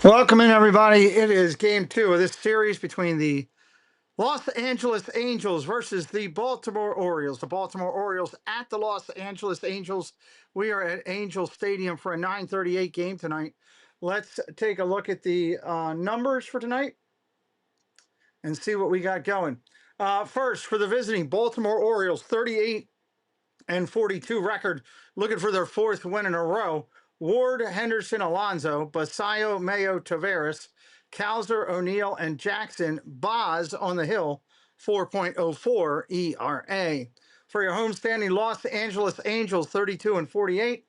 Welcome in, everybody. It is game 2 of this series between the Los Angeles Angels versus the Baltimore Orioles. The Baltimore Orioles at the Los Angeles Angels. We are at Angel Stadium for a 9:38 game tonight. Let's take a look at the numbers for tonight and see what we got going. First, for the visiting Baltimore Orioles, 38-42 record, looking for their 4th win in a row. Ward, Henderson, Alonso, Basayo, Mayo, Tavares, Cowser, O'Neill, and Jackson. Boz on the hill, 4.04 ERA. For your homestanding Los Angeles Angels, 32-48.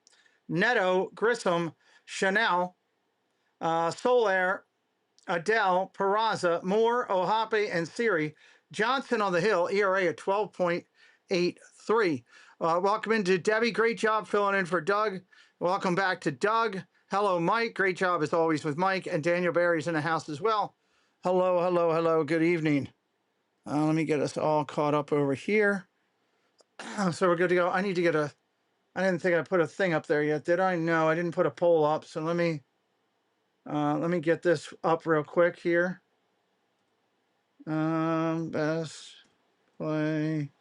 Neto, Grissom, Chanel, Soler, Adele, Peraza, Moore, Ohape, and Siri. Johnson on the hill, ERA at 12.83. Welcome into Debbie. Great job filling in for Doug. Welcome back to Doug. Hello, Mike. Great job as always with Mike. And Daniel Barry's in the house as well. Hello, hello, hello. Good evening. Let me get us all caught up over here. So we're good to go. I need to get a, I didn't think I put a thing up there yet, did I? No, I didn't put a poll up. So let me get this up real quick here. Best play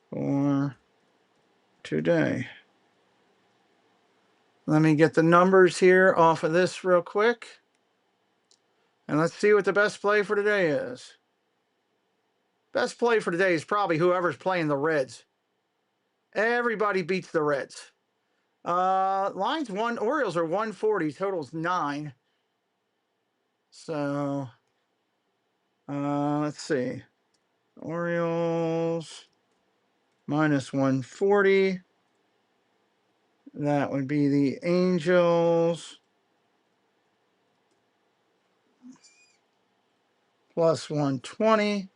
for today. Let me get the numbers here off of this real quick. And let's see what the best play for today is. Best play for today is probably whoever's playing the Reds. Everybody beats the Reds. Lines 1, Orioles are 140, totals 9. So, let's see. Orioles minus 140. That would be the Angels plus 120.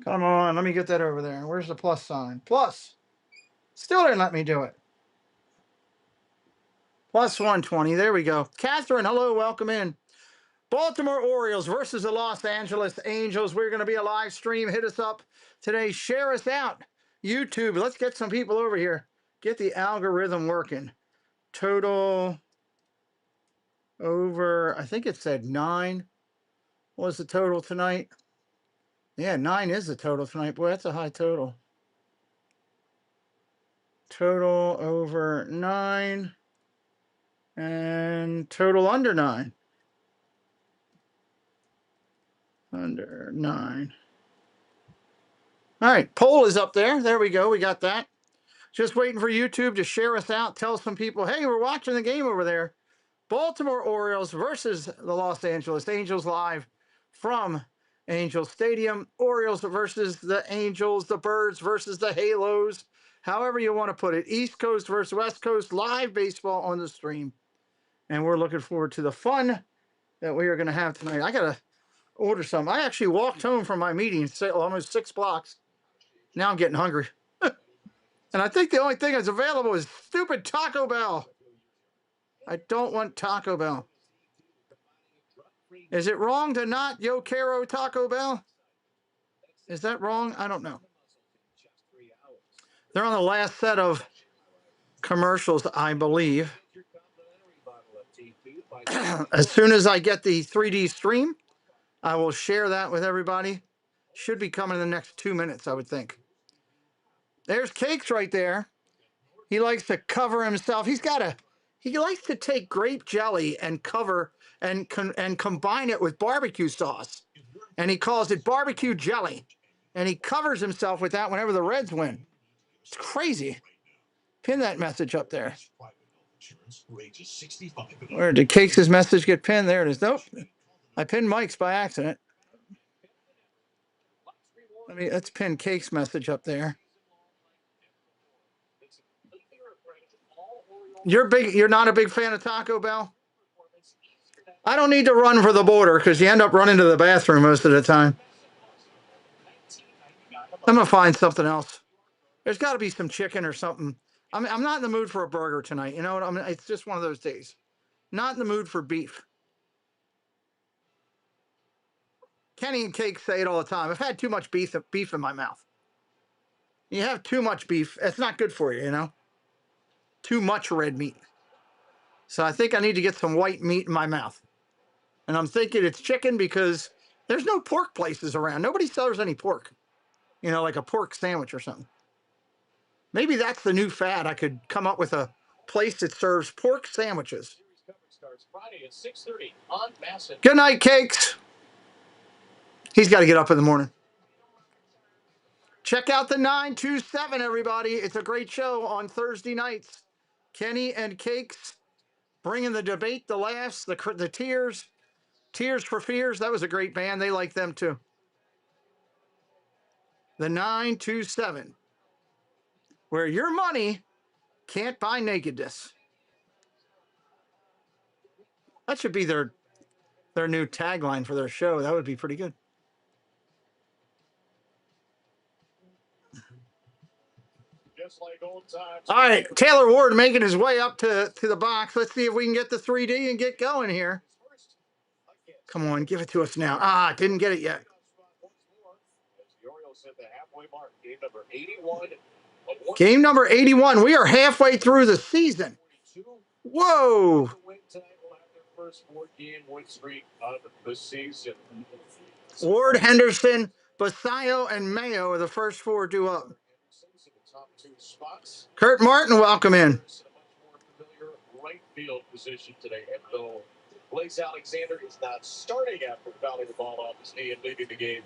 Come on, let me get that over there. Where's the plus sign? Plus. Still didn't let me do it. Plus 120. There we go. Catherine, hello, welcome in. Baltimore Orioles versus the Los Angeles Angels. We're going to be a live stream. Hit us up today. Share us out. YouTube. Let's get some people over here. Get the algorithm working. Total over, I think it said 9. What was the total tonight? Yeah, 9 is the total tonight. Boy, that's a high total. Total over 9. And total under 9. Under 9. All right, poll is up there. There we go. We got that. Just waiting for YouTube to share us out. Tell some people, hey, we're watching the game over there. Baltimore Orioles versus the Los Angeles Angels live from Angel Stadium. Orioles versus the Angels, the Birds versus the Halos. However you want to put it. East Coast versus West Coast. Live baseball on the stream. And we're looking forward to the fun that we are going to have tonight. I got to order some. I actually walked home from my meeting, almost 6 blocks. Now I'm getting hungry. And I think the only thing that's available is stupid Taco Bell. I don't want Taco Bell. Is it wrong to not Yo Quiero Taco Bell? Is that wrong? I don't know. They're on the last set of commercials, I believe. As soon as I get the 3D stream, I will share that with everybody. Should be coming in the next 2 minutes, I would think. There's Cakes right there. He likes to cover himself. He likes to take grape jelly and cover and combine it with barbecue sauce. And he calls it barbecue jelly. And he covers himself with that whenever the Reds win. It's crazy. Pin that message up there. Where did Cakes' message get pinned? There it is. Nope. I pinned Mike's by accident. Let's pin Cakes' message up there. You're not a big fan of Taco Bell? I don't need to run for the border because you end up running to the bathroom most of the time. I'm going to find something else. There's got to be some chicken or something. I'm not in the mood for a burger tonight. You know what I mean? It's just one of those days. Not in the mood for beef. Kenny and Cake say it all the time. I've had too much beef in my mouth. You have too much beef. It's not good for you, you know? Too much red meat. So I think I need to get some white meat in my mouth. And I'm thinking it's chicken because there's no pork places around. Nobody sells any pork. You know, like a pork sandwich or something. Maybe that's the new fad. I could come up with a place that serves pork sandwiches. Good night, Cakes. He's got to get up in the morning. Check out the 927, everybody. It's a great show on Thursday nights. Kenny and Cakes bringing the debate, the laughs, the tears. Tears for Fears. That was a great band. They like them too. The 927, where your money can't buy nakedness. That should be their new tagline for their show. That would be pretty good. All right, Taylor Ward making his way up to the box. Let's see if we can get the 3D and get going here. Come on, give it to us now. Ah, didn't get it yet. Game number 81. We are halfway through the season. Whoa. Ward, Henderson, Basayo, and Mayo are the first four due up. Kurt Martin, welcome in. Right field position today, and though Blaze Alexander is not starting after fouling the ball off his knee and leaving the game,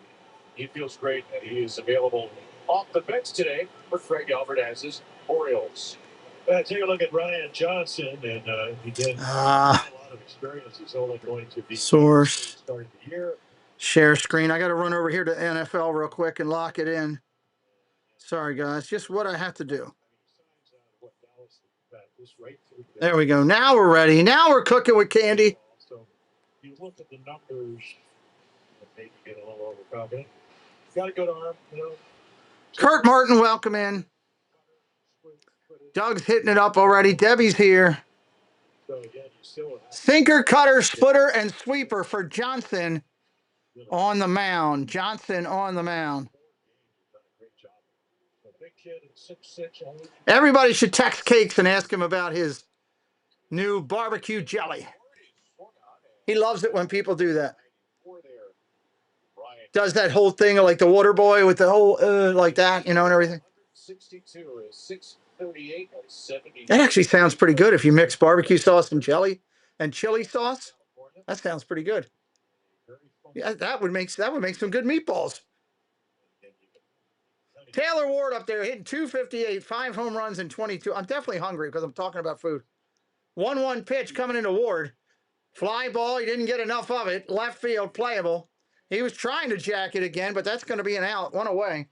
he feels great and he is available off the bench today for Craig Alvarez's Orioles. Take a look at Ryan Johnson, and again, a lot of experience. He's only going to be source starting the year. Share screen. I got to run over here to NFL real quick and lock it in. Sorry, guys. Just what I have to do. There we go. Now we're ready. Now we're cooking with candy. So you look at the numbers and maybe get a little overconfident. Got a good arm, you know. Kurt Martin, welcome in. Doug's hitting it up already. Debbie's here. Sinker, cutter, splitter, and sweeper for Johnson on the mound. Johnson on the mound. Everybody should text Cakes and ask him about his new barbecue jelly. He loves it when people do that. Does that whole thing like the water boy with the whole like that, you know, and everything. That actually sounds pretty good if you mix barbecue sauce and jelly and chili sauce. That sounds pretty good. Yeah, that would make some good meatballs. Taylor Ward up there hitting 258, 5 home runs and 22. I'm definitely hungry because I'm talking about food. 1-1 pitch coming into Ward. Fly ball, he didn't get enough of it. Left field, playable. He was trying to jack it again, but that's going to be an out. One away.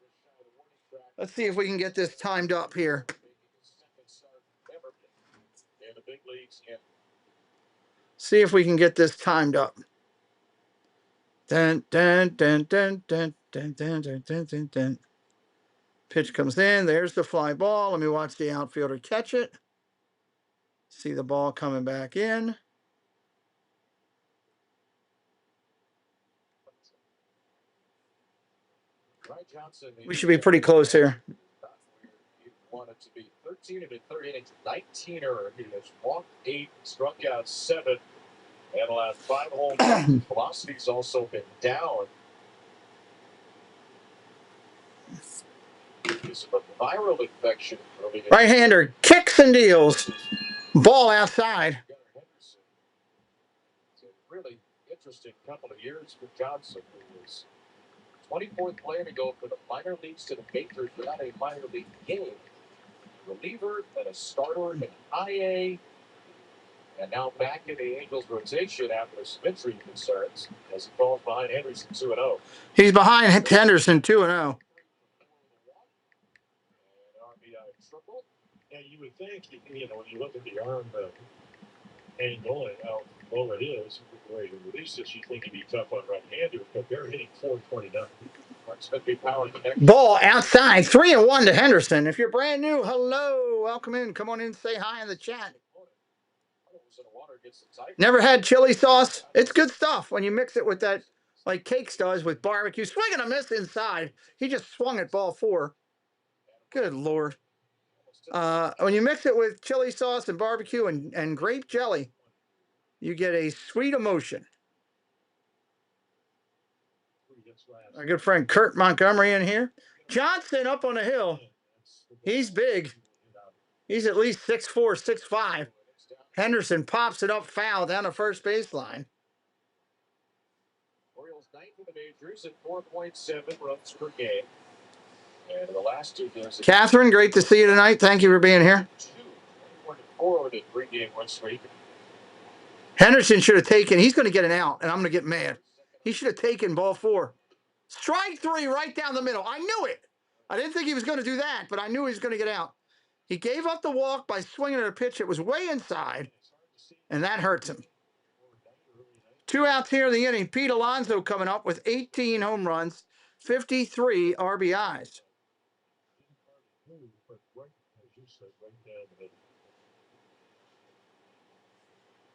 Let's see if we can get this timed up here. See if we can get this timed up. Dun, dun, dun, dun, dun, dun, dun, dun, dun, dun, dun. Pitch comes in. There's the fly ball. Let me watch the outfielder catch it. See the ball coming back in. We should be pretty close here. Wanted to be 13 of 38, 19er. He has walked 8, struck out 7, and allowed 5 home runs. Velocity's also been down. It's a viral infection. Right-hander kicks and deals. Ball outside. It's a really interesting couple of years for Johnson, who was 24th player to go from the minor leagues to the majors without a minor league game. Reliever, then a starter in high A, and now back in the Angels rotation after some injury concerns as he falls behind Henderson 2-0. He's behind Henderson 2-0. Yeah, you would think, you know, when you look at the arm angle and how low it is, the way he releases, you think he'd be tough on right-handers, but they're hitting 429. Ball outside, 3-1 to Henderson. If you're brand new, hello, welcome in. Come on in, say hi in the chat. Never had chili sauce? It's good stuff when you mix it with that, like Cakes does with barbecue. Swing and a miss inside. He just swung at ball 4. Good Lord. When you mix it with chili sauce and barbecue and grape jelly, you get a sweet emotion. Our good friend Kurt Montgomery in here. Johnson up on the hill. He's big. He's at least 6'4", 6'5". Henderson pops it up foul down the first baseline. Orioles ninth in the majors at 4.7 runs per game. And in the last 2 games, Catherine, great to see you tonight. Thank you for being here. 4 in 3-game win streak. Henderson should have taken. He's going to get an out, and I'm going to get mad. He should have taken ball 4. Strike 3 right down the middle. I knew it. I didn't think he was going to do that, but I knew he was going to get out. He gave up the walk by swinging at a pitch that was way inside, and that hurts him. 2 outs here in the inning. Pete Alonso coming up with 18 home runs, 53 RBIs.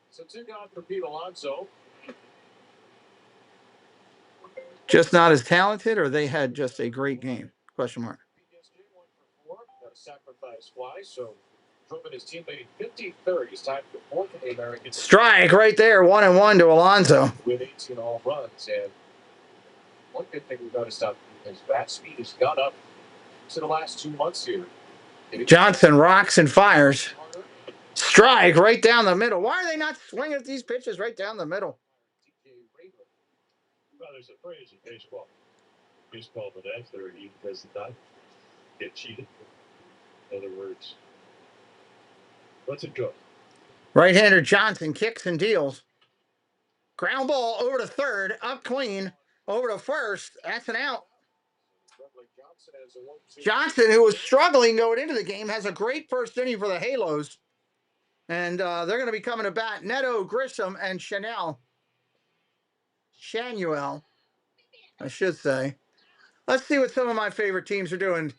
So 2 gone for Pete Alonso. Just not as talented, or they had just a great game? Question mark. Sacrifice fly, so Truman his teammate 53rd. He's tied for 4th in the American. Strike right there, 1-1 to Alonso. With 18 all runs, and one good thing we've noticed out his bat speed has gone up in the last 2 months here. Johnson rocks and fires. Strike right down the middle. Why are they not swinging at these pitches right down the middle? Well, there's a phrase in baseball. Baseball vernacular, he does not get cheated. In other words, what's it go? Right-hander Johnson kicks and deals. Ground ball over to third, up clean, over to first. That's an out. Johnson, who was struggling going into the game, has a great first inning for the Halos. And they're going to be coming to bat. Neto, Grissom, and Shanuel, I should say. Let's see what some of my favorite teams are doing.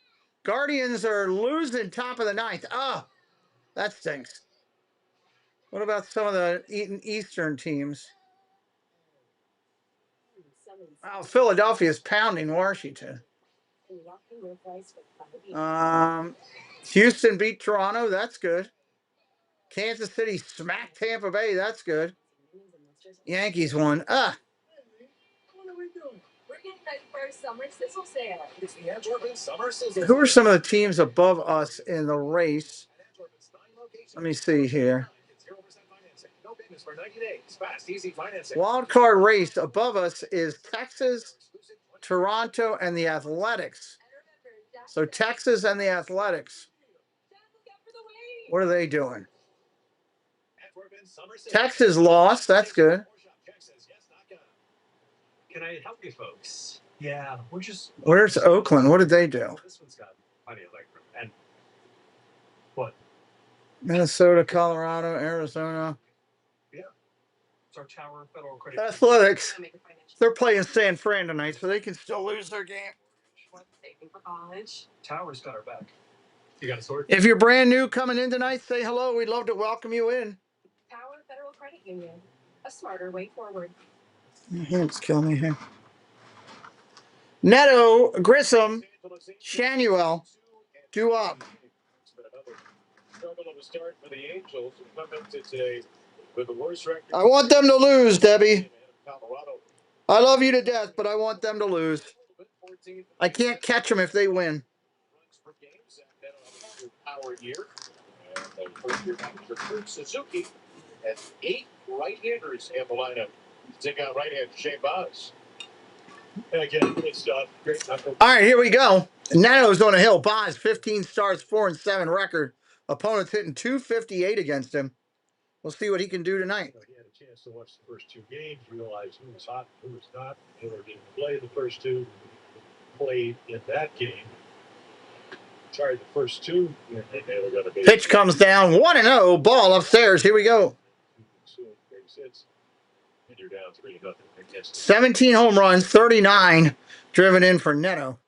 Guardians are losing top of the 9th. Oh, that stinks. What about some of the Eastern teams? Oh, Philadelphia's pounding Washington. Houston beat Toronto. That's good. Kansas City smacked Tampa Bay. That's good. Yankees won. What are we doing? We're getting ready for our summer sizzle sale. It's the Antwerpen Summer Sizzle. Who are some of the teams above us in the race? Let me see here. Wild card race above us is Texas, Toronto, and the Athletics. So Texas and the Athletics. What are they doing? Texas lost. That's good. Can I help you folks? Yeah, we're just. Where's Oakland? What did they do? This one's got plenty of legroom. And what? Minnesota, Colorado, Arizona. Yeah. It's our Tower Federal Credit. Athletics. They're playing San Fran tonight, so they can still lose their game. Saving for college. Tower's got our back. You got a sword? If you're brand new coming in tonight, say hello. We'd love to welcome you in. Tower Federal Credit Union. A smarter way forward. My hands kill me here. Neto, Grissom, Shanuel, due up. I want them to lose, Debbie. I love you to death, but I want them to lose. I can't catch them if they win. Suzuki has 8 right-handers in the lineup. Take out right-hand Shane Boz. And again, great stuff. Great. All right, here we go. Neto's on a hill. Boz, 15 starts, 4-7 record. Opponents hitting .258 against him. We'll see what he can do tonight. He had a chance to watch the first 2 games, realize who was hot, who was not. Miller didn't play the first 2. Played in that game. Tried the first 2. And Miller got a base. Pitch comes down, 1-0. Ball upstairs. Here we go. 17 home runs, 39 driven in for Neto.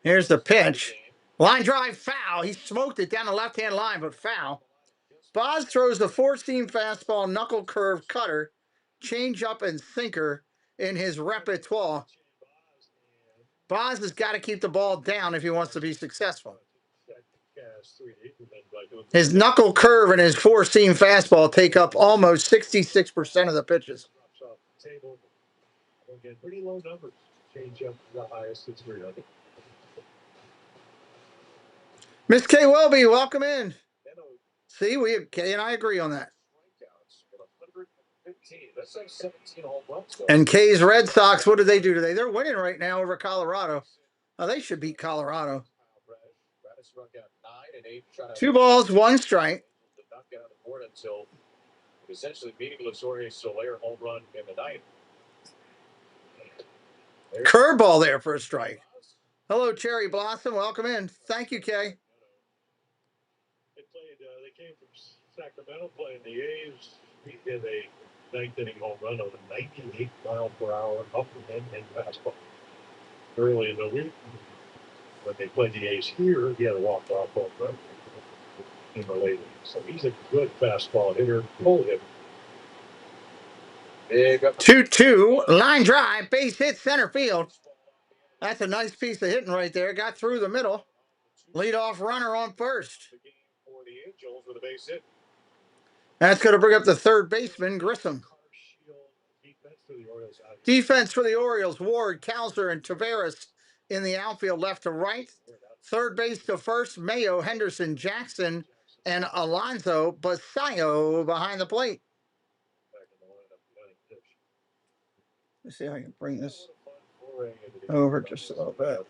Here's the pitch. Line drive foul. He smoked it down the left-hand line, but foul. Boz throws the 4-seam fastball, knuckle curve cutter, change up and sinker in his repertoire. Boz has got to keep the ball down if he wants to be successful. His knuckle curve and his four-seam fastball take up almost 66% of the pitches. Pretty low numbers. Change up the highest is 300. Miss Kay Welby, welcome in. See, Kay and I agree on that. And Kay's Red Sox, what did they do today? They're winning right now over Colorado. Oh, they should beat Colorado. 2 balls, 1 strike. Essentially meaningless Jorge Soler home run in the ninth. Curveball there for a strike. Hello, Cherry Blossom. Welcome in. Thank you, Kay. They came from Sacramento playing the A's. He hit a 9th inning home run on a 98 mile per hour up and in fastball early in the week. When they played the A's here, he had a walk-off home run in the late. So he's a good fastball hitter. Pull him. 2-2, line drive, base hit center field. That's a nice piece of hitting right there. Got through the middle. Leadoff runner on first. That's going to bring up the third baseman, Grissom. Defense for the Orioles, Ward, Calzer, and Taveras in the outfield left to right. Third base to first, Mayo, Henderson, Jackson, and Alonso Basayo behind the plate. Let's see how I can bring this over just a little bit.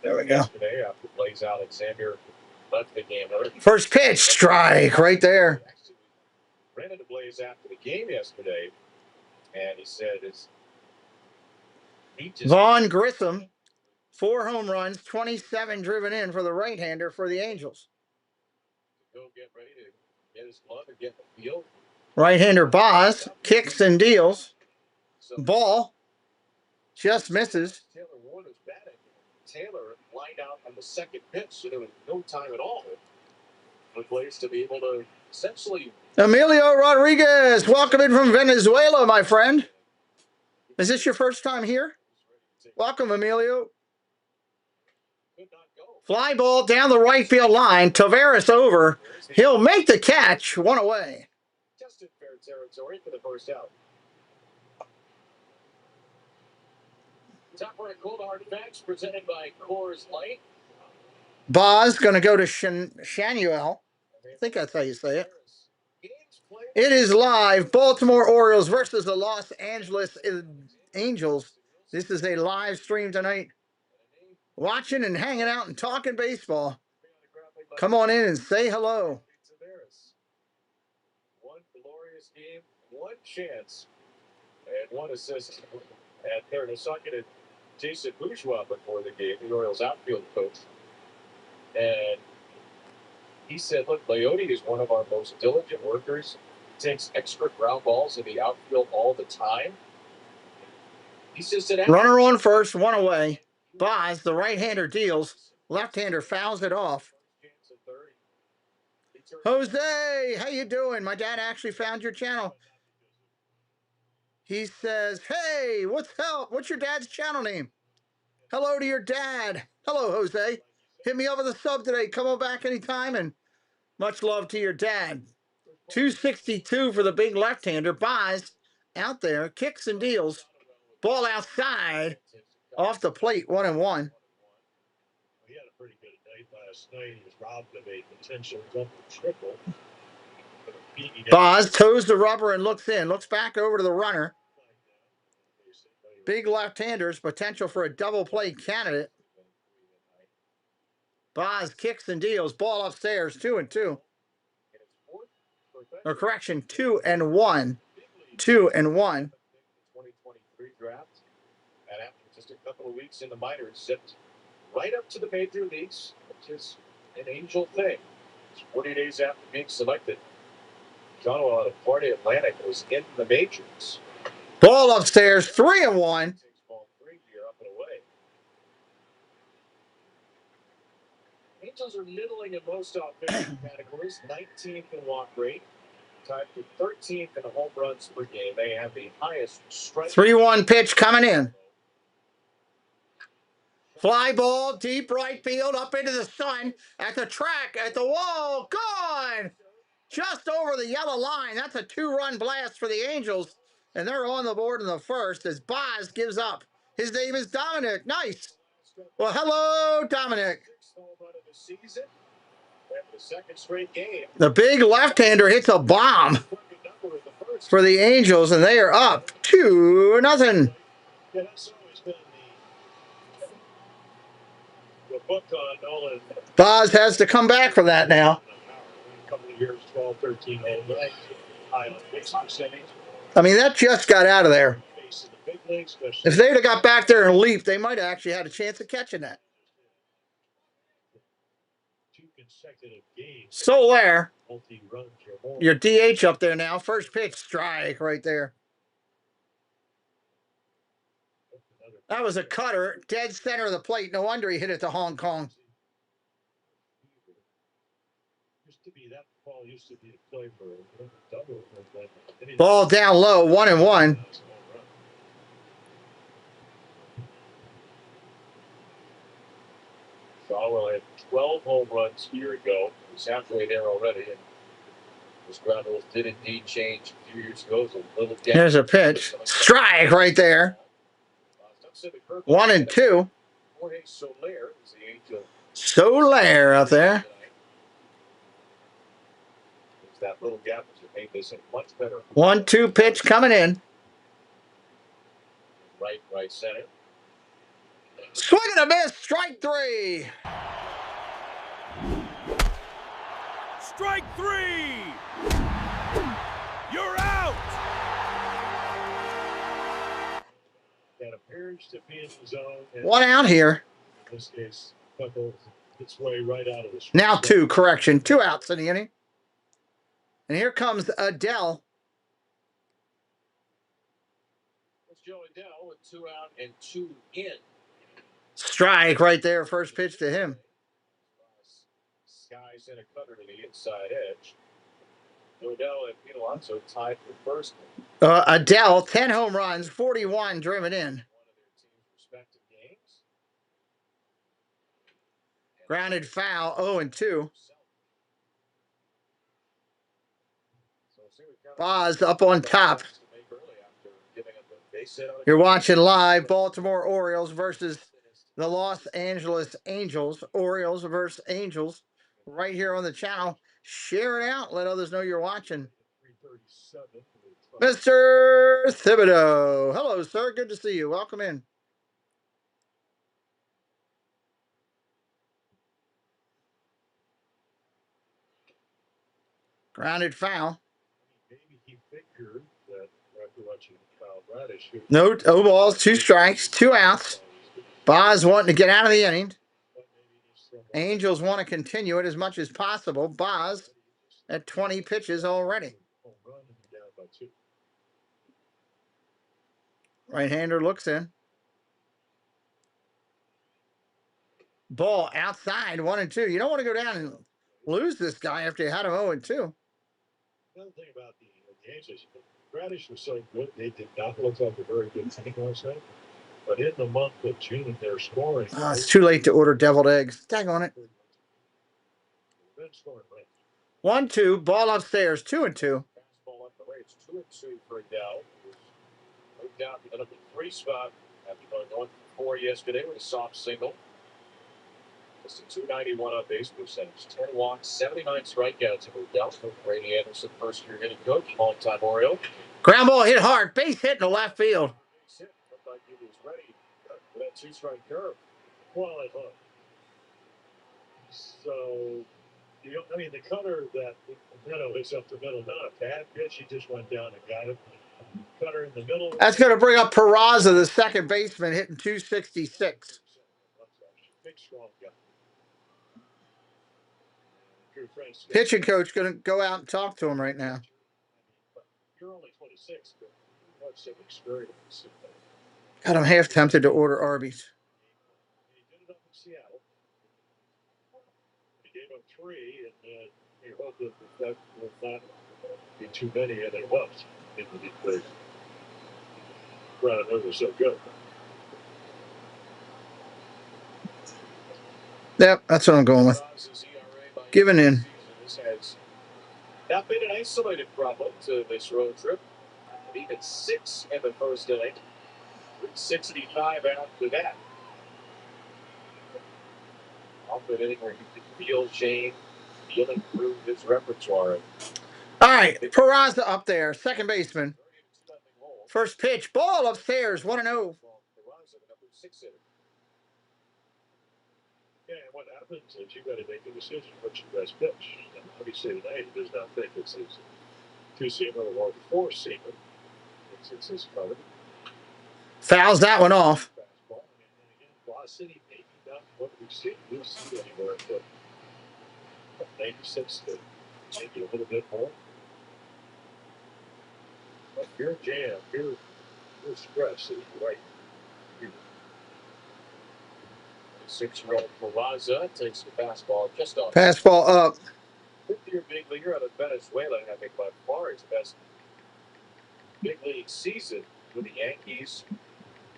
There we go. First pitch, strike right there. Ran into Blaze after the game yesterday, and he said Vaughn Grissom, 4 home runs, 27 driven in for the right-hander for the Angels. Go get ready to get his glove and get the field. Right-hander Boz kicks and deals. Ball just misses. Taylor Ward was batting. Taylor lined out on the second pitch, so there was no time at all for Blaze to be able to essentially. Emilio Rodriguez, welcome in from Venezuela, my friend. Is this your first time here? Welcome, Emilio. Fly ball down the right field line. Taveras over. He'll make the catch. 1 away. Just in fair territory for the first out. Top right cold hard facts presented by Coors Light. Boz going to go to Shanuel. I think that's how you say it. It is live. Baltimore Orioles versus the Los Angeles Angels. This is a live stream tonight. Watching and hanging out and talking baseball. Come on in and say hello. One glorious game, 1 chance, and 1 assist. And they're talking to Jason Bourgeois before the game, the Orioles outfield coach. And he said, look, Leote is one of our most diligent workers. He takes extra ground balls in the outfield all the time. He says that runner on first, 1 away. Boz, the right-hander, deals. Left-hander fouls it off. Jose, how you doing? My dad actually found your channel. He says, hey, what's your dad's channel name? Hello to your dad. Hello, Jose. Hit me up with a sub today. Come on back anytime, and much love to your dad. 262 for the big left-hander. Boz out there, kicks and deals. Ball outside, off the plate, 1-1. He had a pretty good night last night. He was robbed of a potential double triple. Boz toes the rubber and looks in. Looks back over to the runner. Big left-handers, potential for a double play candidate. Boz kicks and deals. Ball upstairs, 2-2. Or correction, 2-1. 2-1. 2023 draft. And after just a couple of weeks in the minors, zipped right up to the major leagues, which is an Angel thing. It's 40 days after being selected. John out of Florida Atlantic was in the majors. Ball upstairs, 3-1. Angels are middling in most offensive categories, 19th in walk rate, tied for 13th in home runs per game. They have the highest strike. 3-1 pitch coming in. Fly ball, deep right field, up into the sun, at the track, at the wall, gone! Just over the yellow line. That's a 2-run blast for the Angels, and they're on the board in the first as Boz gives up. His name is Dominic. Nice. Well, hello, Dominic. The big left-hander hits a bomb for the Angels, and they are up 2-0. Boz has to come back for that now. I mean, that just got out of there. If they'd have got back there and leaped, they might have actually had a chance of catching that. Soler, your DH up there now. First pitch, strike right there. That was a cutter, dead center of the plate. No wonder he hit it to Hong Kong. Ball down low, 1-1. Caldwell had 12 home runs a year ago. He's halfway there already. And his ground rules did indeed change a few years ago. A little gap. There's a pitch. Strike right there. 1-2. Soler out there. That little gap made this a much better. 1-2 pitch coming in. Right center. Swing and a miss. Strike 3. Strike 3. You're out. That appears to be in the zone. 1 out here. In this case, buckles its way right out of the. Now 2. Correction. 2 outs in the inning. And here comes Adele. It's Joe Adele with 2 out and 2 in. Strike right there. First pitch to him. Skies in a cutter to the inside edge. Odell and Alonso tied for first. Adele, 10 home runs, 41 driven in. One of their team's respective games. Grounded foul, 0-2. Boz up on top. You're watching live Baltimore Orioles versus the Los Angeles Angels. Orioles versus Angels right here on the channel. Share it out. Let others know you're watching. Mr. Thibodeau. Hello, sir. Good to see you. Welcome in. Grounded foul. Maybe he figured that after watching Kyle Bradish. No balls, 2 strikes, 2 outs. Boz wanting to get out of the inning. Angels want to continue it as much as possible. Boz at 20 pitches already. Right-hander looks in. Ball outside, 1-2. You don't want to go down and lose this guy after you had him 0-2. Another thing about the Angels, Bradish was so good, they did not look like a very good team last night. But in the month of June, they're scoring. Oh, it's too late to order deviled eggs. Tag on it. 1-2, ball upstairs, 2-2. Fastball up the way. It's 2-2 for Adele. Moved down to the number 3 spot after going 1-4 yesterday with a soft single. It's a 291 on base percentage, 10 walks, 79 strikeouts for Adele. Brady Anderson, first year hitting coach, long-time Oriole. Ground ball hit hard, base hit in the left field. Looked like he was ready for that 2-strike curve. Well, I thought. So, I mean, the cutter that Neto is up the middle, not a bad pitch. He just went down and got it. Cutter in the middle. That's going to bring up Peraza, the second baseman, hitting 266. Big, strong guy. Pitching coach going to go out and talk to him right now. You're only 26, but you have some experience. God, I'm half tempted to order Arby's. He did it up in Seattle. He gave him 3, and he hoped that would not be too many, and it was. The ground was so good. Yep, that's what I'm going with. Giving in. This has not been an isolated problem to this road trip. Even 6 in the first inning. 65 after that. Off an inning where you could feel Shane feeling through his repertoire. All right, Peraza up there, second baseman. First pitch, ball upstairs, 1-0. Yeah, what happens is you got to make a decision what's your best pitch. And obviously tonight he does not think it's his two-seamer or four-seamer. It's his cover. Fouls that one off. Fastball. And again, Law City maybe not what we've seen anywhere, but 96 to maybe a little bit more. But your jam, your stress is right here. 6-year-old Peraza takes the fastball just off. Fastball up. Fifth-year big leaguer out of Venezuela, having by far his best big league season with the Yankees.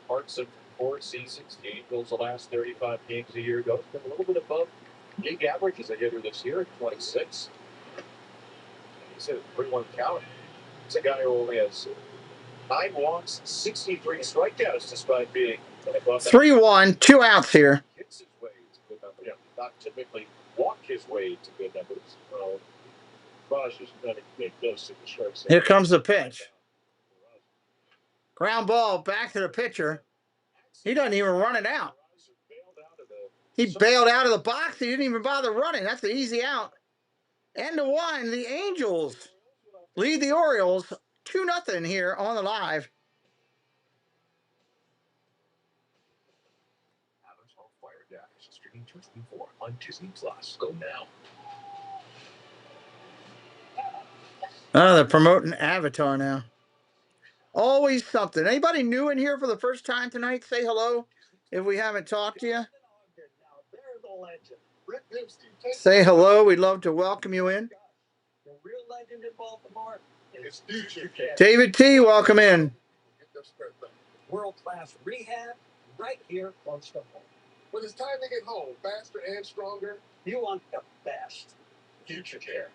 Parts of 4 seasons. The Angels, the last 35 games a year ago. Been a little bit above league average as a hitter this year at 26. He's hit a 3-1 count. It's a guy who only has 9 walks, 63 strikeouts, despite being 3-1, 2 outs here. Hits his way to good numbers. Yeah, not typically walk his way to good numbers. Well, Raj is not make those to the strikes. Here comes the pitch. Ground ball back to the pitcher. He doesn't even run it out. He bailed out of the box. He didn't even bother running. That's an easy out. And to 1, the Angels lead the Orioles 2-0 here on the live. Streaming 24 on Disney Plus. Go now. Oh, they're promoting Avatar now. Always something. Anybody new in here for the first time tonight? Say hello if we haven't talked to you. Say hello. We'd love to welcome you in. The real legend in Baltimore is David T., welcome in. world-class rehab right here on Stone. When it's time to get home faster and stronger, You want the best. Future Care.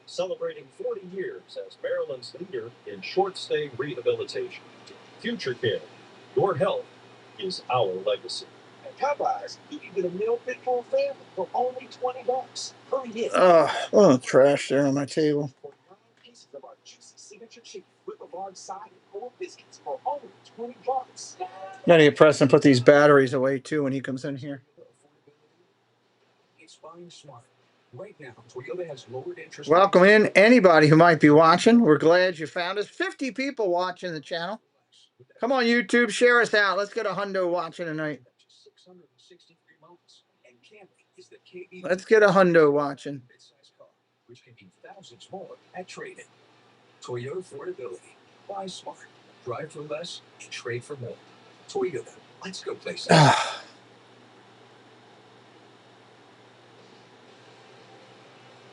Celebrating 40 years as Maryland's leader in short-stay rehabilitation. Future Care. Your health is our legacy. At Popeyes, you can get a meal fit for a family for only $20 per year. Oh, trash there on my table. For 9 pieces of our juicy signature chicken with a large side and 4 biscuits for only $20. Gotta get Preston put these batteries away too when he comes in here. It's buying smart. Right now, Toyota has lowered interest. Welcome in anybody who might be watching. We're glad you found us. 50 people watching the channel. Come on, YouTube, share us out. Let's get a hundo watching tonight. 663 months. And Camry is the KB. Let's get a hundo watching. Midsize car, which can be thousands more at trade-in. Toyota affordability. Buy smart. Drive for less and trade for more. Toyota. Let's go places.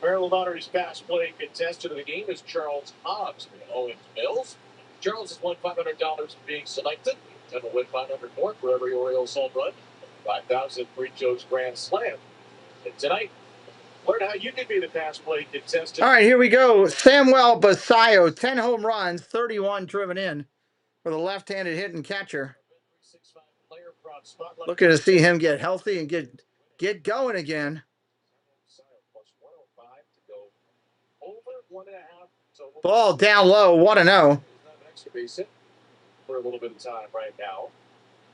Maryland Lottery's fast play contestant of the game is Charles Hobbs from Owens Mills. Charles has won $500 for being selected. And will win $500 more for every Orioles home run. $5,000 for Joe's Grand Slam. And tonight, learn how you can be the fast play contestant. All right, here we go. Samuel Basayo, 10 home runs, 31 driven in for the left-handed hitting catcher. Looking to see him get healthy and get going again. Ball down low, 1-0. Extra base hit for a little bit of time right now.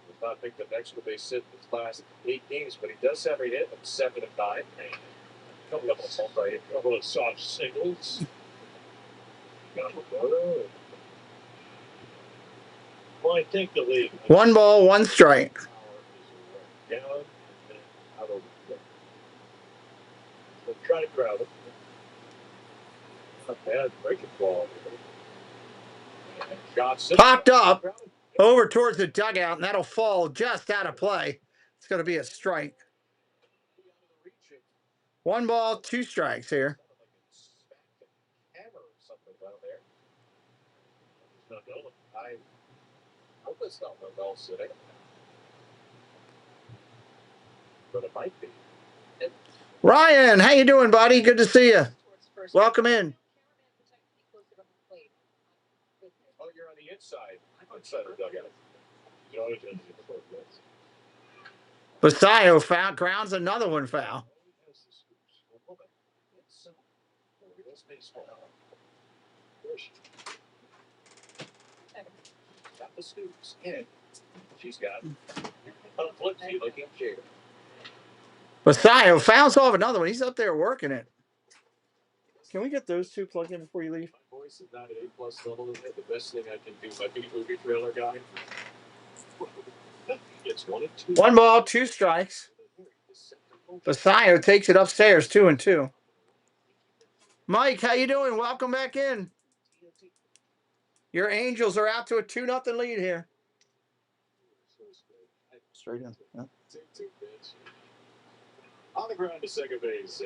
Does not pick the extra base hit in his last 8 games, but he does have a hit of 7 of 9. A couple of soft singles. Well, I think the league. 1 ball, 1 strike. Down and out of the So try to grab it. Not bad breaking ball. And Johnson Popped up over towards the dugout, and that'll fall just out of play. It's going to be a strike. 1 ball, 2 strikes here. I hope it's not well sitting, but it might be. Ryan, how you doing, buddy? Good to see you. Welcome in. Oh, you're on the inside. Outside the dugout. You know, it's in the fourth base. Basayo foul, grounds another one foul. Got the scoops in. She's got a flip looking chair. Basayo fouls off another one. He's up there working it. Can we get those two plugged in before you leave? My voice is not at A+ level. Is that the best thing I can do? My big movie trailer guy. It's 1 and 2. 1 ball, 2 strikes. Basayo takes it upstairs, 2-2. Mike, how you doing? Welcome back in. Your Angels are out to a 2-0 lead here. Straight in. Yeah. On the ground to second base,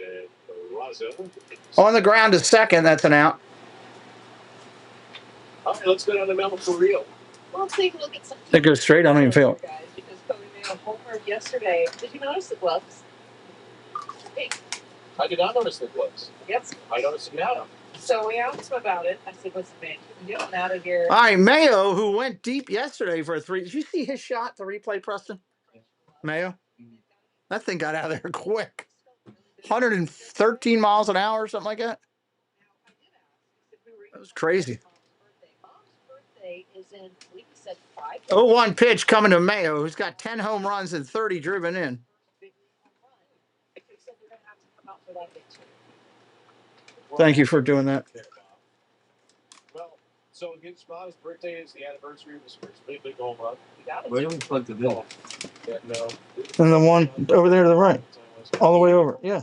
Raza. On the ground to second, that's an out. All right, let's go down the mountain for real. Well, let's take a look at some. It goes straight. I don't even feel it. Guys, because Cody made a homer yesterday. Did you notice the gloves? Hey. I did not notice the gloves. Yes. I noticed them now. So we asked him about it. I said, "What's the man? Get him out of here." All right, Mayo, who went deep yesterday for a 3. Did you see his shot, the replay, Preston? Mayo? That thing got out of there quick. 113 miles an hour or something like that. That was crazy. Is in, I believe he said 5. 0-1 pitch coming to Mayo, who's got 10 home runs and 30 driven in. Thank you for doing that. Well, so his mom's birthday is the anniversary of his first big home run. Where do we plug the bill? Yeah, no. And the one over there to the right. All the way over. Yeah.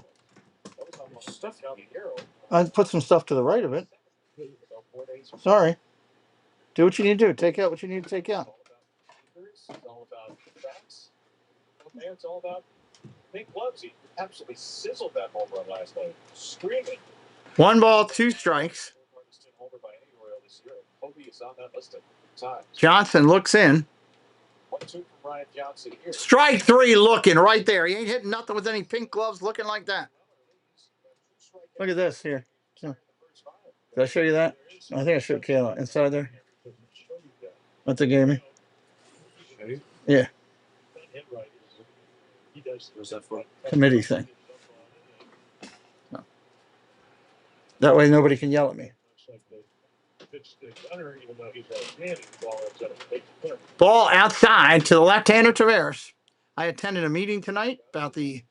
Stuff down the arrow. I put some stuff to the right of it. Sorry. Do what you need to do. Take out what you need to take out. It's all about facts. And it's all about big gloves. He absolutely sizzled that home run last night. Screaming. 1 ball, 2 strikes. Homer by any Royal this year. Kobe is on that list of times. Johnson looks in. 1-2 from Ryan Johnson here. Strike 3 looking right there. He ain't hitting nothing with any pink gloves looking like that. Look at this here. Did I show you that? I think I showed Kayla inside there. What they gave me. Yeah. What's that for? Committee thing. No. That way nobody can yell at me. Ball outside to the left-hander Taveras. I attended a meeting tonight about the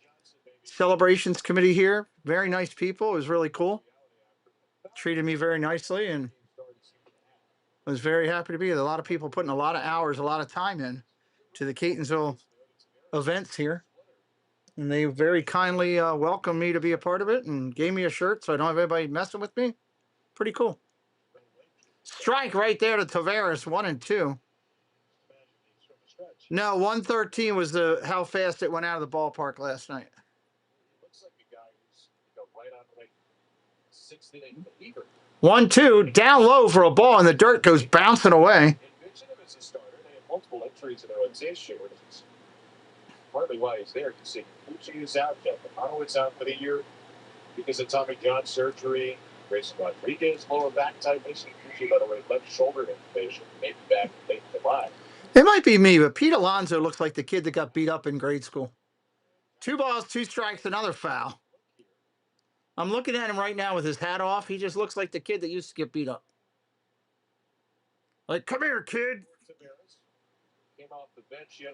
celebrations committee here. Very nice people. It was really cool. Treated me very nicely and I was very happy to be there. A lot of people putting a lot of hours, a lot of time in to the Catonsville events here. And they very kindly welcomed me to be a part of it and gave me a shirt so I don't have anybody messing with me. Pretty cool. Strike right there to Taveras, 1-2. No, 113 was how fast it went out of the ballpark last night. Looks like a guy who's right on like 6th inning fever. 1-2, down low for a ball, and the dirt goes bouncing away. Envision him as a starter. They have multiple entries in their organization. Partly why he's there. You see, Pucci is out. Jeff out for the year because of Tommy John surgery. Grayson Rodriguez, lower back type issue. Pucci, by the way, left shoulder inflammation. Maybe back late July. It might be me, but Pete Alonso looks like the kid that got beat up in grade school. 2 balls, 2 strikes, another foul. I'm looking at him right now with his hat off. He just looks like the kid that used to get beat up. Like, come here, kid.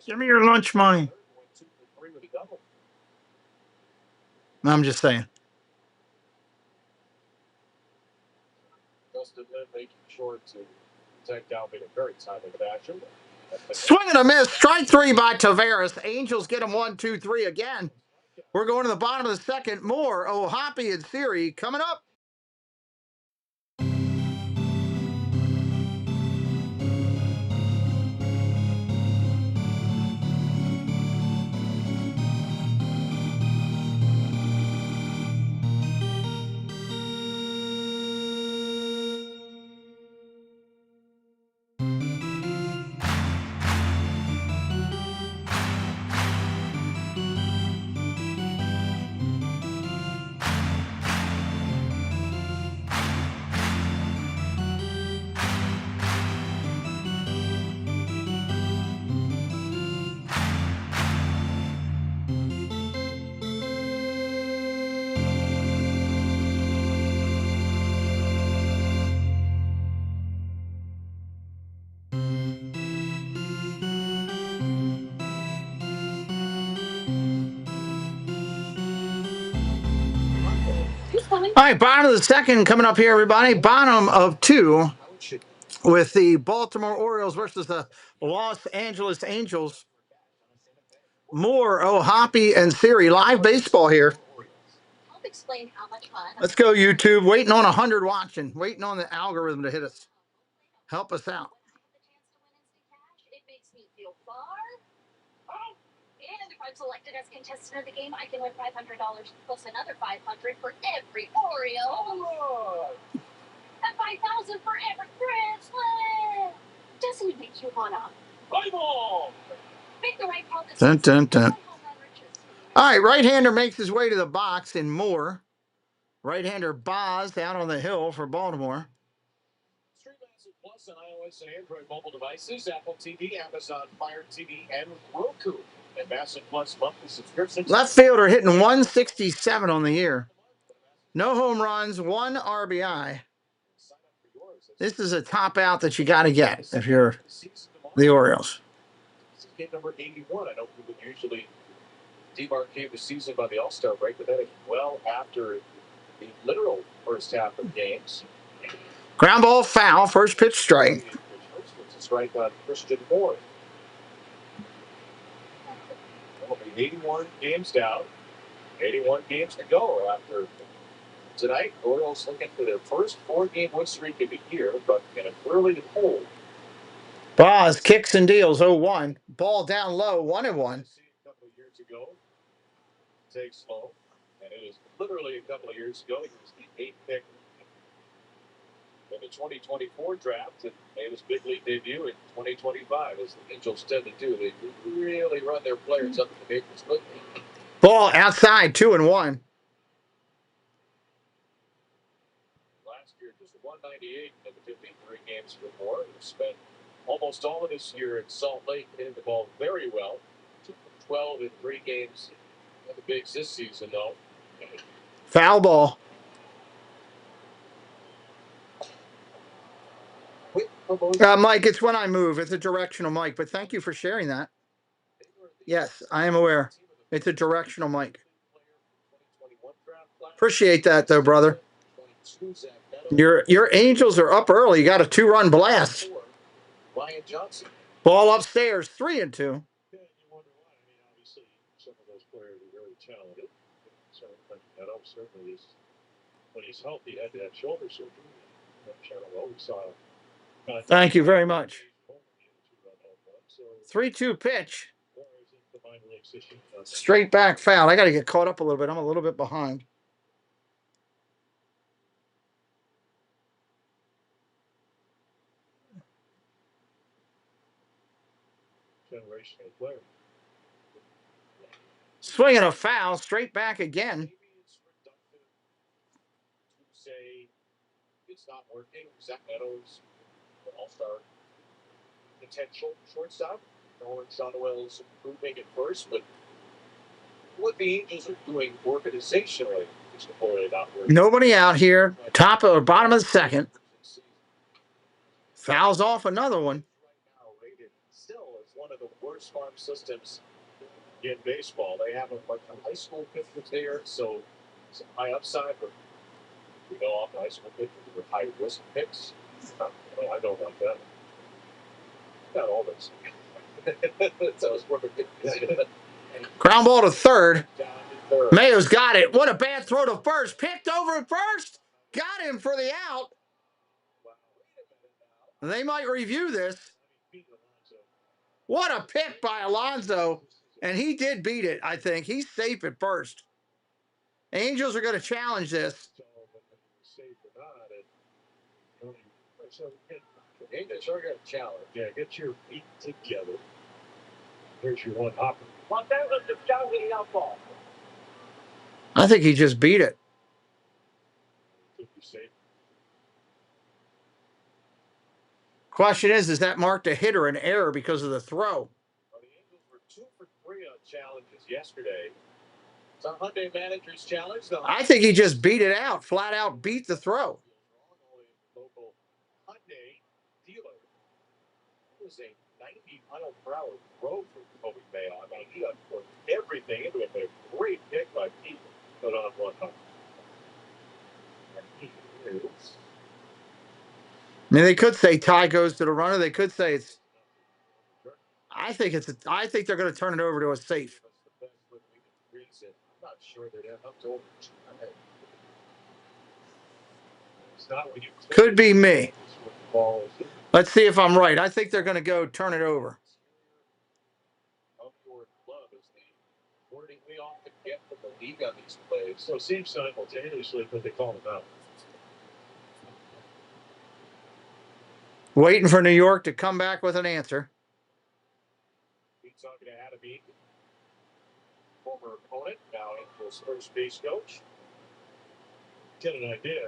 Give me your lunch money. I'm just saying. Justin Lynn making sure to take down being a very timely fashion. Swing and a miss. Strike 3 by Taveras. Angels get him 1-2-3 again. We're going to the bottom of the second. More Ohapi and Siri coming up. All right, bottom of the second coming up here, everybody. Bottom of two with the Baltimore Orioles versus the Los Angeles Angels. More Hoppy and Siri live baseball here. Help explain how much fun. Let's go, YouTube. Waiting on 100 watching. Waiting on the algorithm to hit us. Help us out. It makes me feel far. Oh, and if I'm selected as contestant of the game, I can win $500 plus another $500 for every Oreo. And $5,000 for every Grand Slam. Doesn't it make you wanna play ball? Make the right call this Dun, dun, dun. home run riches. All right, right-hander makes his way to the box and more. Right-hander Boz down on the hill for Baltimore. Stream Massive Plus on iOS and Android mobile devices, Apple TV, Amazon Fire TV, and Roku. And Massive Plus monthly subscriptions. Left fielder hitting 167 on the year. No home runs, 1 RBI. This is a top out that you got to get if you're the Orioles. Game number 81. I know we would usually demarcate the season by the All-Star break, but that is well after the literal first half of games. Ground ball foul, first pitch strike. Strike on Christian Moore. Will be 81 games down, 81 games to go after tonight. Orioles looking for their first 4-game win streak of the year, but in an early hole. Boz kicks and deals 0-1. Ball down low, 1-1. A couple of years ago, takes slow, and it is literally a couple of years ago. He was the 8th pick in the 2024 draft and made his big league debut in 2025, as the Angels tend to do. They really run their players up to the Maple quickly. Ball outside, 2-1. Last year, just 198 in the 53 games for Moore. He spent almost all of this year at Salt Lake, hitting the ball very well. 12 in 3 games in the bigs this season, though. Foul ball. Mike, it's when I move. It's a directional mic, but thank you for sharing that. Yes, I am aware. It's a directional mic. Appreciate that, though, brother. Your Angels are up early. You got a 2-run blast. Ball upstairs, 3-2. Yeah, you wonder why. I mean, obviously, some of those players are very talented. So, that certainly is, when he's healthy, had to have shoulder surgery. We saw. Thank you very much. 3-2 pitch. Straight back foul. I got to get caught up a little bit. I'm a little bit behind. Generational player. Swinging a foul, straight back again. Say it's not working. Zach Meadows, all-star potential shortstop. Nolan Shotwell's improving at first, but what the Angels are doing organizationally is totally not working. Nobody out here. Top or bottom of the second. Fouls off another one. Right now, rated still as one of the worst farm systems in baseball. They have a bunch of high school pitchers there, so some high upside, but we know off the high school pitchers were high risk picks. I know about that. Not all this. So it's worth a Ground ball to third. Mayo's got it. What a bad throw to first. Picked over at first. Got him for the out. They might review this. What a pick by Alonso. And he did beat it, I think. He's safe at first. Angels are going to challenge this. Angels are going to challenge. Yeah, get your feet together. Here's your one hopper. I think he just beat it. Question is that marked a hit or an error because of the throw? Well, the Angels were 2 for 3 on challenges yesterday. It's a Hyundai Manager's Challenge, though. I think he just beat it out, flat out beat the throw. Local Hyundai dealer. It was a 90-mile-per-hour throw for Kobe Mayo. I mean, he put everything into it, but a great pick by Pete. Put on one hop. I mean, they could say tie goes to the runner. They could say it's. I think they're going to turn it over to a safe. I'm not sure they'd have enough to overturn. It's not when you Could be me. ball. Let's see if I'm right. I think they're going to go turn it over. Outdoor glove is the wording we often get from the league on these plays. So it seems simultaneously, but they call them out. Waiting for New York to come back with an answer. He's talking to Adam Eaton, former opponent, now Angels first base coach. Get an idea.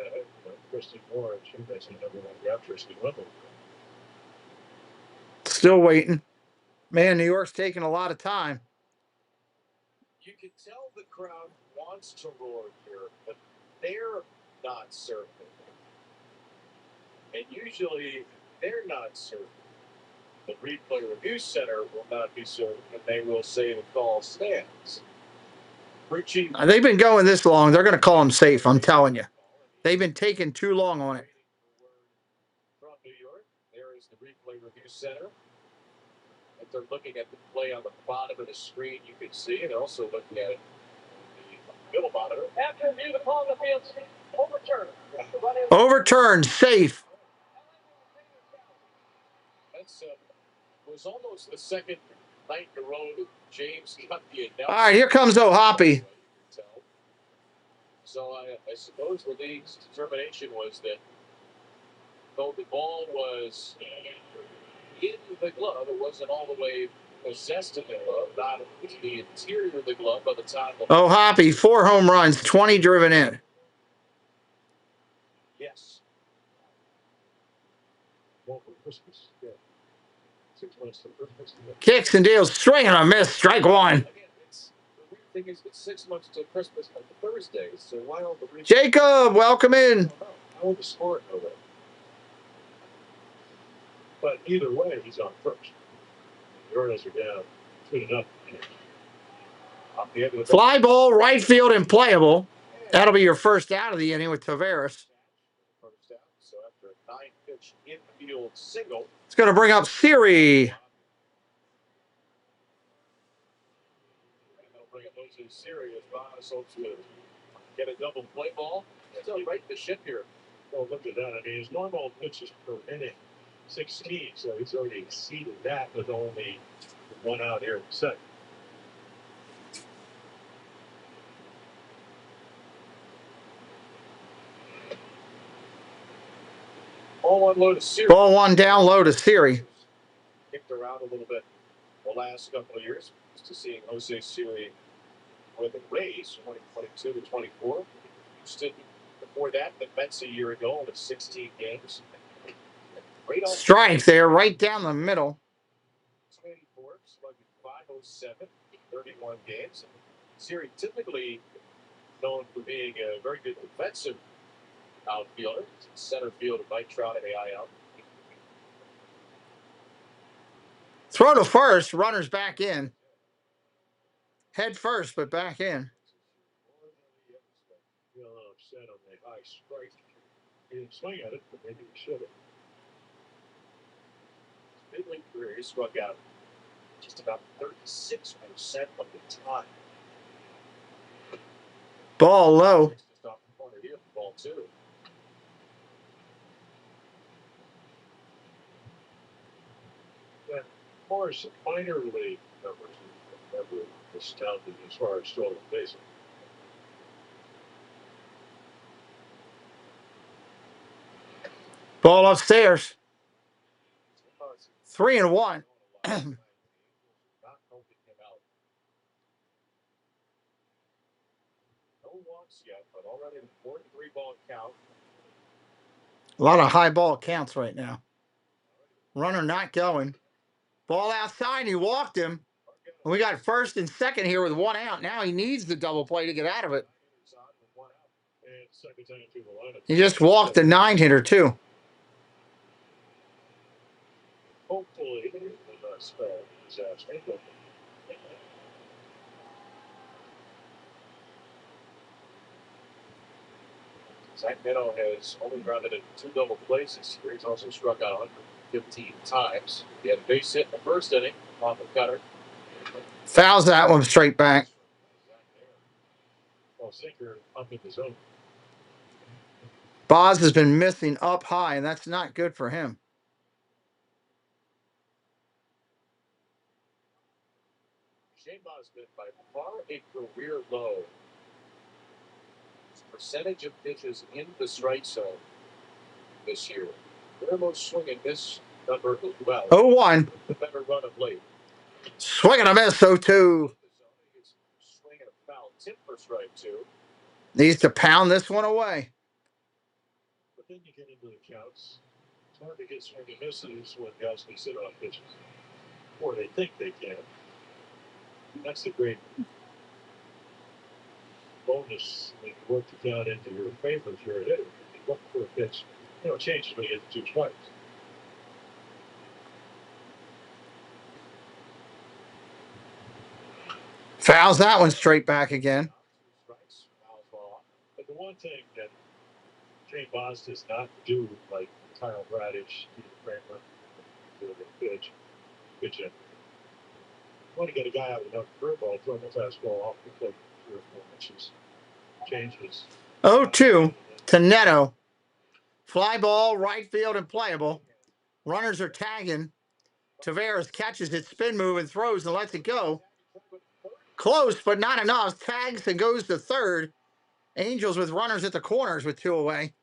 Kristen Moore, she mentioned number one draft, Tristan Wendell. Still waiting. Man, New York's taking a lot of time. You can tell the crowd wants to roar here, but they're not certain. And usually they're not certain. The replay review center will not be certain, and they will say the call stands. They've been going this long. They're going to call them safe. I'm telling you. They've been taking too long on it. From New York, there is the replay review center. If they're looking at the play on the bottom of the screen, you can see, and also looking at the middle monitor. After review, the call on the field, overturned. Overturned, safe. That's was almost the second night in a row that James got the announcement. All right, here comes O'Hoppy. So I suppose the league's determination was that though the ball was in the glove, it wasn't all the way possessed in the glove, not to the interior of the glove by the time. O'Hoppy, 4 home runs, 20 driven in. Yes. Well, for Christmas, yeah. 6 months to Christmas. Kicks and deals, swing and a miss, strike one. Again, the weird thing is it's 6 months till Christmas on Thursday, so why all the Jacob, welcome in. I want the score know that. But either way, he's on first. The Orioles are down 2-0. Fly ball, right field, and playable. That'll be your first out of the inning with Taveras. First out, so after a 9-pitch infield single, It's going to bring up Siri. and they'll bring up Jose Siri as Bonas hopes to get a double play ball. Still right the ship here. Well, look at that. I mean, his normal pitches per inning, 16, so he's already exceeded that with only 1 out here in the second. All unload to Siri. Ball 1 down low to Siri. Kicked around a little bit the last couple of years. Used to seeing Jose Siri with the Rays 2022 to 24. Stood before that, the Mets a year ago with 16 games. Strike there, right down the middle. 24, slugging 507, 31 games. Siri typically known for being a very good defensive outfielder. Center field of Mike Trout at the IL. Throw to first, runners back in. Head first, but back in. Feel a little upset on the high strike. He didn't swing at it, but maybe he should have. Big league career, he struck out just about 36% of the time. Ball low. Just off the corner here, ball 2. But Moore's minor league numbers never astounded as far as stolen bases. Ball upstairs. 3-1. Not helping him out. No walks yet, but already in the 4-3 ball count. A lot of high ball counts right now. Runner not going. Ball outside, he walked him. We got first and second here with 1 out. Now he needs the double play to get out of it. And second time through the lineup. He just walked the 9-hitter too. Hopefully, it will not spell disaster. Zach Neto has only grounded in 2 double plays this year. He's also struck out 115 times. He had a base hit in the first inning off the cutter. Fouls that one straight back. Well, sinker up in the zone. Boz has been missing up high, and that's not good for him. Shane Boz been by far a career low. His percentage of pitches in the strike zone this year. Their most swinging this number, well, 0-1. the better run of late. Swing and a miss, 0-2. Swing and a foul tip for strike 2. Needs to pound this one away. But then you get into the counts. It's hard to get swing and misses when guys can sit on pitches. Or they think they can. That's the great bonus when you work the count into your favor if you're a hitter. You look for a pitch. It changes when you get 2 strikes. Fouls that one straight back again. But the one thing that Shane Boz does not do, like Kyle Bradish, Peter Kramer, do a pitch in. You want to get a guy out of enough curveball, throw him a fastball off the plate 3 or 4 inches. Changes. 0-2 to Neto. Fly ball, right field, and playable. Runners are tagging. Taveras catches it, spin move, and throws and lets it go. Close, but not enough. Tags and goes to third. Angels with runners at the corners with 2 away.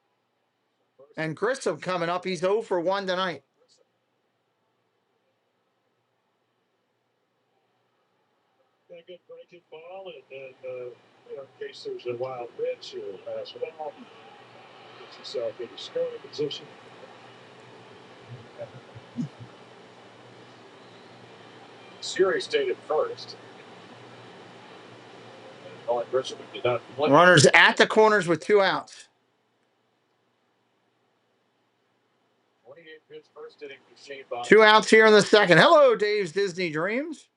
And Grissom coming up. He's 0 for 1 tonight. Got a good breaking ball, and then, in case there's a wild pitch or a fastball, gets yourself in a scoring position. Series stayed at first. Did not play. Runners at the corners with 2 outs. 28 pitch first inning for Shane Boz. 2 outs here in the second. Hello, Dave's Disney Dreams.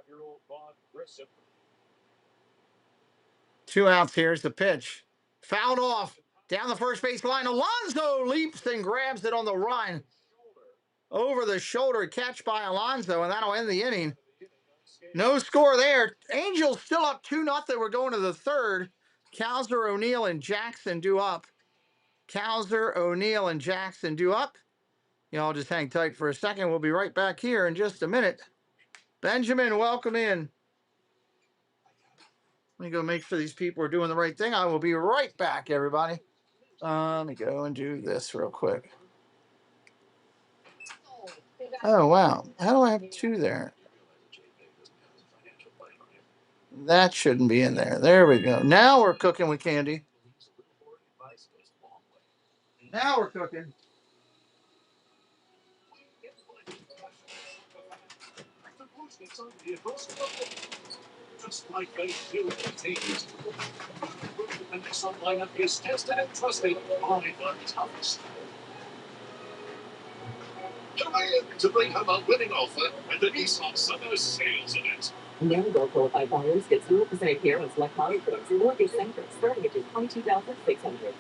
Year-old Vaughn Grissom. 2 outs. Here's the pitch. Fouled off. Down the first base line. Alonso leaps and grabs it on the run. Over the shoulder catch by Alonso, and that'll end the inning. No score there. Angels still up 2-0. We're going to the third. Cowser, O'Neill, and Jackson due up. Cowser, O'Neill, and Jackson due up. Y'all just hang tight for a second. We'll be right back here in just a minute. Benjamin, welcome in. Let me go make sure these people are doing the right thing. I will be right back, everybody. Let me go and do this real quick. Oh, wow. How do I have 2 there? That shouldn't be in there. There we go. Now we're cooking with candy. Now we're cooking. Just like they do teams. The Nissan lineup is tested and trusted by the toughest. To bring home a winning offer at the Nissan Summer Sales Event. Marigold qualified buyers get 0% APR on select model codes and mortgage centers starting at just $22,600.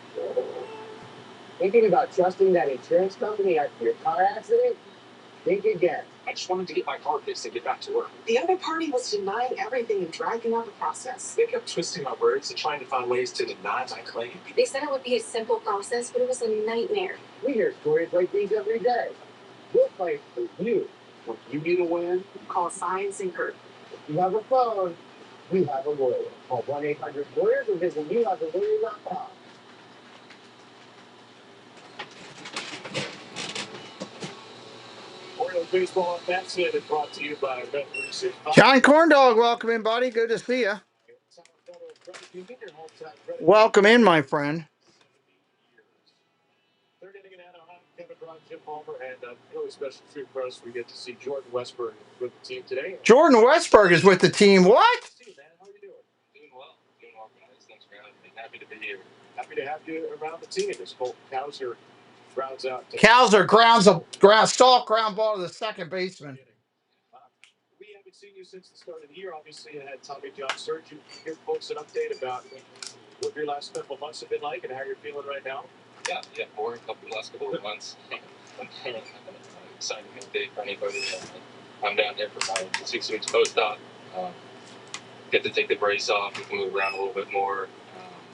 Thinking about trusting that insurance company after your car accident? Think again. I just wanted to get my car fixed and get back to work. The other party was denying everything and dragging out the process. They kept twisting my words and trying to find ways to deny my claim. They said it would be a simple process, but it was a nightmare. We hear stories like these every day. We'll fight for you. When you need a win, Call Science and Kurt. If you have a phone, we have a lawyer. Call 1-800-LAWYERS or visit youhavealawyer.com. Orioles baseball on That's It is brought to you by Bet 36. John Corndog, welcome in, buddy. Good to see you. Welcome in, my friend. Third inning in Anaheim, Kevin Brown, Jim Palmer, and really special treat for us. We get to see Jordan Westberg with the team today. Jordan Westberg is with the team. What? How are you doing? Doing well, guys. Thanks for having me. Happy to be here. Happy to have you around the team. This whole Cowser grounds out. Cowser grounds a stalk ground ball to the second baseman. seen you since the start of the year. Obviously, you had Tommy John surgery. Give folks an update about what your last couple of months have been like and how you're feeling right now. Yeah, boring last couple of months. Exciting update for anybody. I'm down here for my 6 weeks post-op. Get to take the brace off. We can move around a little bit more.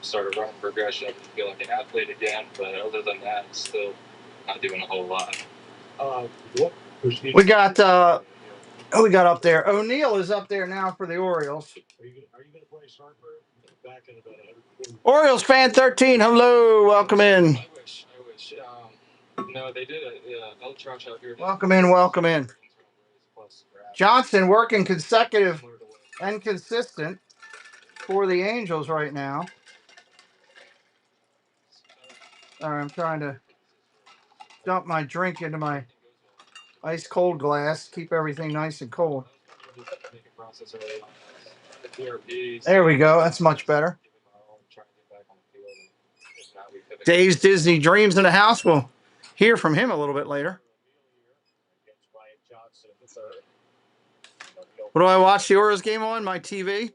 Start a running progression. Feel like an athlete again. But other than that, still not doing a whole lot. We got we got up there. O'Neill is up there now for the Orioles. Are you going to play Harper back in about 140? Orioles fan 13. Hello, welcome in. I wish. No, they did a L-Trash out here. Welcome in, welcome in. Johnson working consecutive and consistent for the Angels right now. All right, I'm trying to dump my drink into my ice cold glass, keep everything nice and cold. There we go. That's much better. Dave's Disney Dreams in the house. We'll hear from him a little bit later. What do I watch the Orioles game on? My TV?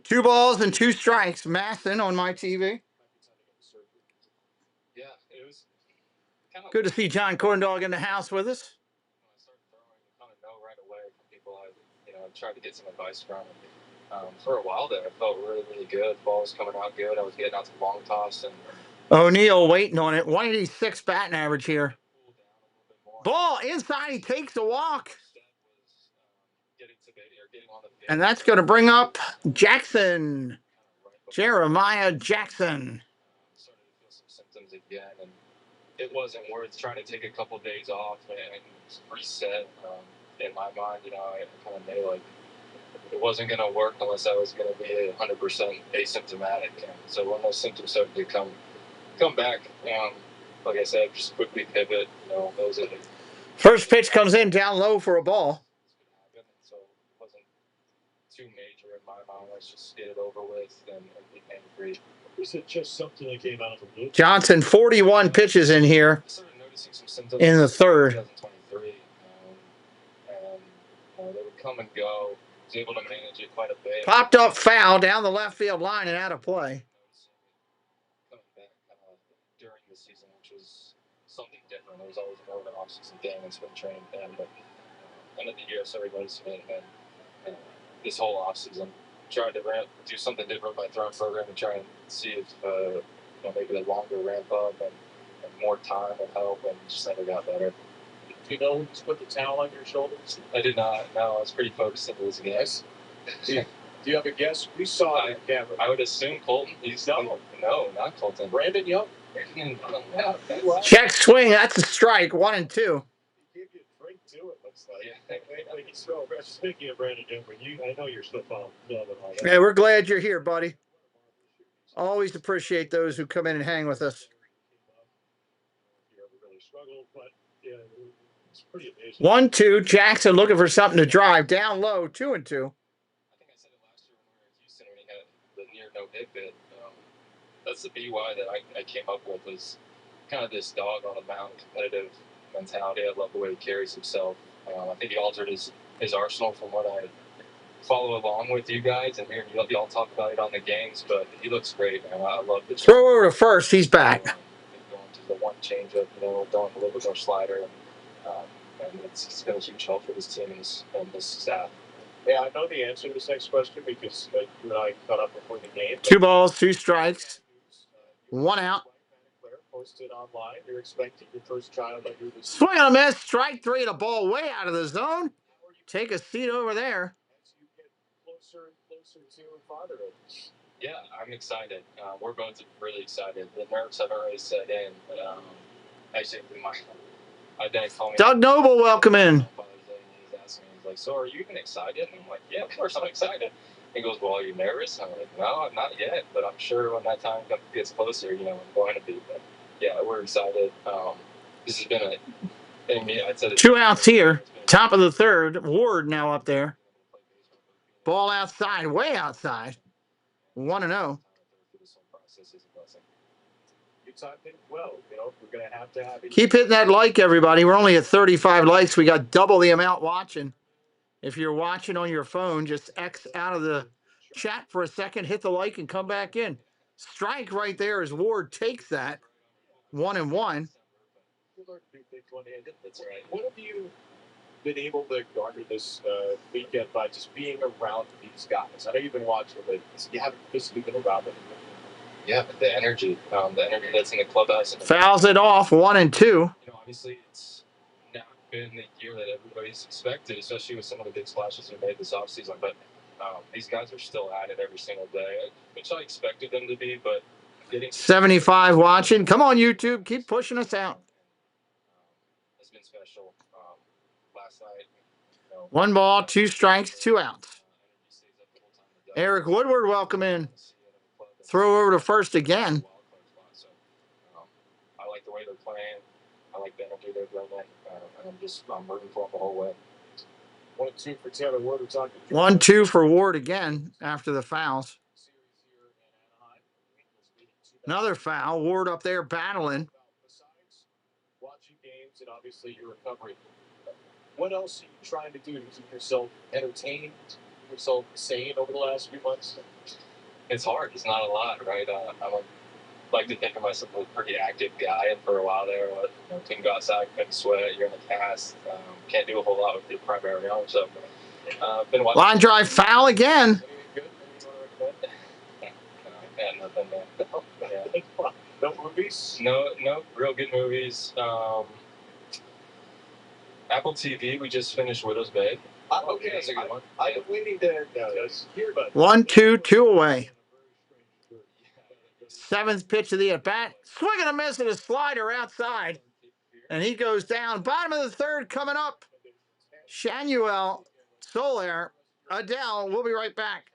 2 balls and 2 strikes. Masson on my TV. Yeah, it was good to see John Corndog in the house with us. When I started throwing, you kind of know right away from people I tried to get some advice from. For a while there, I felt really, really good. The ball was coming out good. I was getting out to the long toss. And O'Neill waiting on it. 186 batting average here. Ball inside. He takes a walk. And that's going to bring up Jackson. Jeremiah Jackson. Started to feel some symptoms again, and it wasn't worth trying to take a couple of days off and reset. In my mind, I kind of knew it wasn't going to work unless I was going to be 100% asymptomatic. And so when those symptoms started to come back, like I said, just quickly pivot. Those are the first pitch comes in down low for a ball. So it wasn't too major in my mind. Let's just get it over with and be pain-free. Is it just something that came out of the blue? Johnson, 41 pitches in here in the third. 2023, and they would come and go. Was able to manage it quite a bit. Popped up foul down the left field line and out of play. Coming back during the season, which was something different. There was always more of an off-season thing in spring training then, but end of the year, so everybody's been this whole off-season. Tried to do something different by throwing program and try and see if maybe a longer ramp up and more time would help, and just never got better. Do you know who just put the towel on your shoulders? I did not. No, I was pretty focused into this game. Do you have a guess? We saw it on camera. I would assume Colton. No, not Colton. Brandon Young. Check swing. That's a strike. 1 and 2. He gave you a drink too. It looks like. Yeah. He's so aggressive. Speaking of Brandon Young, I know you're still following all that. Yeah, we're glad you're here, buddy. Always appreciate those who come in and hang with us. 1-2. Jackson looking for something to drive. Down low. 2 and 2. I think I said it last year when we were in Houston when he had the near no hit bit. That's the BY that I came up with, was kind of this dog on the mound competitive mentality. I love the way he carries himself. I think he altered his arsenal from what I follow along with you guys and hearing y'all talk about it on the games, but he looks great, man. I love this. Throw over to first. He's back. Going to the one changeup, throwing a little bit more slider, and it's been a huge help for this team and this staff. Yeah, I know the answer to this next question because you and I caught up before the game. 2 balls, 2 strikes, 1 out. Posted online. You're expecting your first child to do this. Swing and a miss. Strike 3 and a ball way out of the zone. Take a seat over there. As you get closer and closer to fatherhood. Yeah, I'm excited. We're both really excited. The nerves have already set in. But, actually, my dad called me. Doug Noble, welcome in. He's asking me, he's like, "So are you even excited?" And I'm like, "Yeah, of course I'm excited." He goes, "Well, are you nervous?" I'm like, "No, I'm not yet, but I'm sure when that time gets closer, I'm going to be." But yeah, we're excited. This has been I'd say 2 outs here. Top of the third. Ward now up there. Ball outside, way outside. 1-0. Well, we're going to have it. Keep hitting that like, everybody. We're only at 35 likes. We got double the amount watching. If you're watching on your phone, just X out of the chat for a second, hit the like, and come back in. Strike right there as Ward takes that 1-1. That's right. What have you been able to garner this weekend by just being around these guys? I know you've been watching, but you haven't physically been around them. Yeah, but the energy that's in the clubhouse. Fouls it off 1-2. Obviously, it's not been the year that everybody's expected, especially with some of the big splashes we made this offseason. But these guys are still at it every single day, which I expected them to be. But getting 75 watching. Come on, YouTube. Keep pushing us out. Has been special. Last night. 1 ball, 2 strikes, 2 outs. Eric Woodward, welcome in. Throw over to first again. I like the way they're playing. I like the energy they're bringing. I'm rooting for them the whole way. 1-2 for Taylor Ward. 1-2 for Ward again after the fouls. Another foul. Ward up there battling. Besides watching games and obviously your recovery, what else are you trying to do to keep yourself entertained, keep yourself sane over the last few months? It's hard. It's not a lot, right? I like to think of myself as a pretty active guy, and for a while there, couldn't go outside, couldn't sweat. You're in the cast, can't do a whole lot with your primary arm. So, been watching. Line drive foul again. Nothing. No movies? No real good movies. Apple TV, we just finished Widow's Bay. Okay, that's a good one. I've been waiting to hear about it. 1-2, 2 away. 7th pitch of the at-bat. Swing and a miss at a slider outside. And he goes down. Bottom of the 3rd coming up. Shanuel, Soler, Adele. We'll be right back.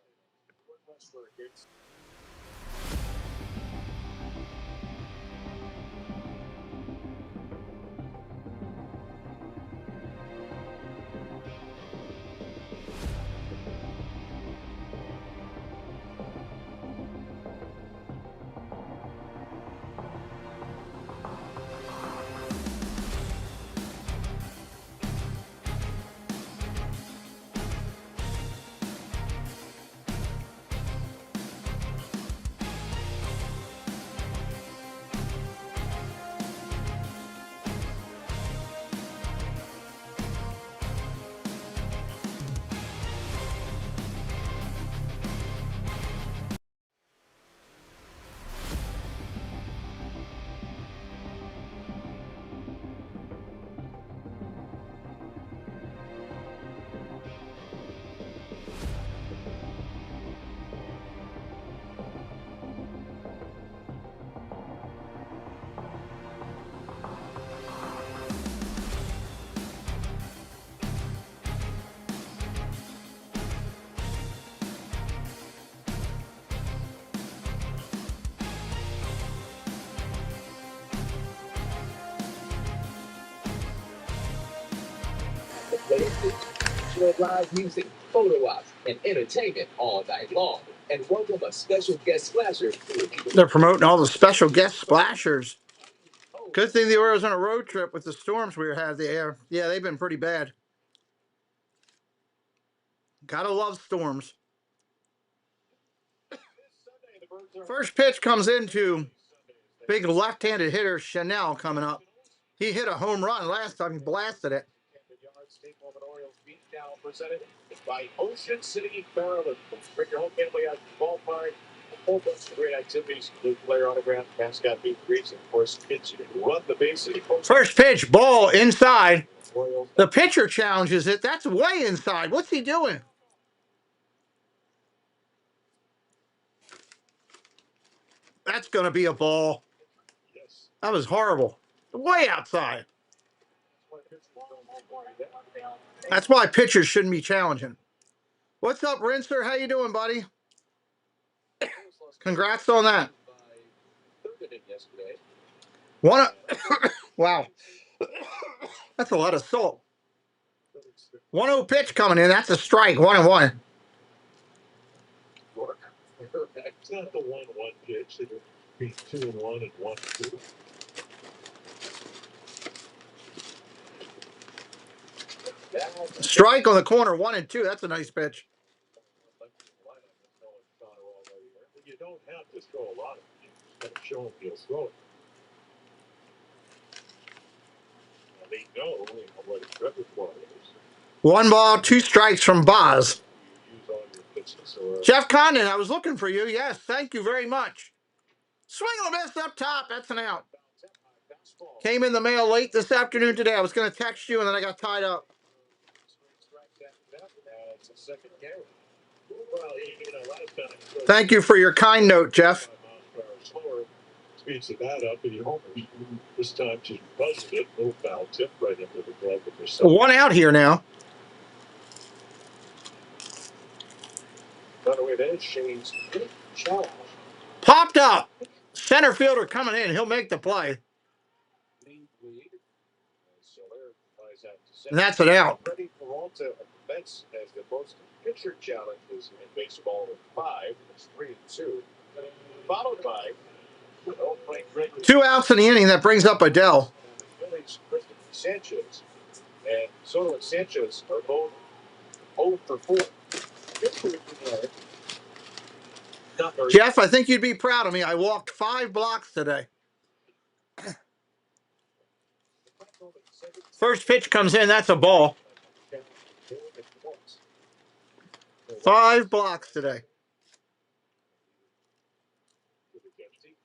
Live music, photo ops, and entertainment all night long. And welcome a special guest splasher. They're promoting all the special guest splashers. Good thing the Orioles on a road trip with the storms we had there. Yeah, they've been pretty bad. Gotta love storms. First pitch comes into big left-handed hitter Chanel coming up. He hit a home run last time. He blasted it. Orioles beat now presented by Ocean City, Maryland. Bring your whole family out to the ballpark. A whole bunch of great activities, include player autograph, mascot meet greets, and of course, kids you can run the bases. First pitch, ball inside. The pitcher challenges it. That's way inside. What's he doing? That's going to be a ball. That was horrible. Way outside. That's why pitchers shouldn't be challenging. What's up, Rinser? How you doing, buddy? Congrats on that. Wow. That's a lot of salt. 1-0 pitch coming in. That's a strike. 1-1. It's not the 1-1 pitch. Being 2-1 and 1-2. Strike on the corner, 1-2. That's a nice pitch. You don't have to throw a lot of it. You just got to show him you'll throw it. Now, they know what his repertoire is. 1 ball, 2 strikes from Boz. You use all your pitches. Or Jeff Condon, I was looking for you. Yes, thank you very much. Swing and a miss up top. That's an out. Came in the mail late this afternoon today. I was going to text you, and then I got tied up. Thank you for your kind note, Jeff. Speeds the bat up, and he homers. This time, just buzzed it. Little foul tip right into the glove of the center. 1 out here now. By the way, that is Shane's challenge. Popped up. Center fielder coming in. He'll make the play. And that's an out. Freddie Peralta admits as the most pitcher challenges in baseball with 5. It's 3-2. Followed by 2 outs in the inning. That brings up Adele. Phillies, Christopher Sanchez. And Soto and Sanchez are both 0 for 4. Jeff, I think you'd be proud of me. I walked 5 blocks today. First pitch comes in. That's a ball. 5 blocks today.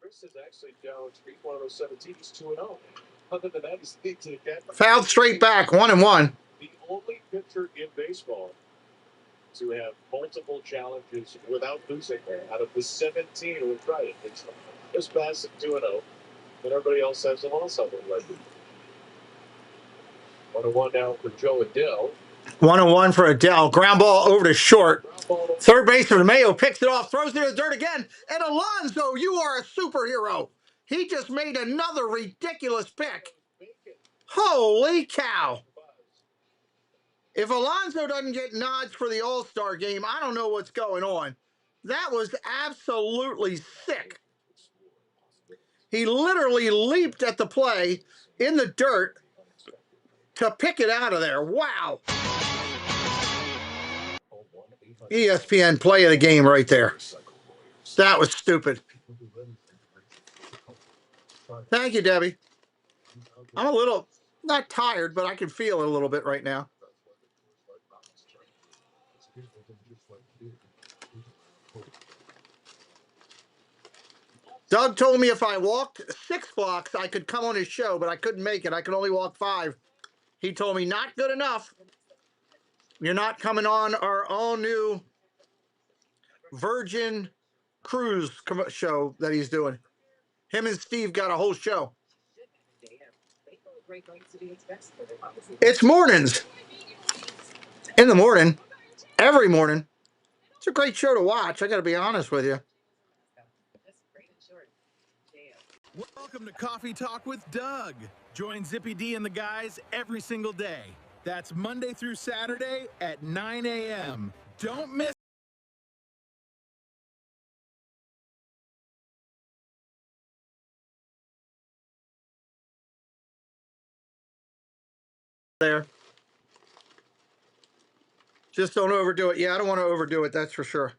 Chris is actually down 3-1-0-17. He's 2-0. Other than that, he's leading to the cat. Fouled straight back, 1-1. The only pitcher in baseball to have multiple challenges without losing out of the 17 who have tried it. It's just passing 2-0, and everybody else has a loss on their record. 1-1 now for Joe Adele. 1-1 for Adele. Ground ball over to short. Third baseman Mayo picks it off, throws it in the dirt again. And Alonso, you are a superhero. He just made another ridiculous pick. Holy cow. If Alonso doesn't get nods for the All-Star game, I don't know what's going on. That was absolutely sick. He literally leaped at the play in the dirt to pick it out of there. Wow. ESPN play of the game right there. That was stupid. Thank you, Debbie. I'm a little, not tired, but I can feel it a little bit right now. Doug told me if I walked 6 blocks, I could come on his show, but I couldn't make it. I could only walk 5. He told me, not good enough. You're not coming on our all-new Virgin Cruise show that he's doing. Him and Steve got a whole show. It's mornings. In the morning. Every morning. It's a great show to watch. I got to be honest with you. Welcome to Coffee Talk with Doug. Join Zippy D and the guys every single day. That's Monday through Saturday at 9 a.m. Don't miss. There. Just don't overdo it. Yeah, I don't want to overdo it. That's for sure.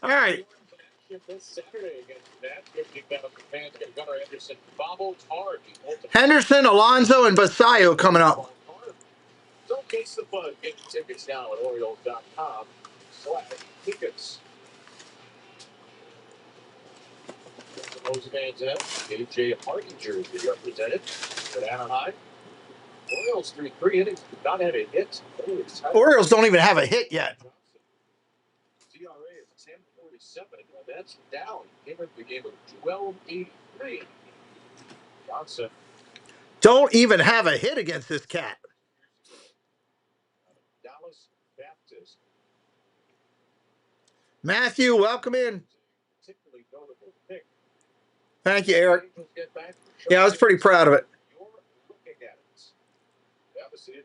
All right. This Saturday against that 50,000 fans get Gunnar Henderson bobbled hard. Henderson, Alonso, and Basayo coming up. Don't case the bug. Get tickets now at Orioles.com/tickets. Those fans have A.J. Hardy jersey represented at Anaheim. Orioles through 3 innings not had a hit. Orioles don't even have a hit yet. CRA is 10.47. That's down. Came into the game of 12.83. Johnson. Don't even have a hit against this cat. Dallas Baptist. Matthew, welcome in. Particularly notable pick. Thank you, Eric. Yeah, I was pretty proud of it. You're looking at it.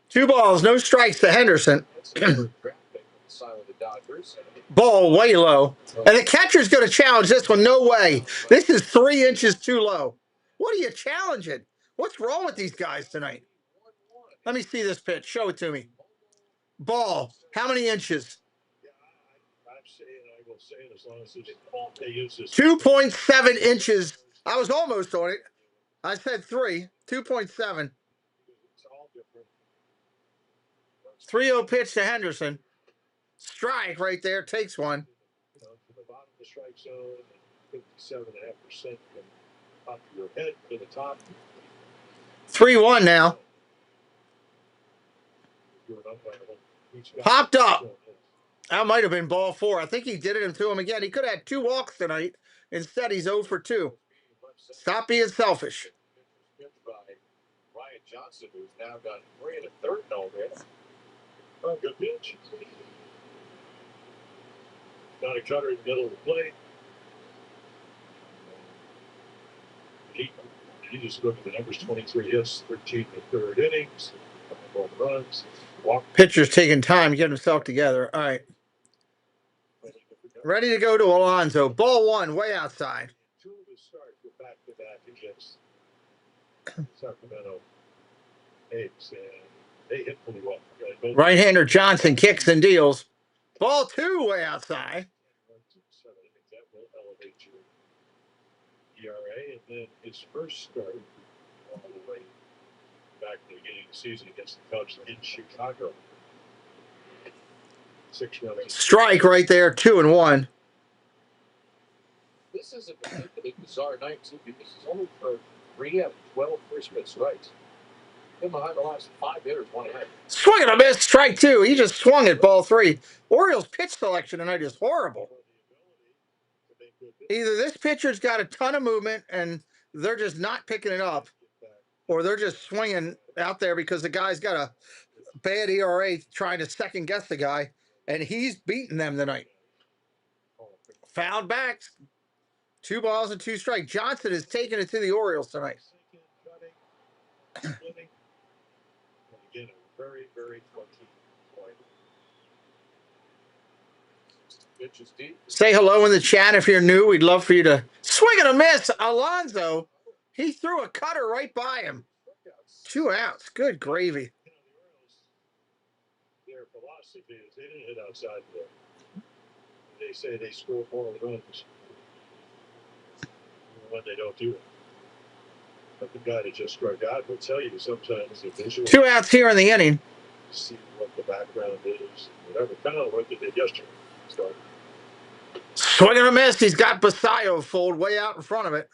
2 balls, no strikes to Henderson. Draft pick on the side of the Dodgers. Ball way low. And the catcher's going to challenge this one. No way. This is 3 inches too low. What are you challenging? What's wrong with these guys tonight? Let me see this pitch. Show it to me. Ball. How many inches? I'm saying, I will say it as long as they use this. 2.7 inches. I was almost on it. I said 3. 2.7. It's all different. 3-0 pitch to Henderson. Strike right there. Takes one. To the bottom of the strike zone, 57.5% from up your head to the top. 3-1 now. Popped up. That might have been ball 4. I think he did it to him again. He could have had 2 walks tonight. Instead, he's 0 for 2. Stop being selfish. By Ryan Johnson, who's now got 3 1/3 no hits. Oh, good pitch. Got a cutter in the middle of the plate. He just looked at the numbers: 23 hits, 13 in the 3rd innings, 12 runs. Pitcher's taking time to get himself together. All right. Ready to go to Alonso. Ball 1, way outside. 2 of his starts were back-to-back against Sacramento Apes, and they hit pretty well. Right-hander Johnson kicks and deals. Ball 2, way outside. That will elevate your ERA, and then his first start all the way back to the beginning of the season against the Cubs in Chicago. 6 runs. Strike right there, 2-1. This is a particularly bizarre night, too, because he's only for 3 out of 12 first base strikes. Him behind the last 5 hitters, 1 ahead. Swing and a miss, strike 2. He just swung at ball 3. Orioles' pitch selection tonight is horrible. Either this pitcher's got a ton of movement and they're just not picking it up, or they're just swinging out there because the guy's got a bad ERA trying to second guess the guy, and he's beating them tonight. Fouled back. 2 balls and 2 strikes. Johnson is taking it to the Orioles tonight. Again, a very, very funky point. Pitch is deep. Say hello in the chat if you're new. We'd love for you to swing and a miss. Alonso, he threw a cutter right by him. 2 outs. Good gravy. Their philosophy is they didn't hit outside the. They say they score more runs when they don't do it. But the guy that just struck out will tell you sometimes the visual. 2 outs here in the inning. See what the background is, whatever. Kind of what they did yesterday. Start. Swing and a miss. He's got Basayo fold way out in front of it.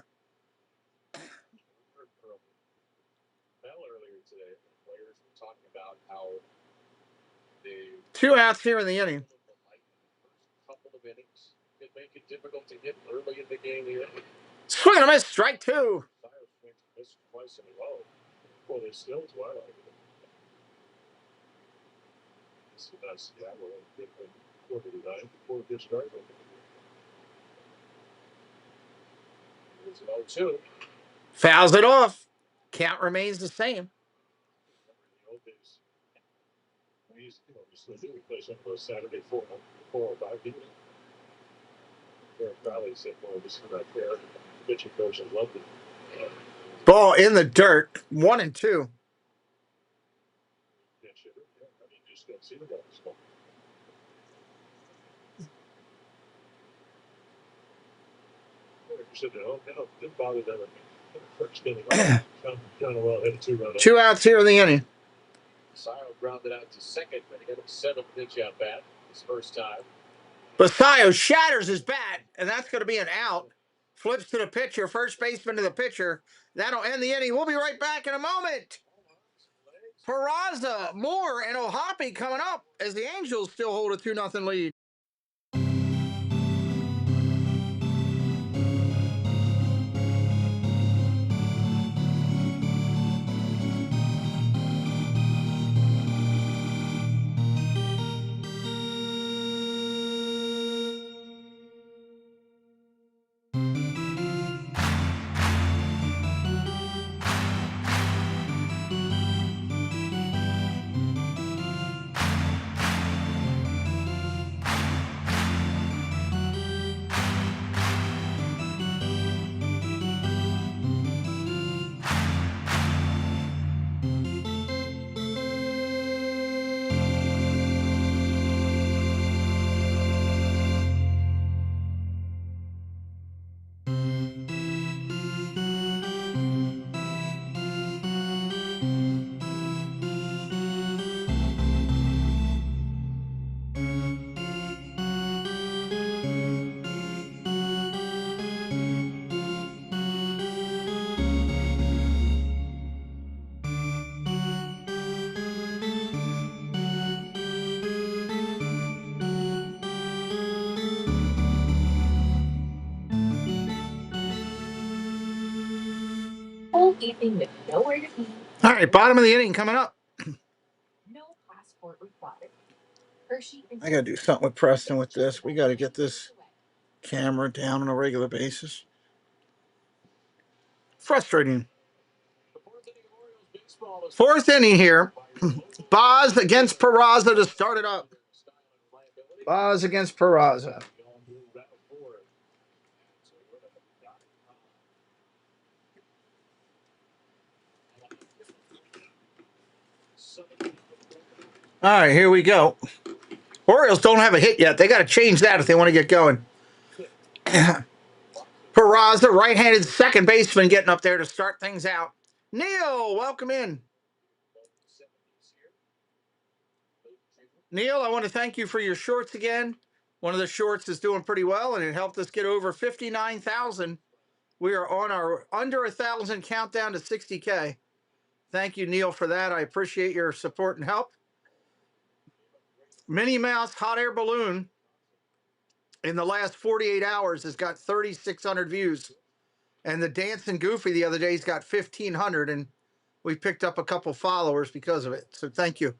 Earlier today, the players were talking about how they 2 outs here in the inning. couple of innings could make it difficult to hit early in the game here. Swing and a miss. Strike 2. Twice in a row. Well, there's still twilight. It's not Seattle. They've been 49 before this start. There's an 0-2. Fouls it off. Count remains the same. In the old days, we still do. We play some of those Saturday 4 or 5 games. Eric Valley said, well, this is not fair. Pitching coach in London. Ball in the dirt. 1 and 2. Just don't see the guys. Sitting at home now, didn't bother them in the first inning. Done well, had a 2-run. 2 outs here in the inning. Basayo grounded out to second, but he got a 7-pitch out bat his first time. Basayo shatters his bat, and that's going to be an out. Flips to the pitcher, first baseman to the pitcher. That'll end the inning. We'll be right back in a moment. Peraza, Moore, and Ohapi coming up as the Angels still hold a 2-0 lead. right, bottom of the inning coming up. No passport required. I got to do something with Preston with this. We got to get this camera down on a regular basis. Frustrating. Fourth inning here. Boz against Peraza to start it up. Boz against Peraza. All right, here we go. Orioles don't have a hit yet. They got to change that if they want to get going. Peraza, right-handed second baseman, getting up there to start things out. Neil, welcome in. Neil, I want to thank you for your shorts again. One of the shorts is doing pretty well, and it helped us get over 59,000. We are on our under 1,000 countdown to 60K. Thank you, Neil, for that. I appreciate your support and help. Minnie Mouse hot air balloon in the last 48 hours has got 3,600 views. And the Dancing Goofy the other day's got 1,500, and we picked up a couple followers because of it. So thank you.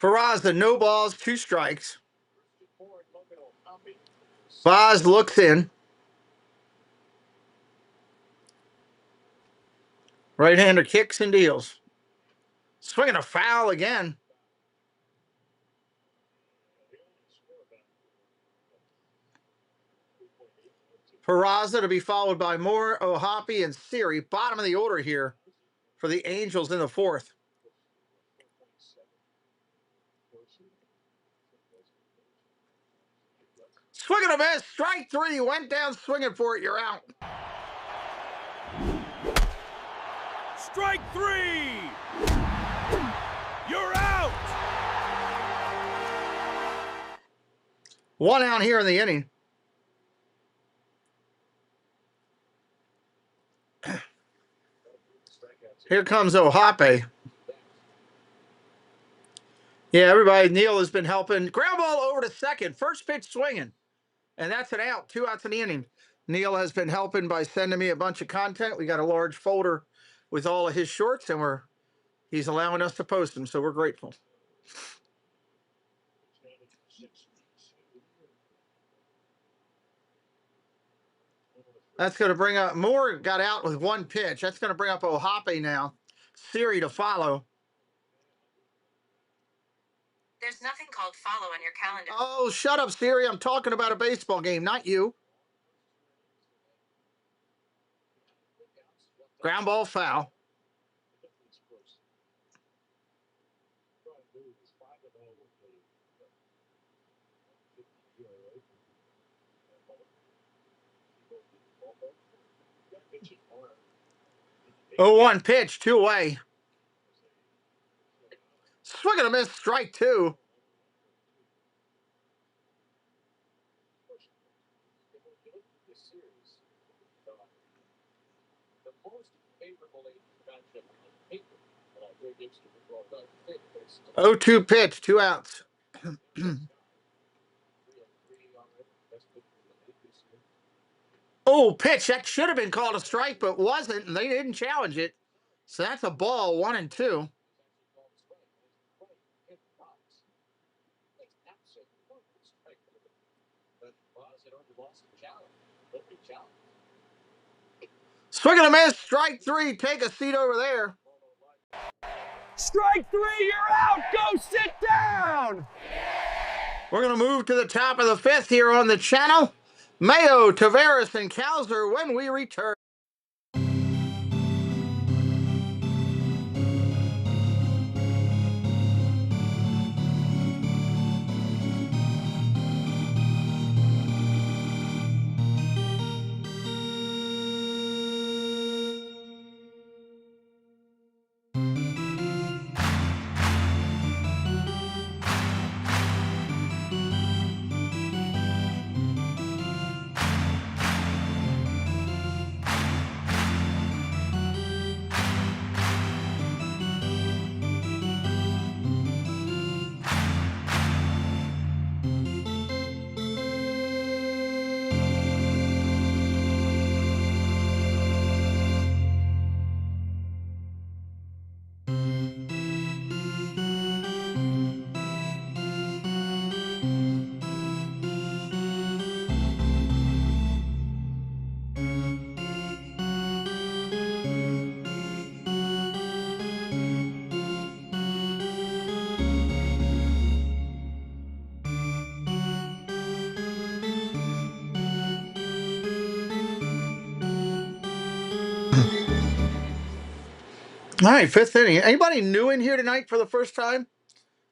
Peraza, no balls, 2 strikes. Boz looks in. Right-hander kicks and deals. Swinging a foul again. Peraza to be followed by Moore, Ohapi, and Siri. Bottom of the order here for the Angels in the 4th. Swinging a miss. Strike 3. Went down swinging for it. You're out. Strike 3! You're out! 1 out here in the inning. Here comes Ohapi. Yeah, everybody, Neil has been helping. Ground ball over to second. First pitch swinging. And that's an out. 2 outs in the inning. Neil has been helping by sending me a bunch of content. We got a large folder with all of his shorts, and he's allowing us to post them, so we're grateful. That's going to bring up, Moore got out with 1 pitch. That's going to bring up Ohapi now. Siri to follow. There's nothing called follow on your calendar. Oh, shut up, Siri. I'm talking about a baseball game, not you. Ground ball foul. Oh, 1 pitch, 2 away. Swing and a miss, strike 2. Oh, 2 pitch, 2 outs. Oh, pitch. That should have been called a strike, but wasn't, and they didn't challenge it. So that's a ball, 1 and 2. Swing and a miss, strike 3. Take a seat over there. Strike 3, you're out! Go sit down! We're going to move to the top of the 5th here on the channel. Mayo, Taveras, and Kalzer when we return. All right, fifth inning. Anybody new in here tonight for the first time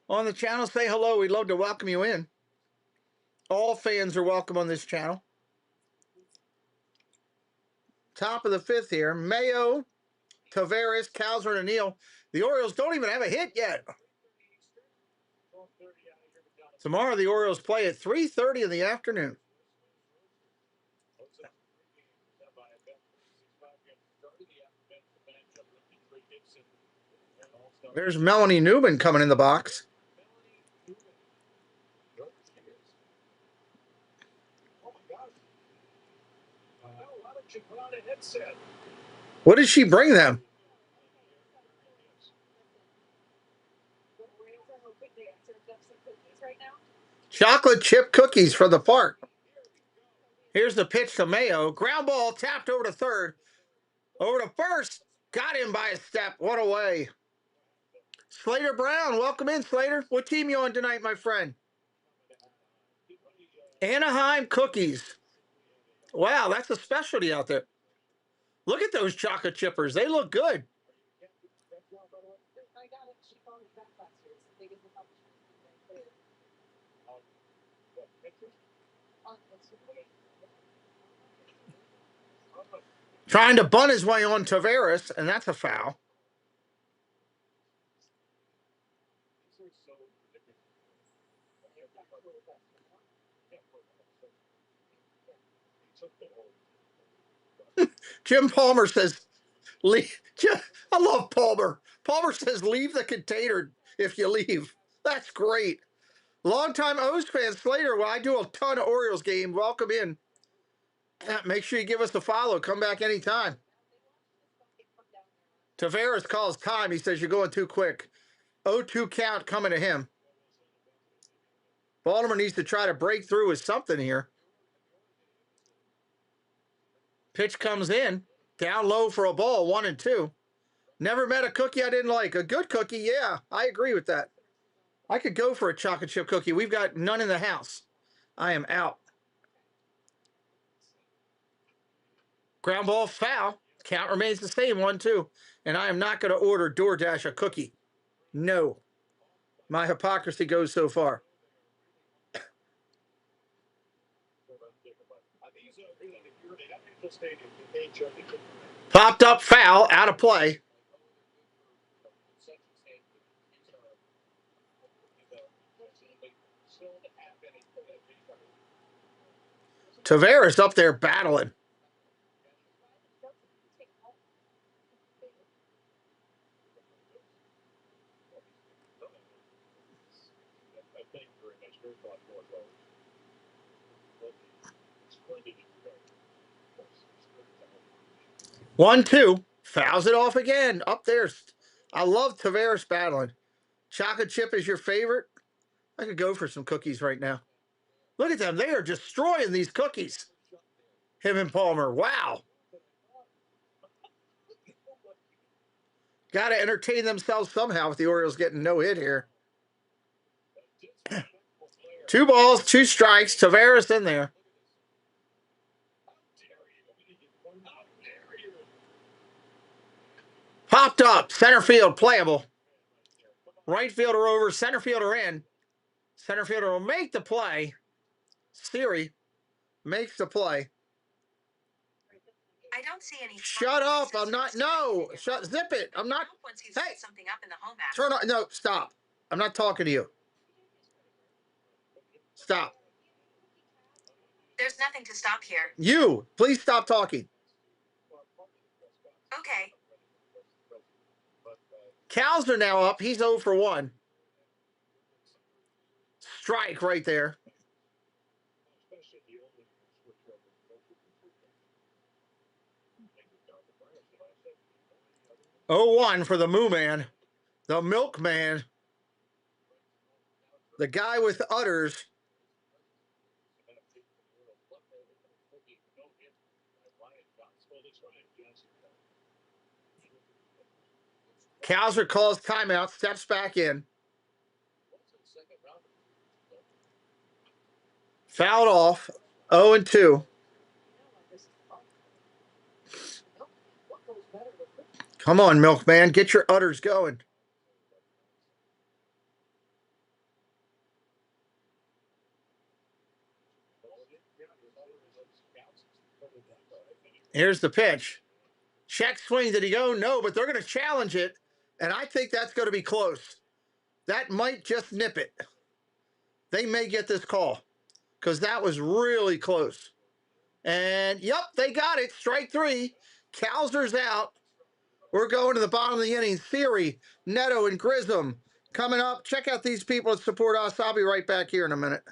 on the channel? Say hello. We'd love to welcome you in. All fans are welcome on this channel. Top of the fifth here. Mayo, Taveras, Cowser, and O'Neill. The Orioles don't even have a hit yet. Tomorrow the Orioles play at 3:30 in the afternoon. There's Melanie Newman coming in the box. What did she bring them? Chocolate chip cookies for the park. Here's the pitch to Mayo. Ground ball tapped over to third. Over to first. Got him by a step. What a way. Slater Brown, welcome in, Slater. What team you on tonight, my friend? Anaheim cookies. Wow, that's a specialty out there. Look at those chocolate chippers. They look good. Trying to bunt his way on Taveras, and that's a foul. Jim Palmer says, leave. I love Palmer. Palmer says, leave the container if you leave. That's great. Longtime O's fan, Slater. Well, I do a ton of Orioles game. Welcome in. Make sure you give us a follow. Come back anytime. Taveras calls time. He says, you're going too quick. 0-2 count coming to him. Baltimore needs to try to break through with something here. Pitch comes in. Down low for a ball. 1-2. Never met a cookie I didn't like. A good cookie, yeah. I agree with that. I could go for a chocolate chip cookie. We've got none in the house. I am out. Ground ball foul. Count remains the same, 1-2. And I am not going to order DoorDash a cookie. No. My hypocrisy goes so far. Popped up foul, out of play. Taveras up there battling. One, two. Fouls it off again. Up there. I love Taveras battling. Chocolate chip is your favorite? I could go for some cookies right now. Look at them. They are destroying these cookies. Him and Palmer. Wow. Got to entertain themselves somehow with the Orioles getting no hit here. 2 balls, 2 strikes. Taveras in there. Popped up. Center field playable. Right fielder over. Center fielder in. Center fielder will make the play. Siri makes the play. I don't see any. Shut up. I'm not. No. Shut. Zip it. I'm not. Hey. Something up in the home app. Turn on. No. Stop. I'm not talking to you. Stop. There's nothing to stop here. You. Please stop talking. Okay. Cows are now up. He's 0 for 1. Strike right there. Oh, 1 for the Moo Man. The Milkman. The guy with udders. Cowser calls timeout, steps back in. Fouled off. 0-2. Come on, Milkman. Get your udders going. Here's the pitch. Check swing. Did he go? No, but they're going to challenge it. And I think that's going to be close. That might just nip it. They may get this call because that was really close. And, yep, they got it. Strike three. Calzer's out. We're going to the bottom of the inning. Theory, Neto, and Grissom coming up. Check out these people that support us. I'll be right back here in a minute.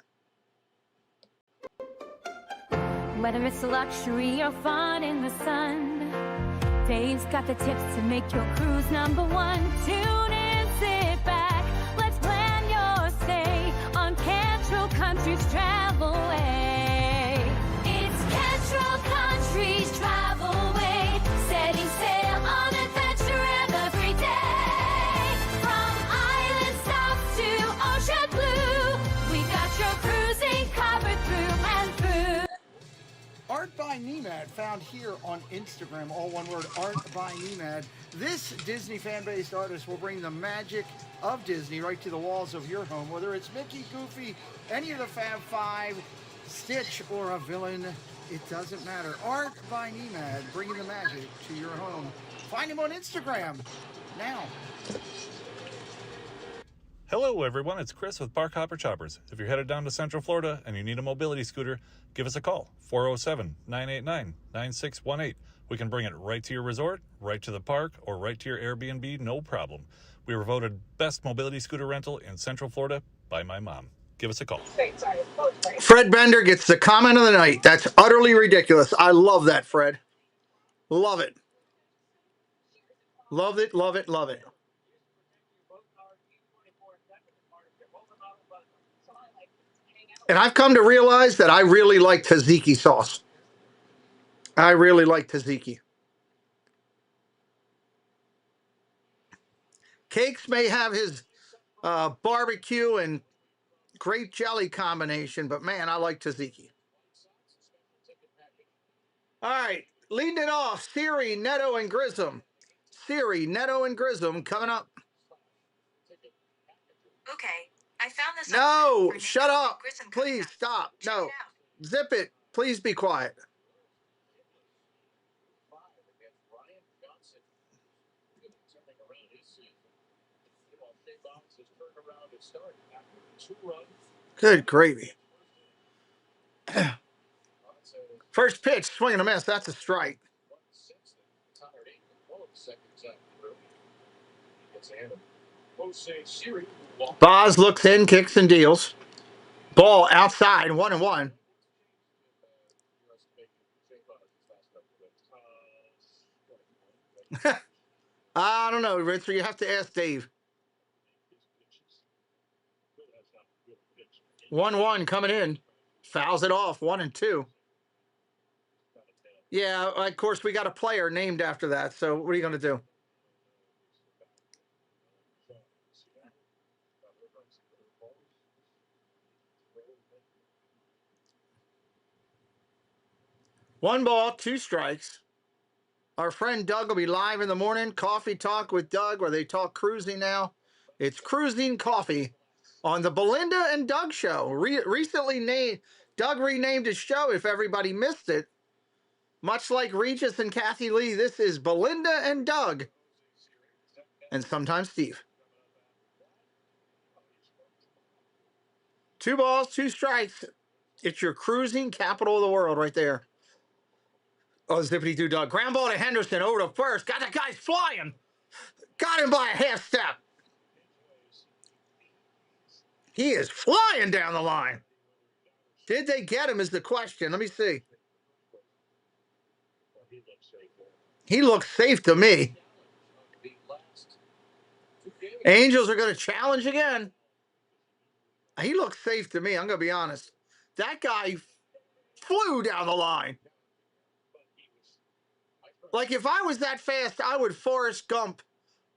Whether it's luxury or fun in the sun, Dave's got the tips to make your cruise number one. Tune in, sit back, let's plan your stay on Cantrell Country's Travelway. It's Cantrell Country's Travelway, setting sail on adventure every day. From island stops to ocean blue, we got your cruising covered through and through. Art by Nemad, found here on Instagram, all one word, Art by Nemad. This Disney fan-based artist will bring the magic of Disney right to the walls of your home, whether it's Mickey, Goofy, any of the Fab Five, Stitch, or a villain, it doesn't matter. Art by Nemad, bringing the magic to your home. Find him on Instagram now. Hello everyone, it's Chris with Park Hopper Choppers. If you're headed down to Central Florida and you need a mobility scooter, give us a call, 407-989-9618. We can bring it right to your resort, right to the park, or right to your Airbnb, no problem. We were voted best mobility scooter rental in Central Florida by my mom. Give us a call. Fred Bender gets the comment of the night. That's utterly ridiculous. I love that, Fred. Love it. Love it, love it, love it. And I've come to realize that I really like tzatziki sauce. I really like tzatziki. Cakes may have his barbecue and grape jelly combination, but man, I like tzatziki. All right, leading it off, Siri, Neto, and Grissom. Siri, Neto, and Grissom coming up. Okay, I found this. No, shut up. Please stop. No, zip it. Please be quiet. Good gravy. First pitch, swing and a miss. That's a strike. Boz looks in, kicks and deals. Ball outside, 1-1. I don't know, Ritzer. You have to ask Dave. 1-1 coming in. Fouls it off, 1-2. Yeah, of course, we got a player named after that. So what are you going to do? One ball, two strikes. Our friend Doug will be live in the morning. Coffee Talk with Doug, where they talk cruising now. It's Cruising Coffee on the Belinda and Doug show. Recently, Doug renamed his show, if everybody missed it. Much like Regis and Kathy Lee, this is Belinda and Doug. And sometimes Steve. 2 balls, 2 strikes. It's your cruising capital of the world right there. Oh, zippity doo Doug. Ground ball to Henderson over to first. Got the guy's flying. Got him by a half step. He is flying down the line. Did they get him is the question. Let me see. He looks safe to me. Angels are going to challenge again. He looks safe to me. I'm going to be honest. That guy flew down the line. Like if I was that fast, I would Forrest Gump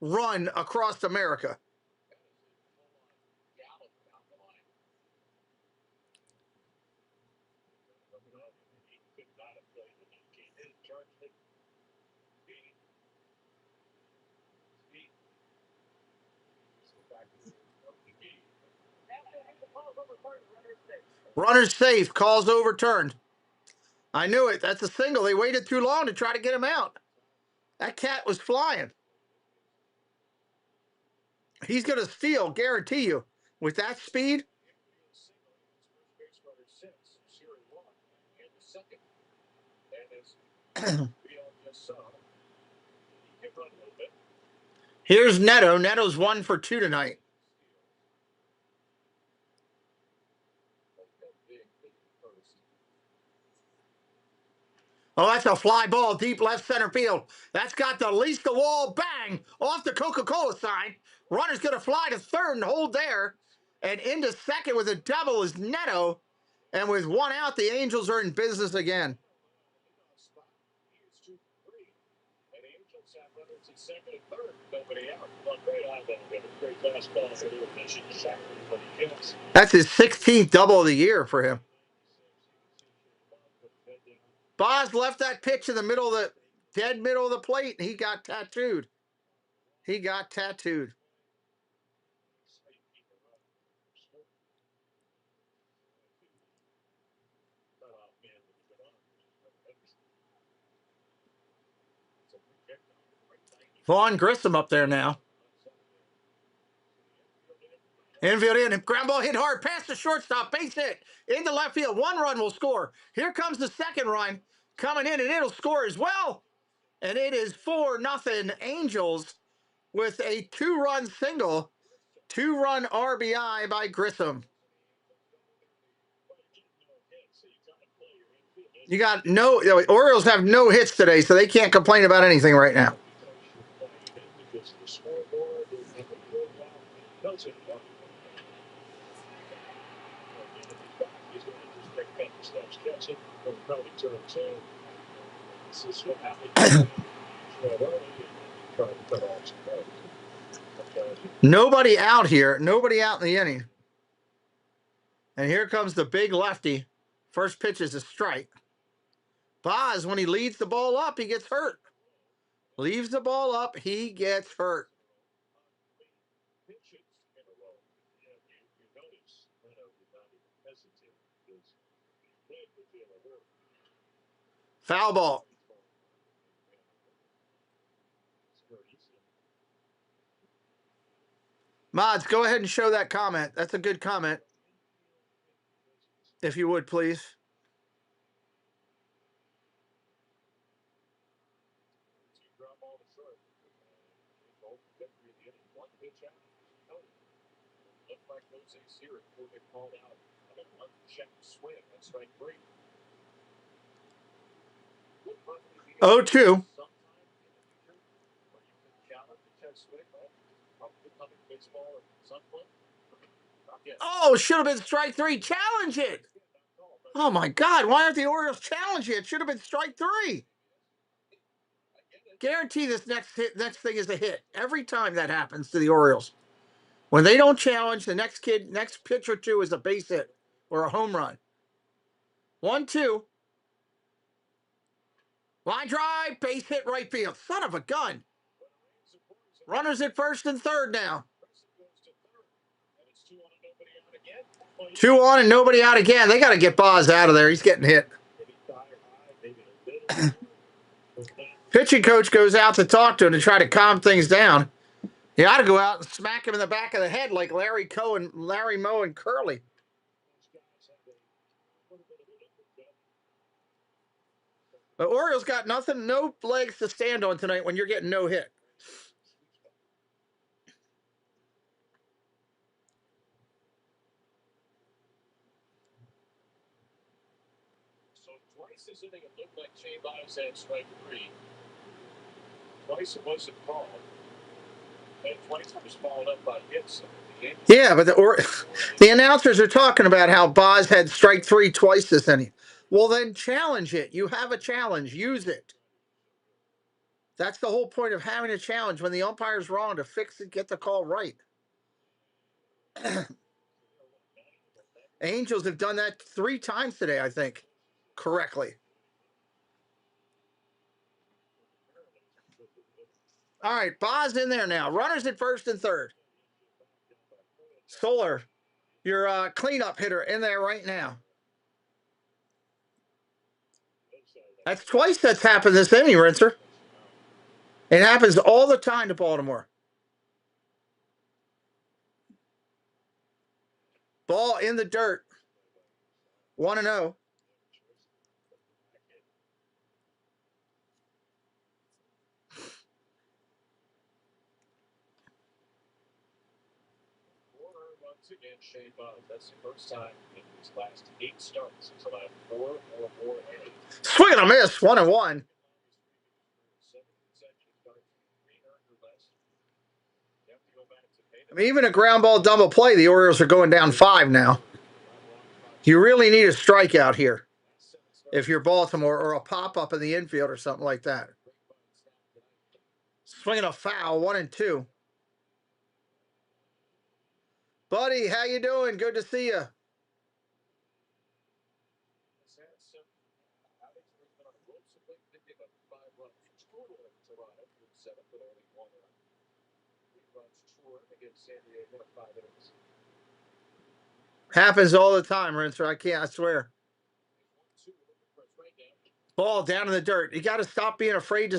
run across America. Runner's safe. Call's overturned. I knew it. That's a single. They waited too long to try to get him out. That cat was flying. He's going to steal, guarantee you. With that speed. Here's Neto. Neto's 1 for 2 tonight. Oh, that's a fly ball deep left center field. That's got to lease the wall. Bang! Off the Coca-Cola sign. Runner's going to fly to third and hold there. And into second with a double is Neto. And with 1 out, the Angels are in business again. That's his 16th double of the year for him. Boz left that pitch in the middle of the dead middle of the plate, and he got tattooed. He got tattooed. Vaughn Grissom up there now. Infield in, ground ball hit hard, past the shortstop, base hit, into left field. 1 run will score. Here comes the second run coming in, and it'll score as well. And it is 4-0 Angels with a 2-run single, 2-run RBI by Grissom. You got no, Orioles have no hits today, so they can't complain about anything right now. Nobody out here. Nobody out in the inning. And here comes the big lefty. First pitch is a strike. Boz, when he leads the ball up, he gets hurt. Leaves the ball up, he gets hurt. Foul ball. Mods, go ahead and show that comment. That's a good comment. If you would, please. Oh, 2. Oh, should have been strike 3. Challenge it. Oh, my God. Why aren't the Orioles challenging it? Should have been strike 3. Guarantee this next thing is a hit. Every time that happens to the Orioles. When they don't challenge, the next pitch or two is a base hit or a home run. 1-2. Line drive, base hit right field. Son of a gun. Runners at first and third now. 2 on and nobody out again. They got to get Boz out of there. He's getting hit. Pitching coach goes out to talk to him to try to calm things down. You ought to go out and smack him in the back of the head like Larry Moe and Curly. The Orioles got nothing, no legs to stand on tonight when you're getting no hit. So twice this inning it looked like Shane Biles had strike 3. Twice it wasn't called. And twice it was followed up by hits. Yeah, but the announcers are talking about how Boz had strike 3 twice this inning. Well, then challenge it. You have a challenge. Use it. That's the whole point of having a challenge. When the umpire's wrong, to fix it, get the call right. Angels have done that 3 times today, I think, correctly. All right, Boz in there now. Runners at first and third. Solar. your cleanup hitter in there right now. That's twice that's happened this inning, Rinser. It happens all the time to Baltimore. Ball in the dirt. 1-0. Once again, Shane Buzz. That's the first time in his last 8 starts. He's allowed 4 or more errors. Swing and a miss. 1-1. I mean, even a ground ball double play, the Orioles are going down 5 now. You really need a strikeout here if you're Baltimore, or a pop-up in the infield or something like that. Swinging a foul, 1-2. Buddy, how you doing? Good to see you. Happens all the time, Rinser. I swear. Ball down in the dirt. You got to stop being afraid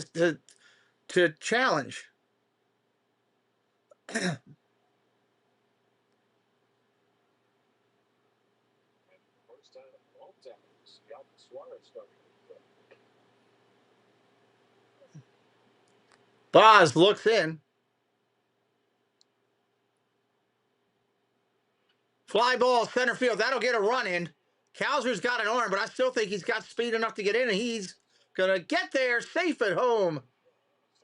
to challenge. Boz looks in. Fly ball, center field. That'll get a run in. Kowser's got an arm, but I still think he's got speed enough to get in, and he's going to get there safe at home.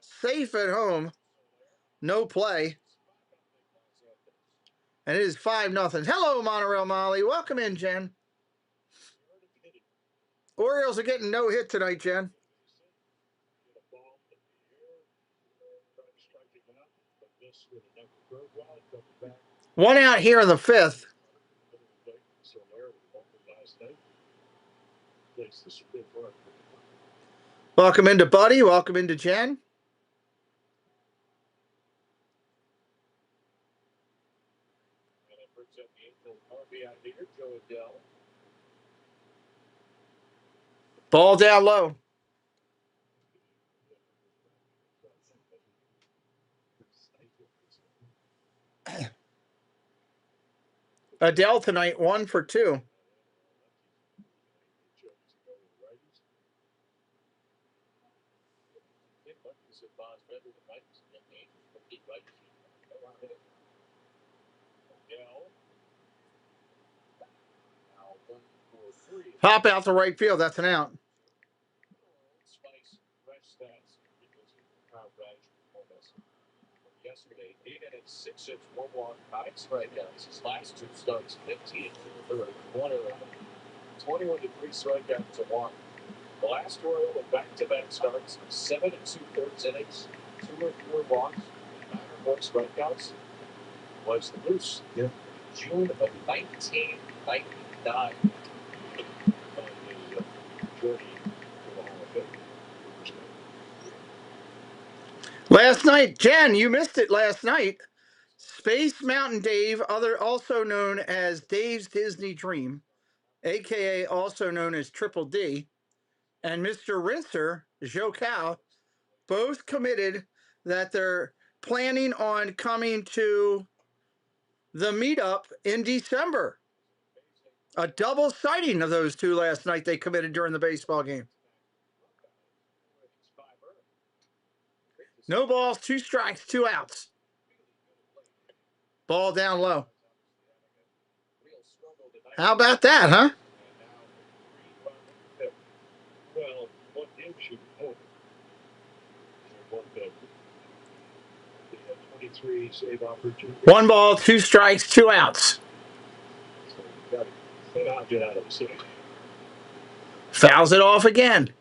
Safe at home. No play. And it is 5-0. Hello, Monorail Molly. Welcome in, Jen. Orioles are getting no hit tonight, Jen. One out here in the 5th. Welcome into Buddy. Welcome into Jen. Ball down low. Adele tonight, 1 for 2. Pop out to right field. That's an out. Yesterday, 8 innings, 6 hits, 1 walk, 5 strikeouts. His last 2 starts, 15 for the third, 21 to 3 strikeouts to 1. The last Oriole with back-to-back starts, 7 2/3 innings, 2 or 4 walks, 9 or more strikeouts, was the Moose in June of 1999 on the journey to the Hall of Fame. Last night, Jen, you missed it last night. Space Mountain Dave, also known as Dave's Disney Dream, a.k.a. also known as Triple D, and Mr. Rinser, Joe Cow, both committed that they're planning on coming to the meetup in December. A double sighting of those two last night they committed during the baseball game. No balls, 2 strikes, 2 outs. Ball down low. How about that, huh? Well, one game should hold. 23 save opportunities. 1 ball, 2 strikes, 2 outs. So you got to get out of the city. Fouls it off again.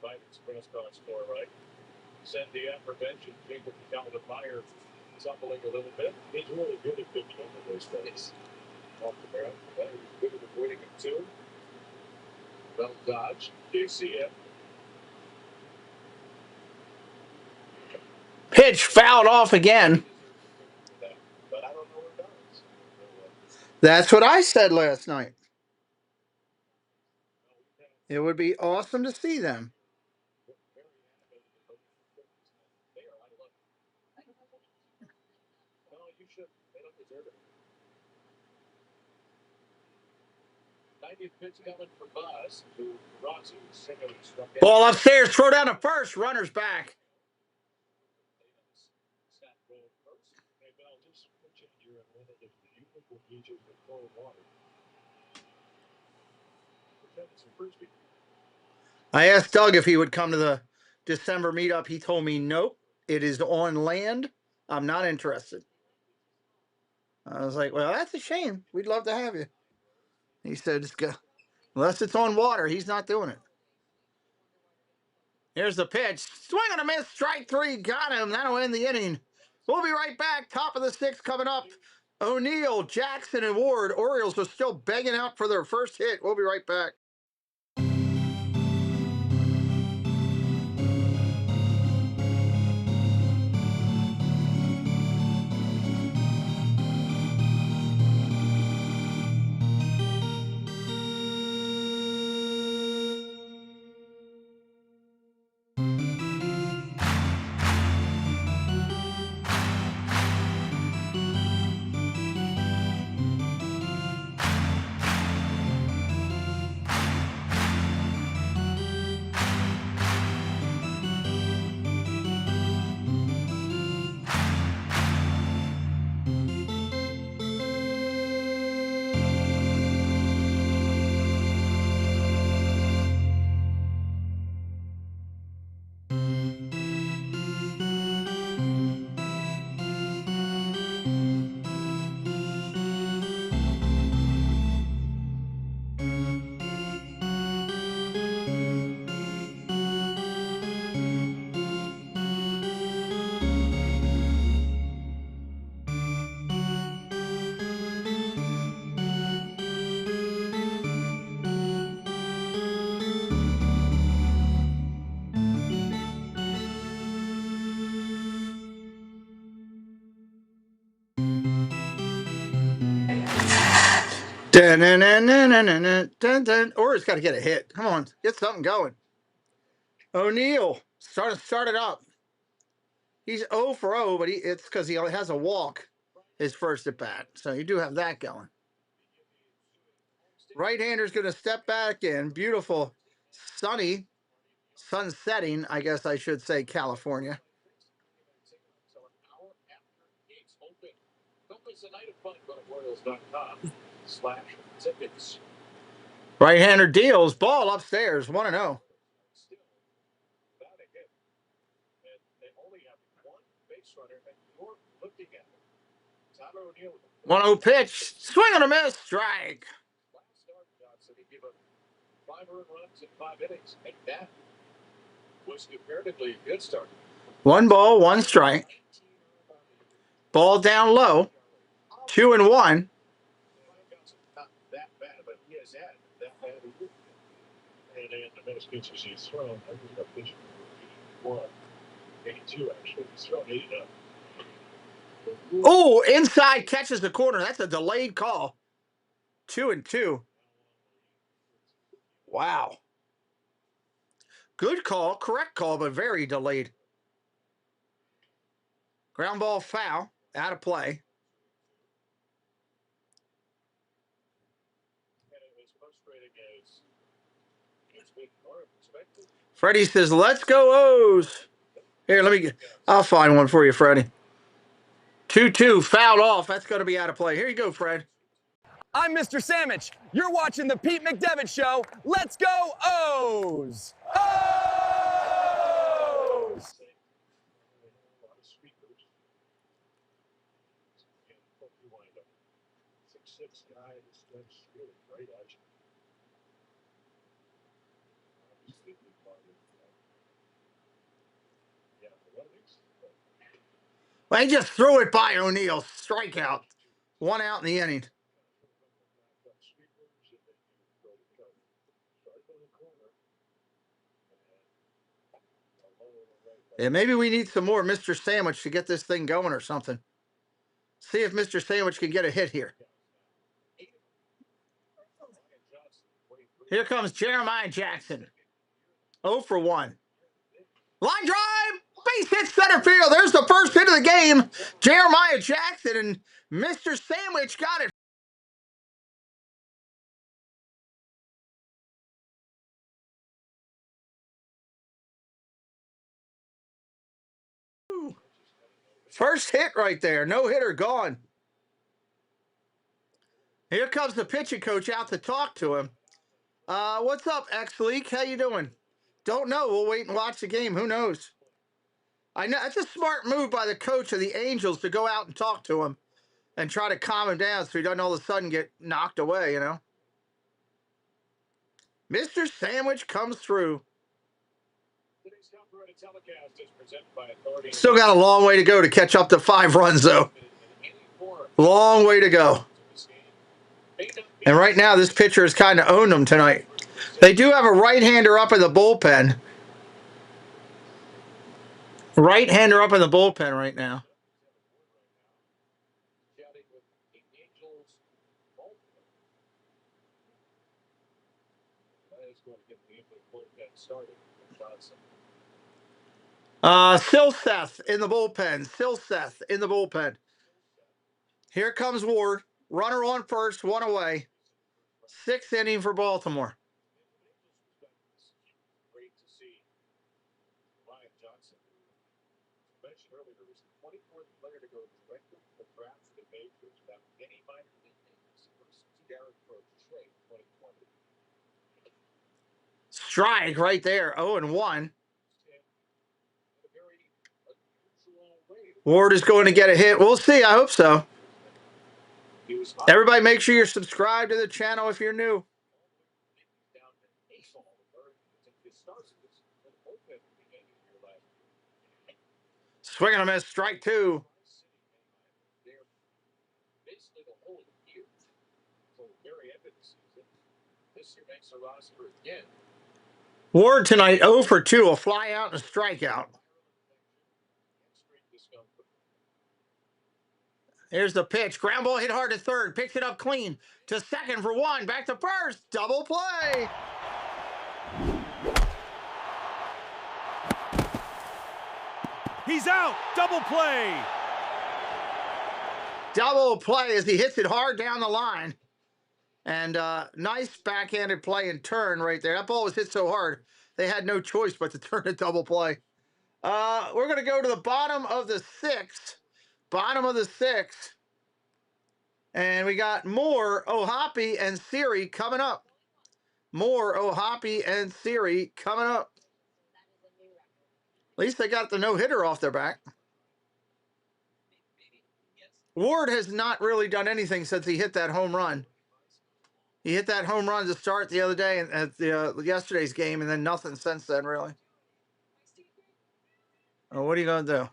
Press box score right. Send the prevention. Jacob Calvin Meyer stumbling a little bit. He's really good at picking up those things. Off the ground. He's good at avoiding him too. Well dodged. JCF. Pitch fouled off again. But I don't know where it goes. That's what I said last night. It would be awesome to see them. Ball upstairs, throw down to first, runners back. I asked Doug if he would come to the December meetup. He told me, nope, it is on land. I'm not interested. I was like, well, that's a shame. We'd love to have you. He said, unless it's on water, he's not doing it. Here's the pitch. Swing and a miss. Strike three. Got him. That'll end the inning. We'll be right back. Top of the sixth coming up. O'Neill, Jackson, and Ward. Orioles are still begging out for their first hit. We'll be right back. Orioles got to get a hit. Come on, get something going. O'Neill, start it up. He's 0 for 0, but it's because he has a walk his first at bat. So you do have that going. Right-hander's going to step back in. Beautiful, sunny, sun setting, I guess I should say, California. Right-hander deals. Ball upstairs. 1-0. 1-0 pitch. Swing and a miss. Strike. One ball, one strike. Ball down low. 2-1. The best pitches he's thrown. I think a pitch for 82 actually. He's thrown 8 up. Oh, inside catches the corner. That's a delayed call. 2-2. Wow. Good call, correct call, but very delayed. Ground ball foul, out of play. Freddie says, let's go O's. Here, I'll find one for you, Freddie. 2-2, fouled off. That's going to be out of play. Here you go, Fred. I'm Mr. Sandwich. You're watching the Pete McDevitt Show. Let's go O's! O's! Well, he just threw it by O'Neill. Strikeout. 1 out in the inning. Yeah, maybe we need some more Mr. Sandwich to get this thing going or something. See if Mr. Sandwich can get a hit here. Here comes Jeremiah Jackson. 0 for 1. Line drive. Base hit center field. There's the first hit of the game. Jeremiah Jackson, and Mr. Sandwich got it. First hit right there. No hitter gone. Here comes the pitching coach out to talk to him. What's up, X-League? How you doing? Don't know. We'll wait and watch the game. Who knows? I know it's a smart move by the coach of the Angels to go out and talk to him and try to calm him down so he doesn't all of a sudden get knocked away, you know? Mr. Sandwich comes through. Still got a long way to go to catch up to 5 runs, though. Long way to go. And right now, this pitcher has kind of owned them tonight. They do have a right-hander up in the bullpen. Right-hander up in the bullpen right now. Silseth in the bullpen. Silseth in the bullpen. Here comes Ward. Runner on first, 1 away. 6th inning for Baltimore. Strike right there. 0-1. Ward is going to get a hit. We'll see. I hope so. Everybody make sure you're subscribed to the channel if you're new. Swing and a miss. Strike 2. Ward tonight 0 for 2. A fly out and a strikeout. Here's the pitch. Ground ball hit hard to third. Picks it up clean. To second for 1. Back to first. Double play. He's out. Double play. Double play as he hits it hard down the line. And nice backhanded play and turn right there. That ball was hit so hard, they had no choice but to turn a double play. We're going to go to the bottom of the 6th. Bottom of the 6th. And we got more Ohapi and Siri coming up. More Ohapi and Siri coming up. At least they got the no-hitter off their back. Ward has not really done anything since he hit that home run. He hit that home run to start the other day at the yesterday's game, and then nothing since then, really. Oh, what are you going to do?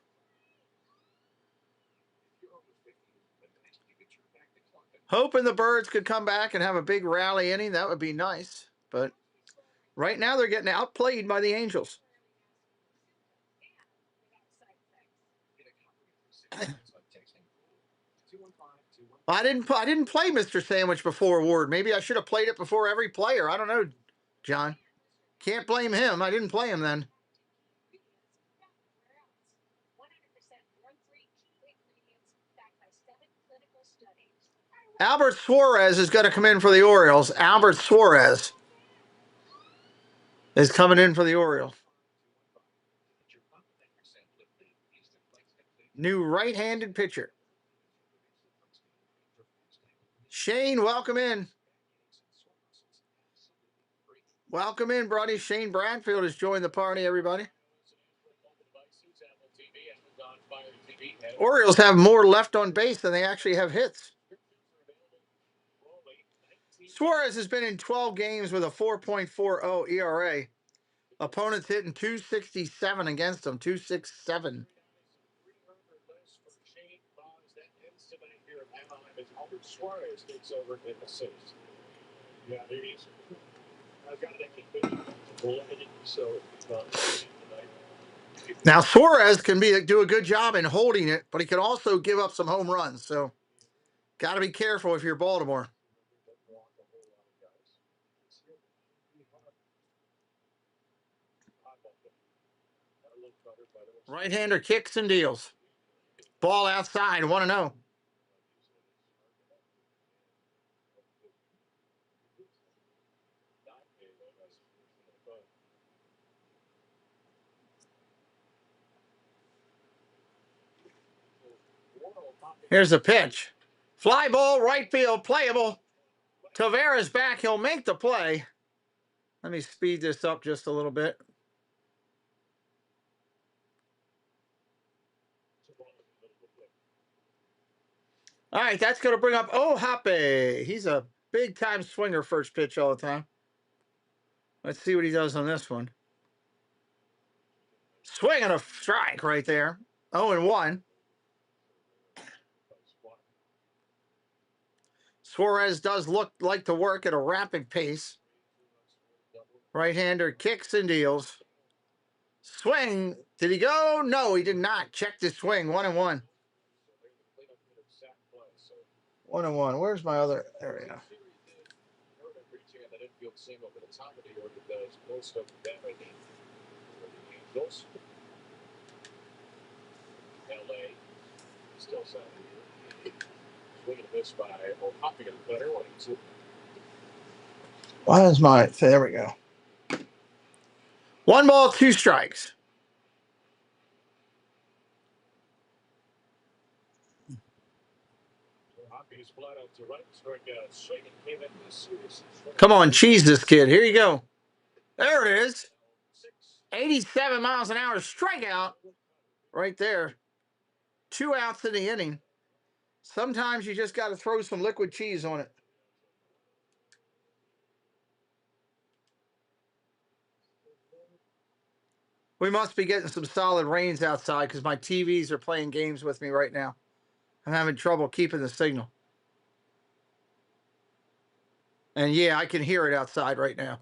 Hoping the Birds could come back and have a big rally inning. That would be nice. But right now they're getting outplayed by the Angels. I didn't play Mr. Sandwich before Ward. Maybe I should have played it before every player. I don't know, John. Can't blame him. I didn't play him then. Albert Suarez is going to come in for the Orioles. Albert Suarez is coming in for the Orioles. New right-handed pitcher. Shane, welcome in. Welcome in, buddy. Shane Bradfield has joined the party, everybody. Orioles have more left on base than they actually have hits. Suarez has been in 12 games with a 4.40 ERA. Opponents hitting 267 against him, 267. Suarez takes over in the 6th. Yeah, he's now Suarez can do a good job in holding it, but he can also give up some home runs. So got to be careful if you're Baltimore. Right-hander kicks and deals. Ball outside, 1-0. Here's a pitch. Fly ball, right field, playable. Tavares back. He'll make the play. Let me speed this up just a little bit. All right, that's going to bring up Ohape. He's a big-time swinger first pitch all the time. Let's see what he does on this one. Swing and a strike right there. 0-1. Suarez does look like to work at a rapid pace. Right-hander kicks and deals. Swing. Did he go? No, he did not. Check the swing. 1-1. 1-1. Where's my other? There we go. LA still sounding. Swing and a miss by Ohapi and better one. Why is my? There we go. 1 ball, 2 strikes. Come on, cheese this kid. Here you go. There it is. 87 miles an hour strikeout right there. 2 outs in the inning. Sometimes you just got to throw some liquid cheese on it. We must be getting some solid rains outside because my TVs are playing games with me right now. I'm having trouble keeping the signal. And yeah, I can hear it outside right now.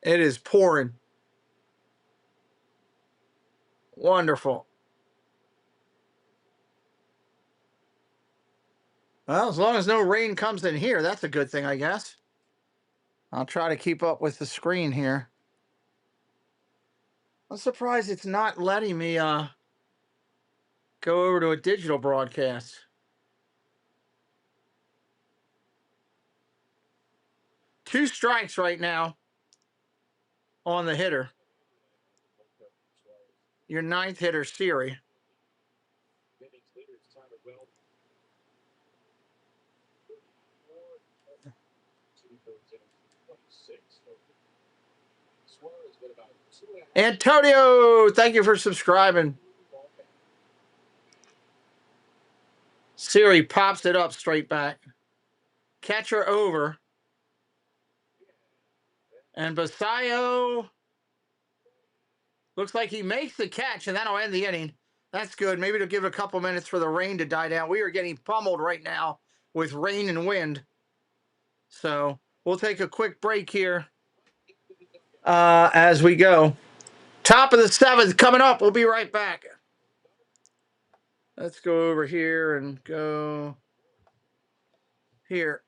It is pouring. Wonderful. Well, as long as no rain comes in here, that's a good thing, I guess. I'll try to keep up with the screen here. I'm surprised it's not letting me go over to a digital broadcast. Two strikes right now on the hitter. Your 9th hitter, Siri. Antonio, thank you for subscribing. Siri pops it up straight back. Catcher over. And Basayo looks like he makes the catch, and that'll end the inning. That's good. Maybe it'll give a couple minutes for the rain to die down. We are getting pummeled right now with rain and wind. So we'll take a quick break here as we go. Top of the 7th coming up. We'll be right back. Let's go over here and go here.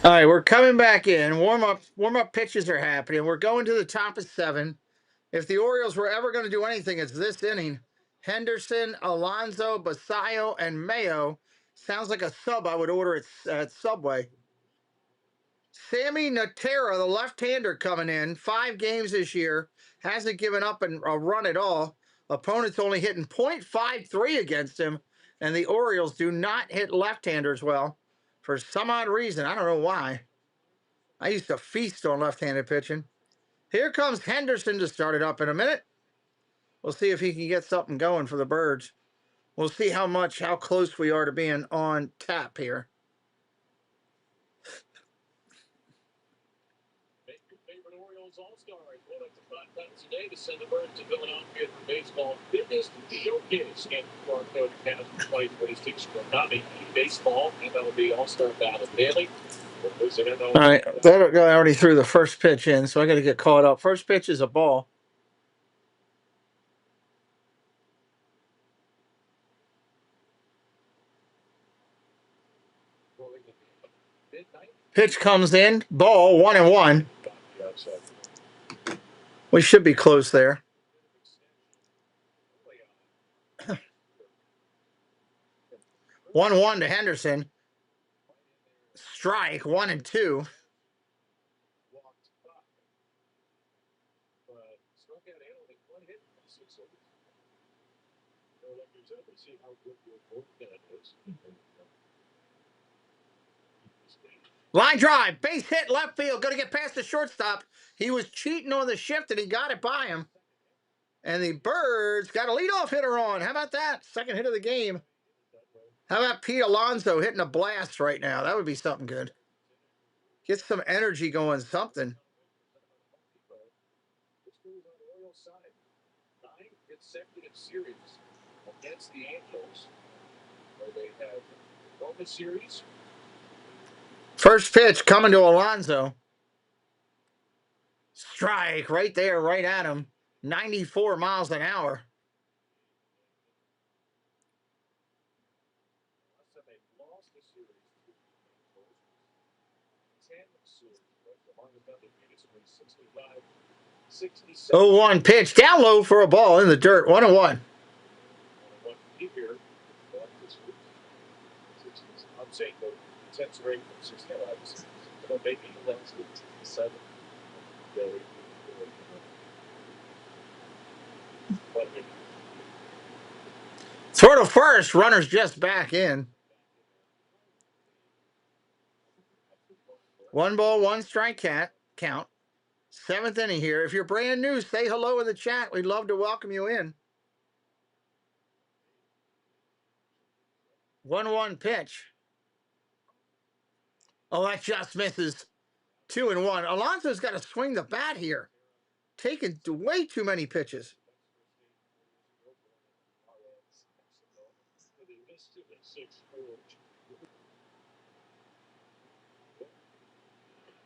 All right, we're coming back in. Warm up pitches are happening. We're going to the top of 7. If the Orioles were ever going to do anything, it's this inning. Henderson, Alonso, Basayo, and Mayo. Sounds like a sub I would order at Subway. Sammy Natera, the left-hander, coming in. 5 games this year. Hasn't given up a run at all. Opponent's only hitting .53 against him. And the Orioles do not hit left-handers well for some odd reason. I don't know why. I used to feast on left-handed pitching. Here comes Henderson to start it up in a minute. We'll see if he can get something going for the Birds. We'll see how close we are to being on tap here. Make your favorite Orioles All-Star report up to 5 times a day to send the Birds to Philadelphia for baseball fitness showcase. And QR code account 2026 for Konami Baseball MLB All-Star Battle Daily. All right, that guy already threw the first pitch in, so I got to get caught up. First pitch is a ball. Pitch comes in, ball, 1-1. We should be close there. 1-1 to Henderson. Strike, 1-2. Line drive, base hit, left field, going to get past the shortstop. He was cheating on the shift, and he got it by him. And the Birds got a leadoff hitter on. How about that? Second hit of the game. How about Pete Alonso hitting a blast right now? That would be something good. Get some energy going, something. Consecutive series against the Angels, where they have won the series. First pitch coming to Alonso. Strike right there, right at him. 94 miles an hour. Oh, 1 pitch down low for a ball in the dirt. 1-1. I'm saying the 10th rate from 65, but maybe let's get to the 7. Throw to first. Runner's just back in. 1 ball, 1 strike count. 7th inning here. If you're brand new, say hello in the chat. We'd love to welcome you in. 1-1 pitch. Oh, that just misses. 2-1. Alonso's got to swing the bat here. Taking way too many pitches.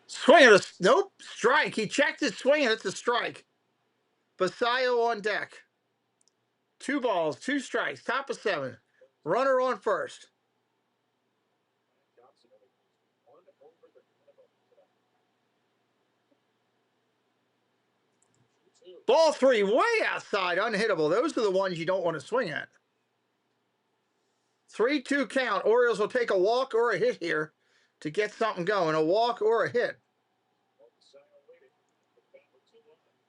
Swing at a nope, strike. He checked his swing and it's a strike. Basayo on deck. 2 balls, 2 strikes, top of 7. Runner on first. Ball 3, way outside, unhittable. Those are the ones you don't want to swing at. 3-2 count. Orioles will take a walk or a hit here to get something going. A walk or a hit.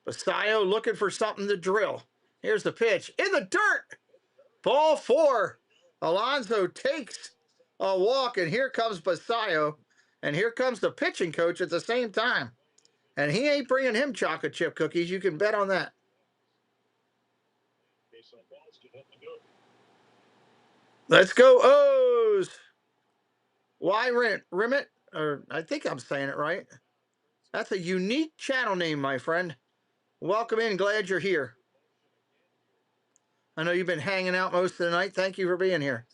Basayo looking for something to drill. Here's the pitch. In the dirt. Ball 4. Alonso takes a walk, and here comes Basayo. And here comes the pitching coach at the same time. And he ain't bringing him chocolate chip cookies. You can bet on that. Let's go O's. Why Rimmet? Or I think I'm saying it right. That's a unique channel name, my friend. Welcome in. Glad you're here. I know you've been hanging out most of the night. Thank you for being here.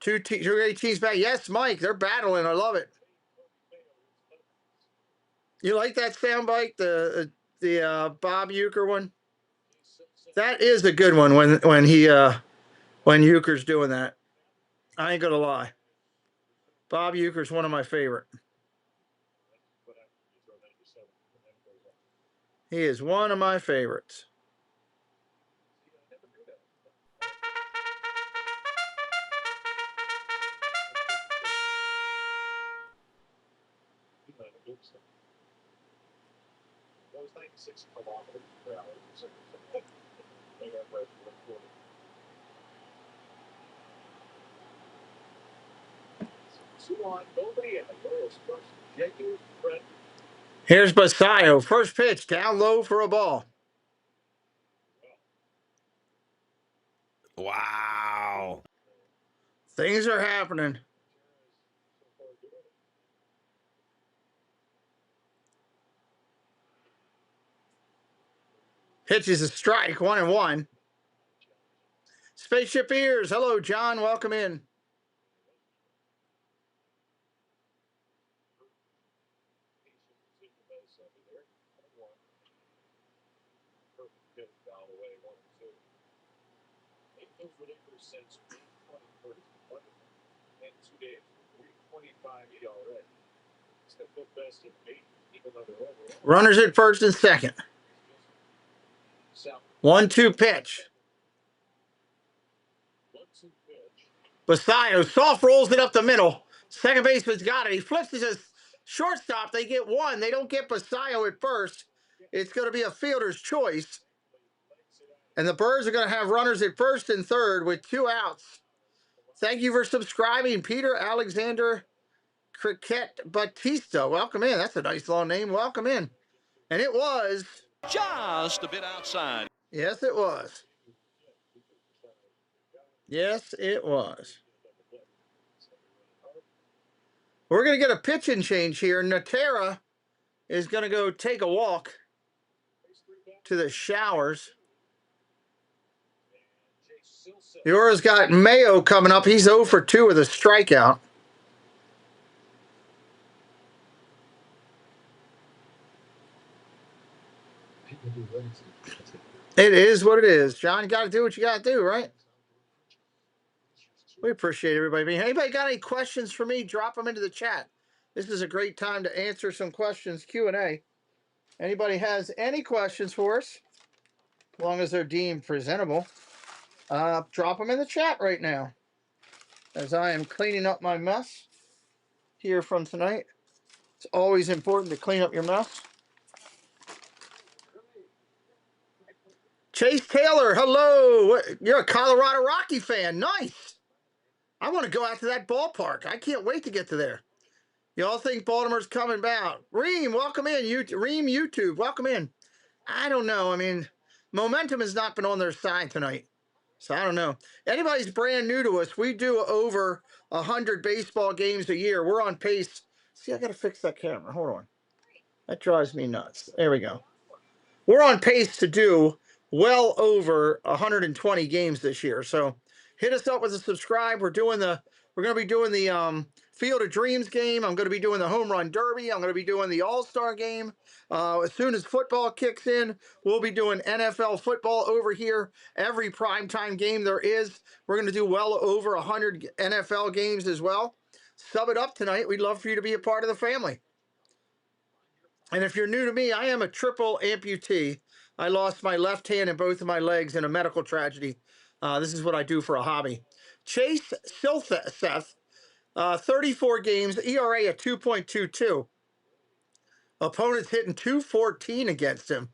Two great teams back. Yes, Mike. They're battling. I love it. You like that soundbite? The Bob Uecker one? That is a good one when Uecker's doing that. I ain't gonna lie. Bob Uecker's one of my favorite. He is one of my favorites. Here's Basayo. First pitch, down low for a ball. Wow. Things are happening. Pitch is a strike, 1-1. Spaceship Ears. Hello, John. Welcome in. Runners at first and second. 1-2 pitch. Basayo soft rolls it up the middle. Second baseman's got it. He flips it to shortstop. They get one. They don't get Basayo at first. It's going to be a fielder's choice. And the Birds are going to have runners at first and third with 2 outs. Thank you for subscribing, Peter Alexander Cricket Batista. Welcome in. That's a nice long name. Welcome in. And it was just a bit outside. Yes, it was. Yes, it was. We're going to get a pitching change here. Natera is going to go take a walk to the showers. The Orioles got Mayo coming up. He's 0 for 2 with a strikeout. It is what it is. John, you got to do what you got to do, right? We appreciate everybody being here. Anybody got any questions for me? Drop them into the chat. This is a great time to answer some questions, Q&A. Anybody has any questions for us, as long as they're deemed presentable, drop them in the chat right now, as I am cleaning up my mess here from tonight. It's always important to clean up your mess. Chase Taylor, hello. You're a Colorado Rocky fan. Nice. I want to go out to that ballpark. I can't wait to get to there. Y'all think Baltimore's coming back? Reem, welcome in. Reem YouTube, welcome in. I don't know. I mean, momentum has not been on their side tonight. So I don't know. Anybody's brand new to us, we do over 100 baseball games a year. We're on pace. See, I got to fix that camera. Hold on. That drives me nuts. There we go. We're on pace to do well over 120 games this year. So hit us up with a subscribe. We're going to be doing the Field of Dreams game. I'm going to be doing the Home Run Derby. I'm going to be doing the All-Star game. As soon as football kicks in, we'll be doing NFL football over here. Every primetime game there is. We're going to do well over 100 NFL games as well. Sub it up tonight. We'd love for you to be a part of the family. And if you're new to me, I am a triple amputee. I lost my left hand and both of my legs in a medical tragedy. This is what I do for a hobby. Chase Silseth, 34 games, ERA at 2.22. Opponents hitting 214 against him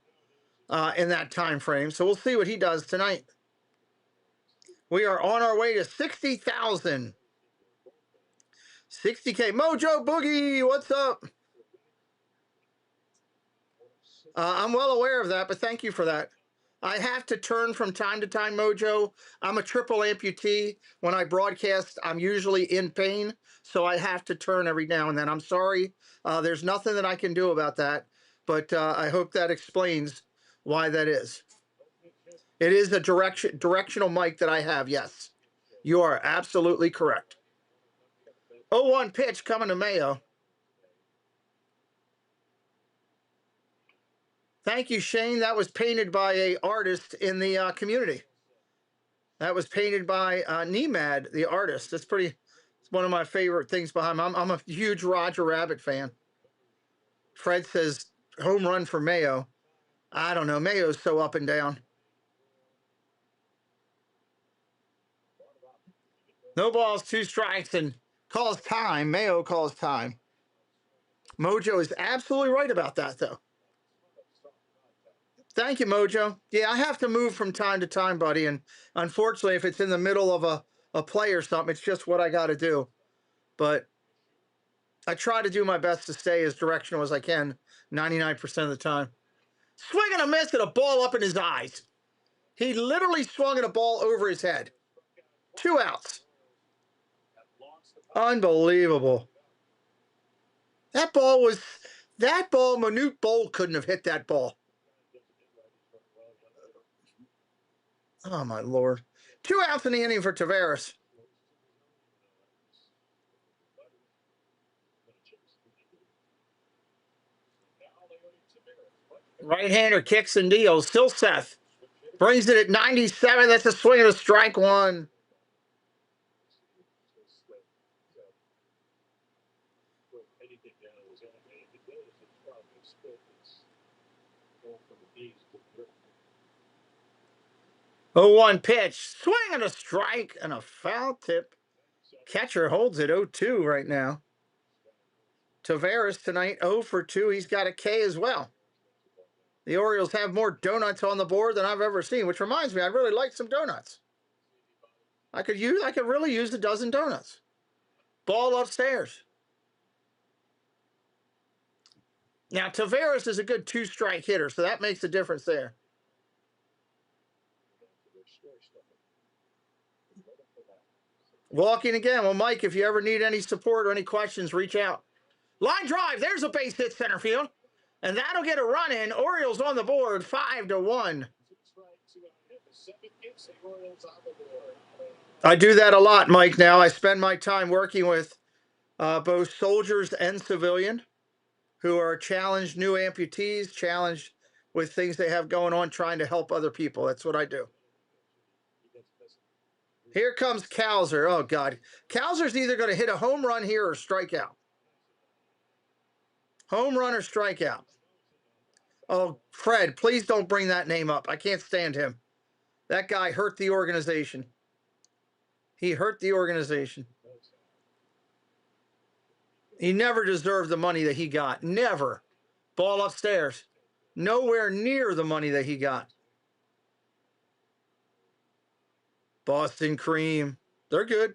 in that time frame. So we'll see what he does tonight. We are on our way to 60,000. 60K. Mojo Boogie, what's up? I'm well aware of that, but thank you for that. I have to turn from time to time, Mojo. I'm a triple amputee. When I broadcast, I'm usually in pain, so I have to turn every now and then. I'm sorry. There's nothing that I can do about that, but I hope that explains why that is. It is a directional mic that I have, yes. You are absolutely correct. 0-1 pitch coming to Mayo. Thank you, Shane. That was painted by an artist in the community. That was painted by Nemad, the artist. It's one of my favorite things behind him. I'm a huge Roger Rabbit fan. Fred says home run for Mayo. I don't know. Mayo's so up and down. No balls, 2 strikes, and calls time. Mayo calls time. Mojo is absolutely right about that, though. Thank you, Mojo. Yeah, I have to move from time to time, buddy. And unfortunately, if it's in the middle of a play or something, it's just what I got to do. But I try to do my best to stay as directional as I can 99% of the time. Swing and a miss and a ball up in his eyes. He literally swung at a ball over his head. 2 outs. Unbelievable. That ball, Manute Bol couldn't have hit that ball. Oh, my Lord. 2 outs in the inning for Taveras. Right-hander kicks and deals. Still Seth. Brings it at 97. That's a swing and a strike 1. Oh, 1 pitch. Swing and a strike and a foul tip. Catcher holds it 0-2 right now. Taveras tonight 0 for 2. He's got a K as well. The Orioles have more donuts on the board than I've ever seen, which reminds me, I'd really like some donuts. I could really use a dozen donuts. Ball upstairs. Now, Taveras is a good 2-strike hitter, so that makes a difference there. Walking again. Well, Mike, if you ever need any support or any questions, reach out. Line drive. There's a base hit center field. And that'll get a run in. Orioles on the board, 5-1. I do that a lot, Mike, now. I spend my time working with both soldiers and civilian who are challenged, new amputees, challenged with things they have going on, trying to help other people. That's what I do. Here comes Kalser. Oh, God. Kalser's either going to hit a home run here or strike out. Home run or strikeout. Oh, Fred, please don't bring that name up. I can't stand him. That guy hurt the organization. He hurt the organization. He never deserved the money that he got. Never. Ball upstairs. Nowhere near the money that he got. Boston Cream. They're good.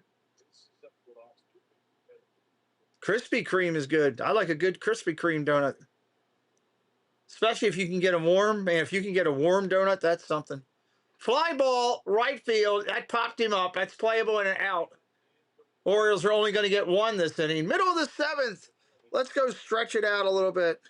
Krispy Kreme is good. I like a good Krispy Kreme donut. Especially if you can get them warm. Man, if you can get a warm donut, that's something. Fly ball, right field. That popped him up. That's playable and an out. Orioles are only going to get 1 this inning. Middle of the 7th. Let's go stretch it out a little bit.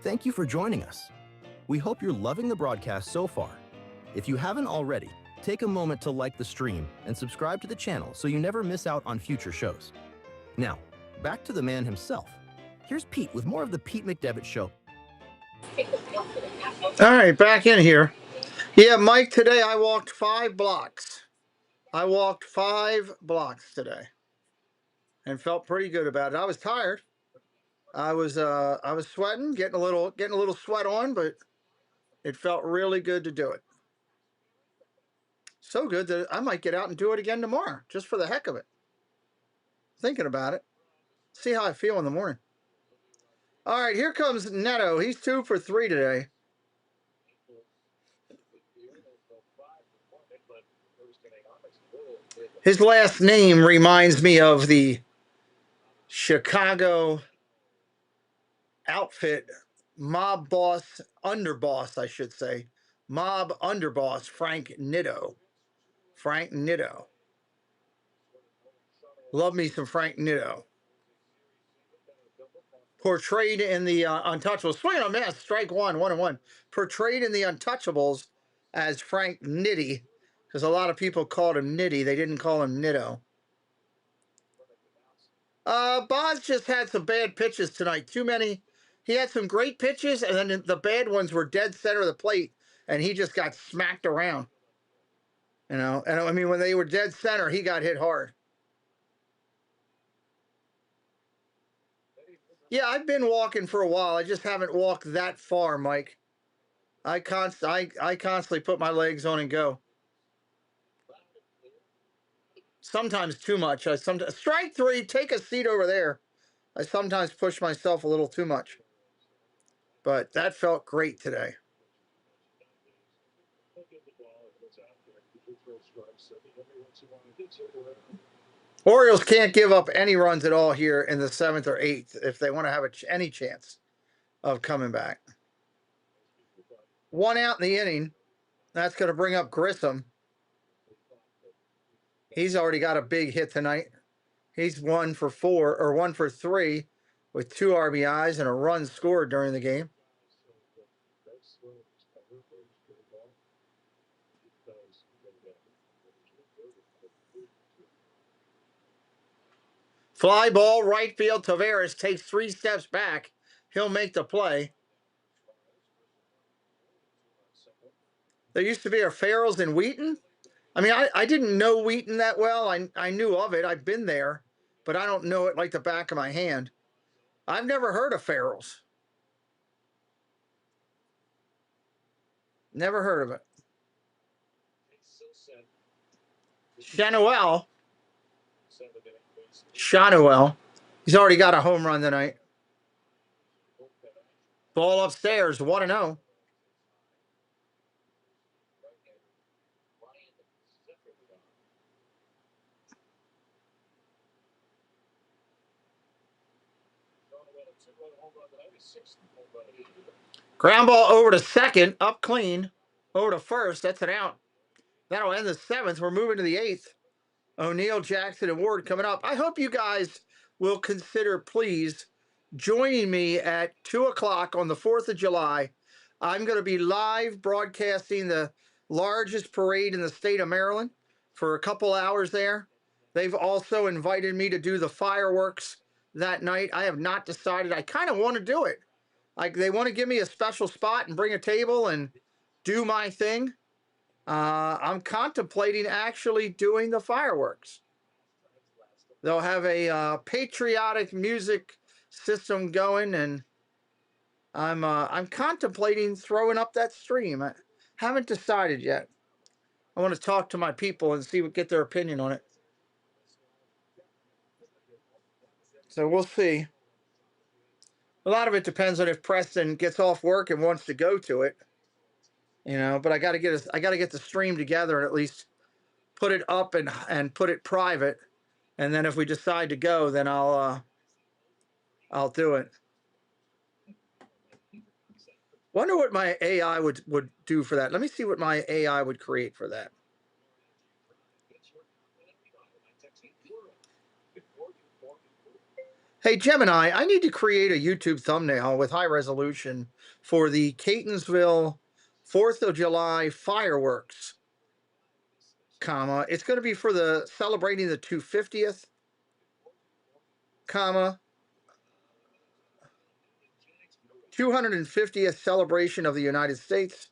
Thank you for joining us. We hope you're loving the broadcast so far. If you haven't already, take a moment to like the stream and subscribe to the channel so you never miss out on future shows. Now, back to the man himself. Here's Pete with more of the Pete McDevitt Show. All right, back in here. Yeah, Mike, today I walked 5 blocks. I walked 5 blocks today and felt pretty good about it. I was tired. I was sweating, getting a little sweat on, but it felt really good to do it. So good that I might get out and do it again tomorrow, just for the heck of it. Thinking about it. See how I feel in the morning. All right, here comes Neto. He's 2 for 3 today. His last name reminds me of the Chicago outfit mob boss, underboss, I should say. Mob underboss, Frank Nitto. Frank Nitto. Love me some Frank Nitto. Portrayed in the Untouchables. Swing and a miss. Strike one, 1-1. Portrayed in the Untouchables as Frank Nitty, because a lot of people called him Nitty. They didn't call him Nitto. Boz just had some bad pitches tonight. Too many. He had some great pitches, and then the bad ones were dead center of the plate, and he just got smacked around. You know, and I mean, when they were dead center, he got hit hard. Yeah, I've been walking for a while. I just haven't walked that far, Mike. I constantly put my legs on and go. Sometimes too much. Sometimes strike three. Take a seat over there. I sometimes push myself a little too much, but that felt great today. Orioles can't give up any runs at all here in the 7th or 8th if they want to have any chance of coming back. 1 out in the inning. That's going to bring up Grissom. He's already got a big hit tonight. He's 1 for 4 or 1 for 3 with 2 RBIs and a run scored during the game. Fly ball, right field. Taveras takes 3 steps back. He'll make the play. There used to be a Farrell's in Wheaton. I mean, I didn't know Wheaton that well. I knew of it. I've been there, but I don't know it like the back of my hand. I've never heard of Farrell's. Never heard of it. Shanuel. He's already got a home run tonight. Ball upstairs, 1-0. Ground ball over to second, up clean. Over to first, that's an out. That'll end the 7th. We're moving to the 8th. O'Neill, Jackson, and Ward coming up. I hope you guys will consider, please, joining me at 2 o'clock on the 4th of July. I'm going to be live broadcasting the largest parade in the state of Maryland for a couple hours there. They've also invited me to do the fireworks that night. I have not decided. I kind of want to do it. Like, they want to give me a special spot and bring a table and do my thing. I'm contemplating actually doing the fireworks. They'll have a patriotic music system going, and I'm contemplating throwing up that stream. I haven't decided yet. I want to talk to my people and get their opinion on it. So we'll see. A lot of it depends on if Preston gets off work and wants to go to it. You know, but I got to get the stream together and at least put it up and put it private. And then if we decide to go, then I'll do it. Wonder what my AI would do for that. Let me see what my AI would create for that. Hey, Gemini, I need to create a YouTube thumbnail with high resolution for the Catonsville 4th of July fireworks, comma. It's going to be for the celebrating the 250th, comma, 250th celebration of the United States,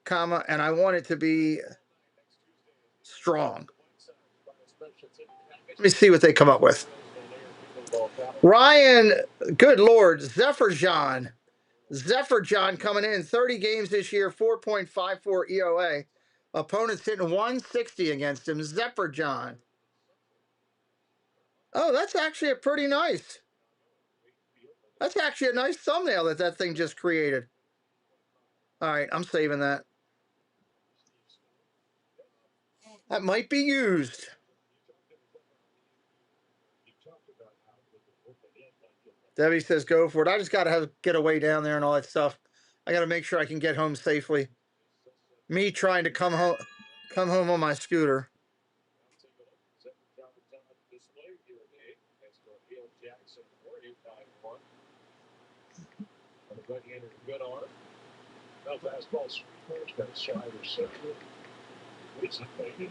comma, and I want it to be strong. Let me see what they come up with. Ryan, good Lord, Zephyr John coming in 30 games this year, 4.54 EOA. Opponents hitting 160 against him. Zephyr John. Oh, that's actually a pretty nice. That's actually a nice thumbnail that thing just created. All right, I'm saving that. That might be used. Debbie says go for it. I just got to get away down there and all that stuff. I got to make sure I can get home safely. Me trying to come home on my scooter. Good arm. No fastball sweepers, got side or center. It's a thing.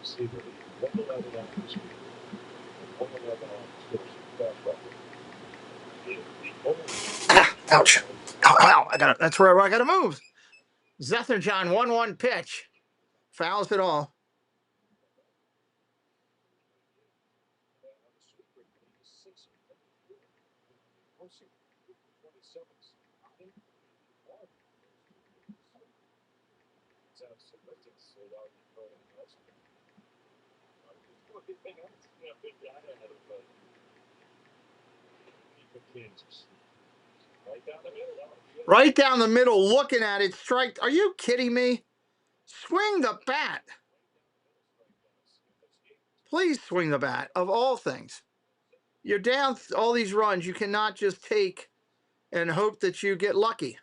See the 111 on the screen. 111 on the screen. Ouch. Ow. That's where I got to move. Zetherjohn 1-1 pitch. Fouls it all. Right down the middle, looking at it, strike. Are you kidding me? Swing the bat. Please swing the bat, of all things. You're down all these runs. You cannot just take and hope that you get lucky.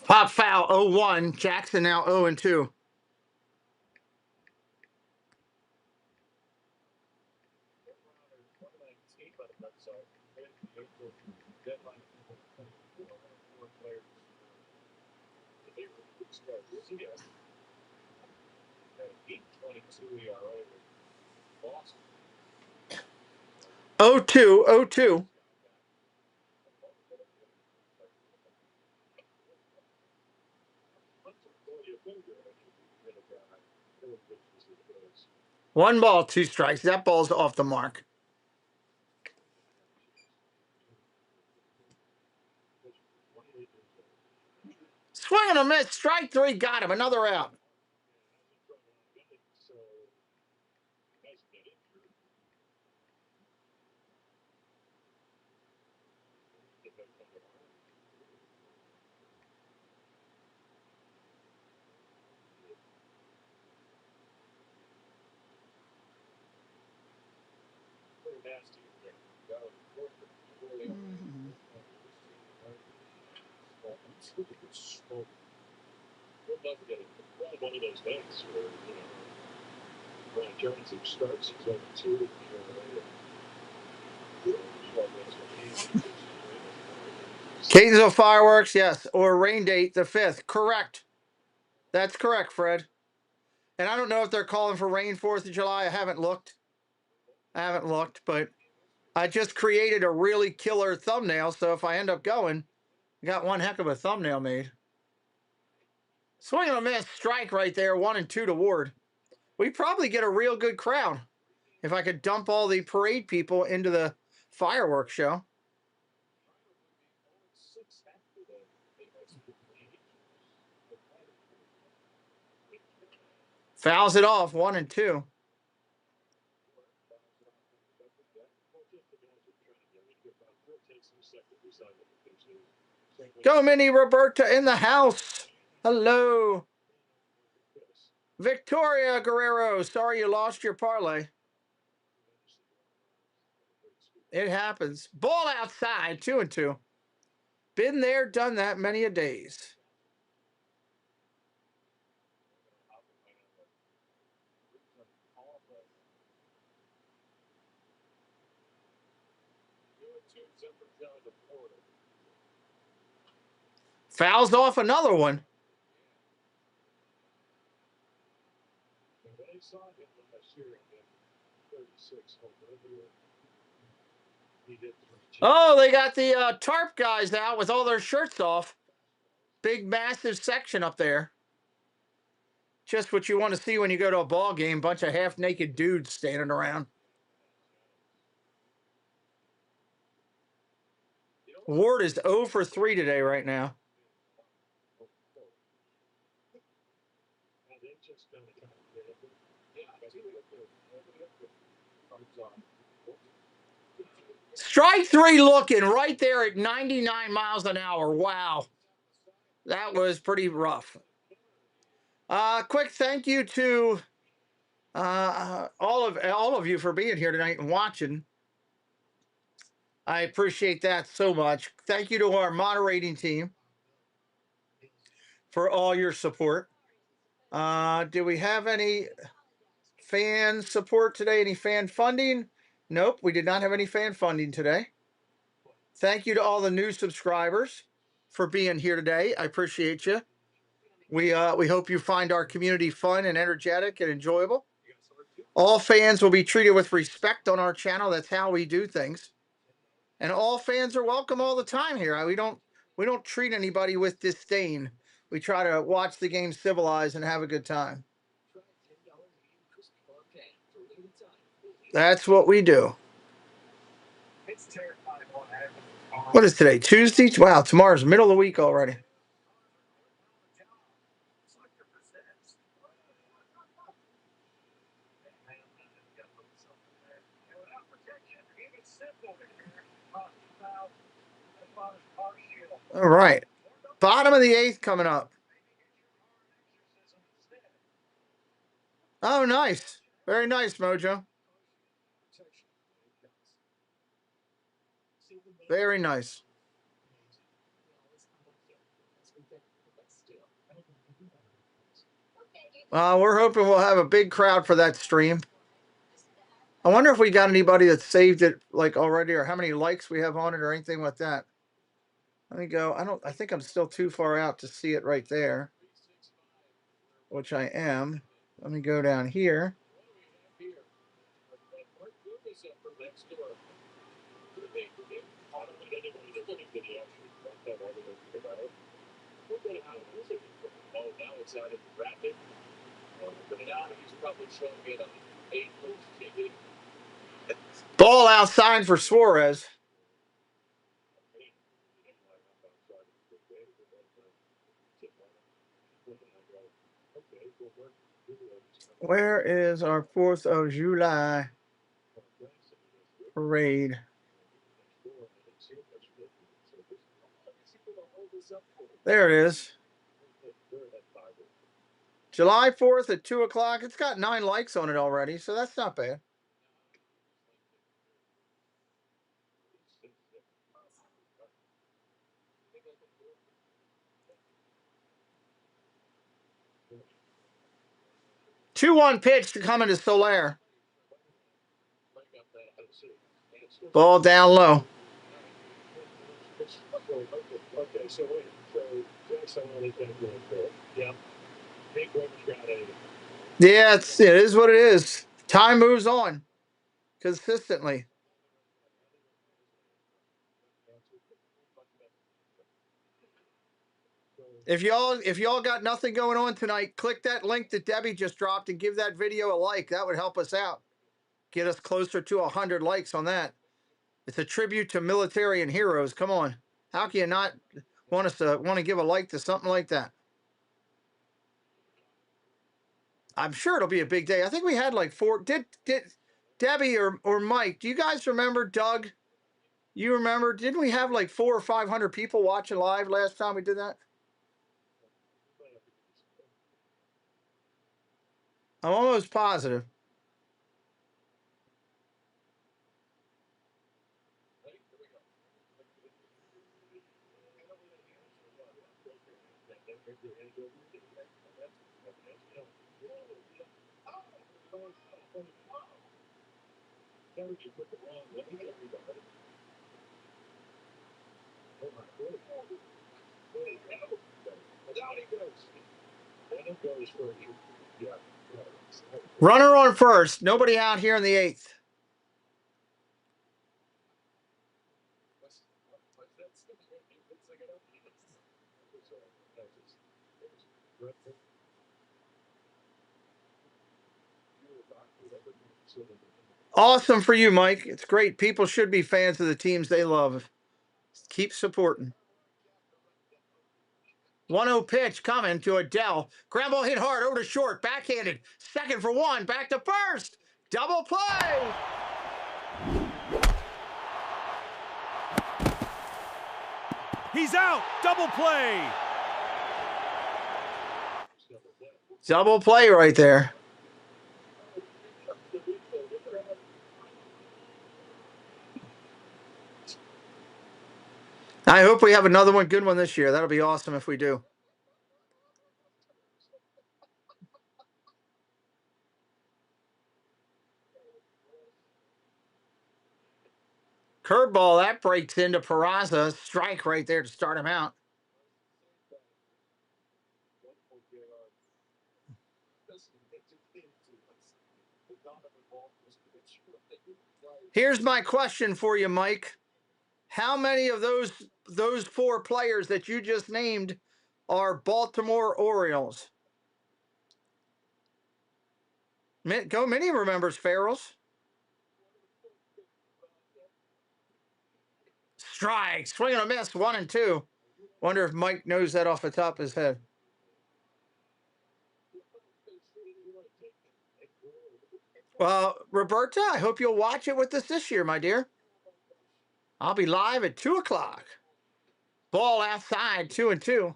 Pop foul 0-1. Jackson now 0-2. Oh two, 0-2. One ball, two strikes. That ball's off the mark. Swing and a miss. Strike three. Got him. Another out. One of those nights where, Brian Jones starts, he's over two. Catonsville fireworks, yes, or rain date the 5th. Correct. That's correct, Fred. And I don't know if they're calling for rain 4th of July. I haven't looked, but I just created a really killer thumbnail. So if I end up going, I got one heck of a thumbnail made. Swing and a miss, strike right there, 1-2 to Ward. We probably get a real good crowd if I could dump all the parade people into the fireworks show. Fouls it off, 1-2. Go, Minnie Roberta in the house. Hello. Victoria Guerrero, sorry you lost your parlay. It happens. Ball outside, 2-2. Been there, done that many a days. Fouls off another one. Oh, they got the tarp guys out with all their shirts off. Big, massive section up there. Just what you want to see when you go to a ball game. Bunch of half-naked dudes standing around. Ward is 0 for 3 today right now. Strike 3 looking right there at 99 miles an hour. Wow. That was pretty rough. Quick thank you to all of you for being here tonight and watching. I appreciate that so much. Thank you to our moderating team for all your support. Do we have any fan support today? Any fan funding? Nope, we did not have any fan funding today. Thank you to all the new subscribers for being here today. I appreciate you. We hope you find our community fun and energetic and enjoyable. All fans will be treated with respect on our channel. That's how we do things. And all fans are welcome all the time here. We don't treat anybody with disdain. We try to watch the game civilized and have a good time. That's what we do. What is today? Tuesday? Wow, tomorrow's middle of the week already. All right. Bottom of the 8th coming up. Oh, nice. Very nice, Mojo. Very nice. We're hoping we'll have a big crowd for that stream. I wonder if we got anybody that saved it like already, or how many likes we have on it, or anything like that. Let me go. I think I'm still too far out to see it right there, which I am. Let me go down here. Ball outside for Suarez. Where is our 4th of July parade? There it is. July 4th at 2 o'clock. It's got 9 likes on it already, so that's not bad. Two-one pitch to come into Soler. Ball down low. Yeah, it is what it is. Time moves on consistently. If y'all got nothing going on tonight, click that link that Debbie just dropped and give that video a like. That would help us out. Get us closer to 100 likes on that. It's a tribute to military and heroes. Come on. How can you not want to give a like to something like that? I'm sure it'll be a big day. I think we had like 4. Did Debbie or Mike, do you guys remember, Doug? You remember, didn't we have like 400 or 500 people watching live last time we did that? I'm almost positive. Runner on first. Nobody out here in the 8th. Awesome for you, Mike. It's great. People should be fans of the teams they love. Keep supporting. 1-0 pitch coming to Adele. Ground ball hit hard over to short. Backhanded. Second for one. Back to first. Double play. He's out. Double play. Double play right there. I hope we have another good one this year. That'll be awesome if we do. Curveball, that breaks into Peraza. Strike right there to start him out. Here's my question for you, Mike. How many of those four players that you just named are Baltimore Orioles? Go Mini remembers Farrell's. Strike, swing and a miss, 1 and 2. Wonder if Mike knows that off the top of his head. Well, Roberta, I hope you'll watch it with us this year, my dear. I'll be live at 2 o'clock. Ball outside, 2 and 2.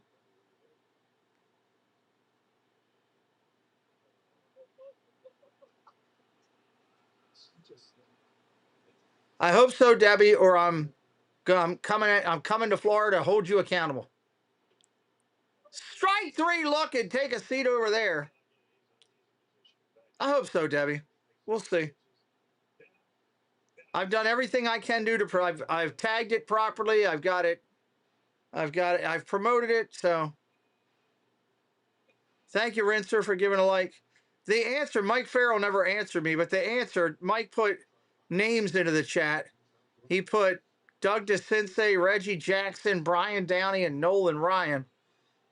I hope so, Debbie, or I'm coming to Florida to hold you accountable. Strike 3, look, and take a seat over there. I hope so, Debbie. We'll see. I've done everything I can do to I've tagged it properly. I've got it. I've promoted it. So thank you, Rinser, for giving a like. The answer, Mike Farrell never answered me, but the answer, Mike put names into the chat. He put Doug DeCinces, Reggie Jackson, Brian Downey, and Nolan Ryan.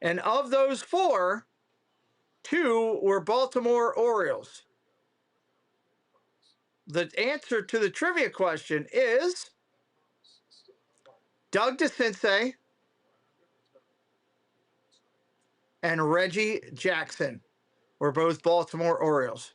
And of those four, 2 were Baltimore Orioles. The answer to the trivia question is Doug DeCinces and Reggie Jackson were both Baltimore Orioles.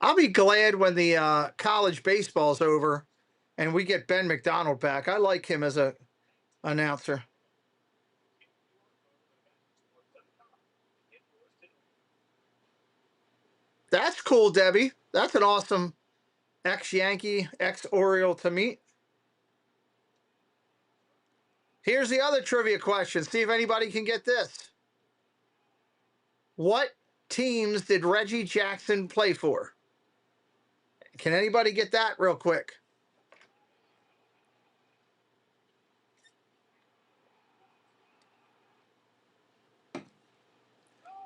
I'll be glad when the college baseball's over and we get Ben McDonald back. I like him as a announcer. That's cool, Debbie. That's an awesome ex-Yankee, ex-Oriole to meet. Here's the other trivia question. See if anybody can get this. What teams did Reggie Jackson play for? Can anybody get that real quick?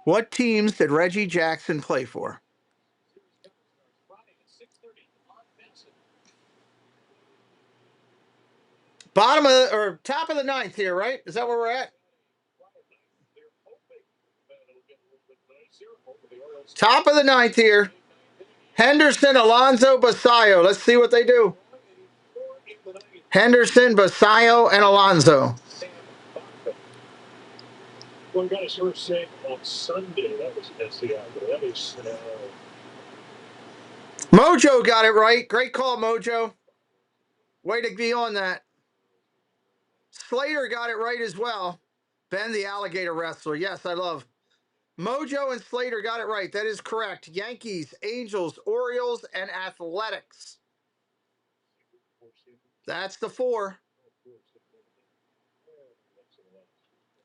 What teams did Reggie Jackson play for? Bottom of or top of the 9th here, right? Is that where we're at? Top of the 9th here. Henderson, Alonso, Basayo. Let's see what they do. Henderson, Basayo, and Alonso. Well, we got a sort of saying on Sunday. That was Seattle. That is. Mojo got it right. Great call, Mojo. Way to be on that. Slater got it right as well. Ben, the alligator wrestler. Yes, I love. Mojo and Slater got it right. That is correct. Yankees, Angels, Orioles, and Athletics. That's the 4.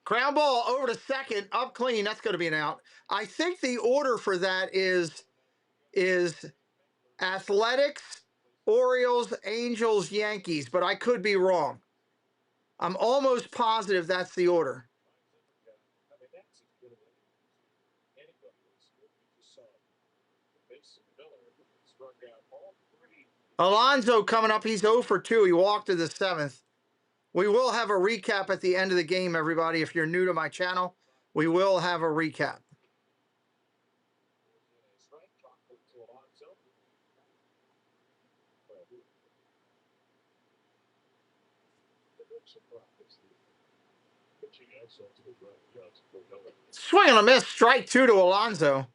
Ground ball over to second, up clean. That's going to be an out. I think the order for that is Athletics, Orioles, Angels, Yankees, but I could be wrong. I'm almost positive that's the order. Alonso coming up. He's 0 for 2. He walked to the 7th. We will have a recap at the end of the game, everybody. If you're new to my channel, we will have a recap. Swing and a miss. Strike 2 to Alonso.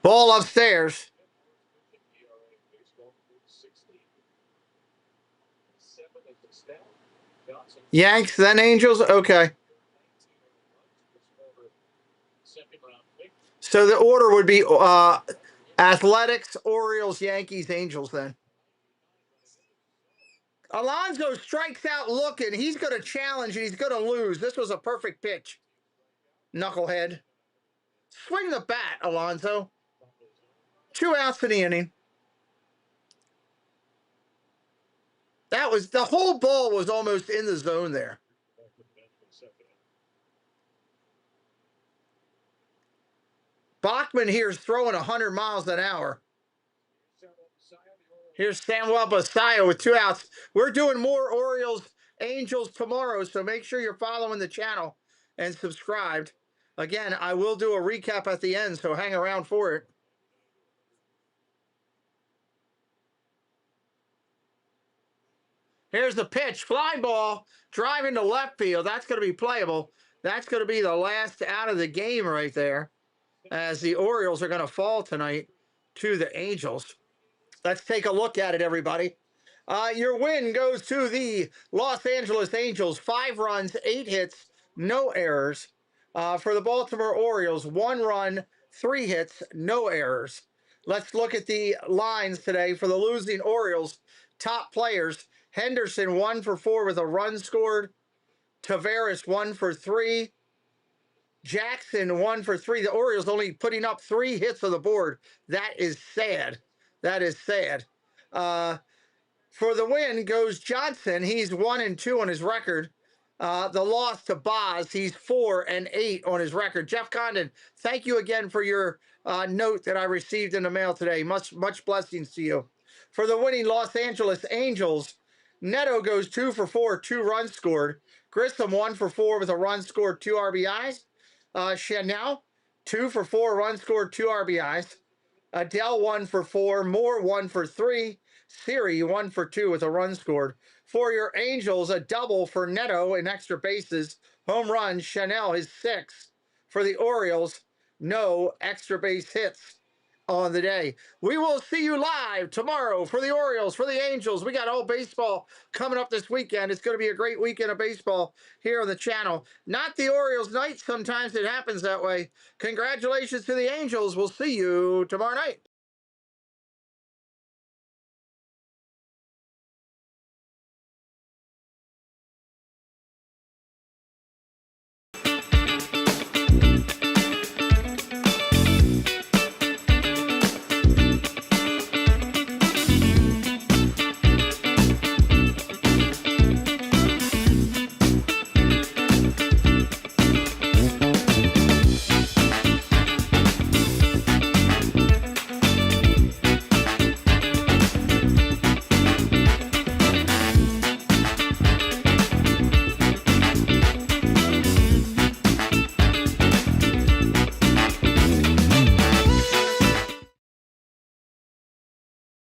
Ball upstairs. Yanks, then Angels? Okay. So the order would be Athletics, Orioles, Yankees, Angels then. Alonso strikes out looking. He's going to challenge and he's going to lose. This was a perfect pitch. Knucklehead. Swing the bat, Alonso. 2 outs in the inning. That was, the whole ball was almost in the zone there. Bachman here is throwing 100 miles an hour. Here's Samuel Basayo with 2 outs. We're doing more Orioles, Angels tomorrow, so make sure you're following the channel and subscribed. Again, I will do a recap at the end, so hang around for it. Here's the pitch. Fly ball, driving to left field. That's going to be playable. That's going to be the last out of the game right there, as the Orioles are going to fall tonight to the Angels. Let's take a look at it, everybody. Your win goes to the Los Angeles Angels. 5 runs, 8 hits, no errors. For the Baltimore Orioles, 1 run, 3 hits, no errors. Let's look at the lines today for the losing Orioles. Top players: Henderson 1 for 4 with a run scored. Taveras 1 for 3. Jackson 1 for 3. The Orioles only putting up 3 hits on the board. That is sad. That is sad. For the win goes Johnson. He's 1-2 on his record. The loss to Boz, he's 4-8 on his record. Jeff Condon, thank you again for your note that I received in the mail today. Much blessings to you. For the winning Los Angeles Angels, Neto goes 2 for 4, 2 runs scored. Grissom 1 for 4 with a run scored, 2 RBIs. Chanel 2 for 4, run scored, 2 RBIs. Adele 1 for 4, Moore 1 for 3, Siri 1 for 2 with a run scored. For your Angels, a double for Neto in extra bases. Home run, Chanel his 6. For the Orioles, no extra base hits on the day. We will see you live tomorrow for the Orioles, for the Angels. We got all baseball coming up this weekend. It's going to be a great weekend of baseball here on the channel. Not the Orioles night. Sometimes it happens that way. Congratulations to the Angels. We'll see you tomorrow night.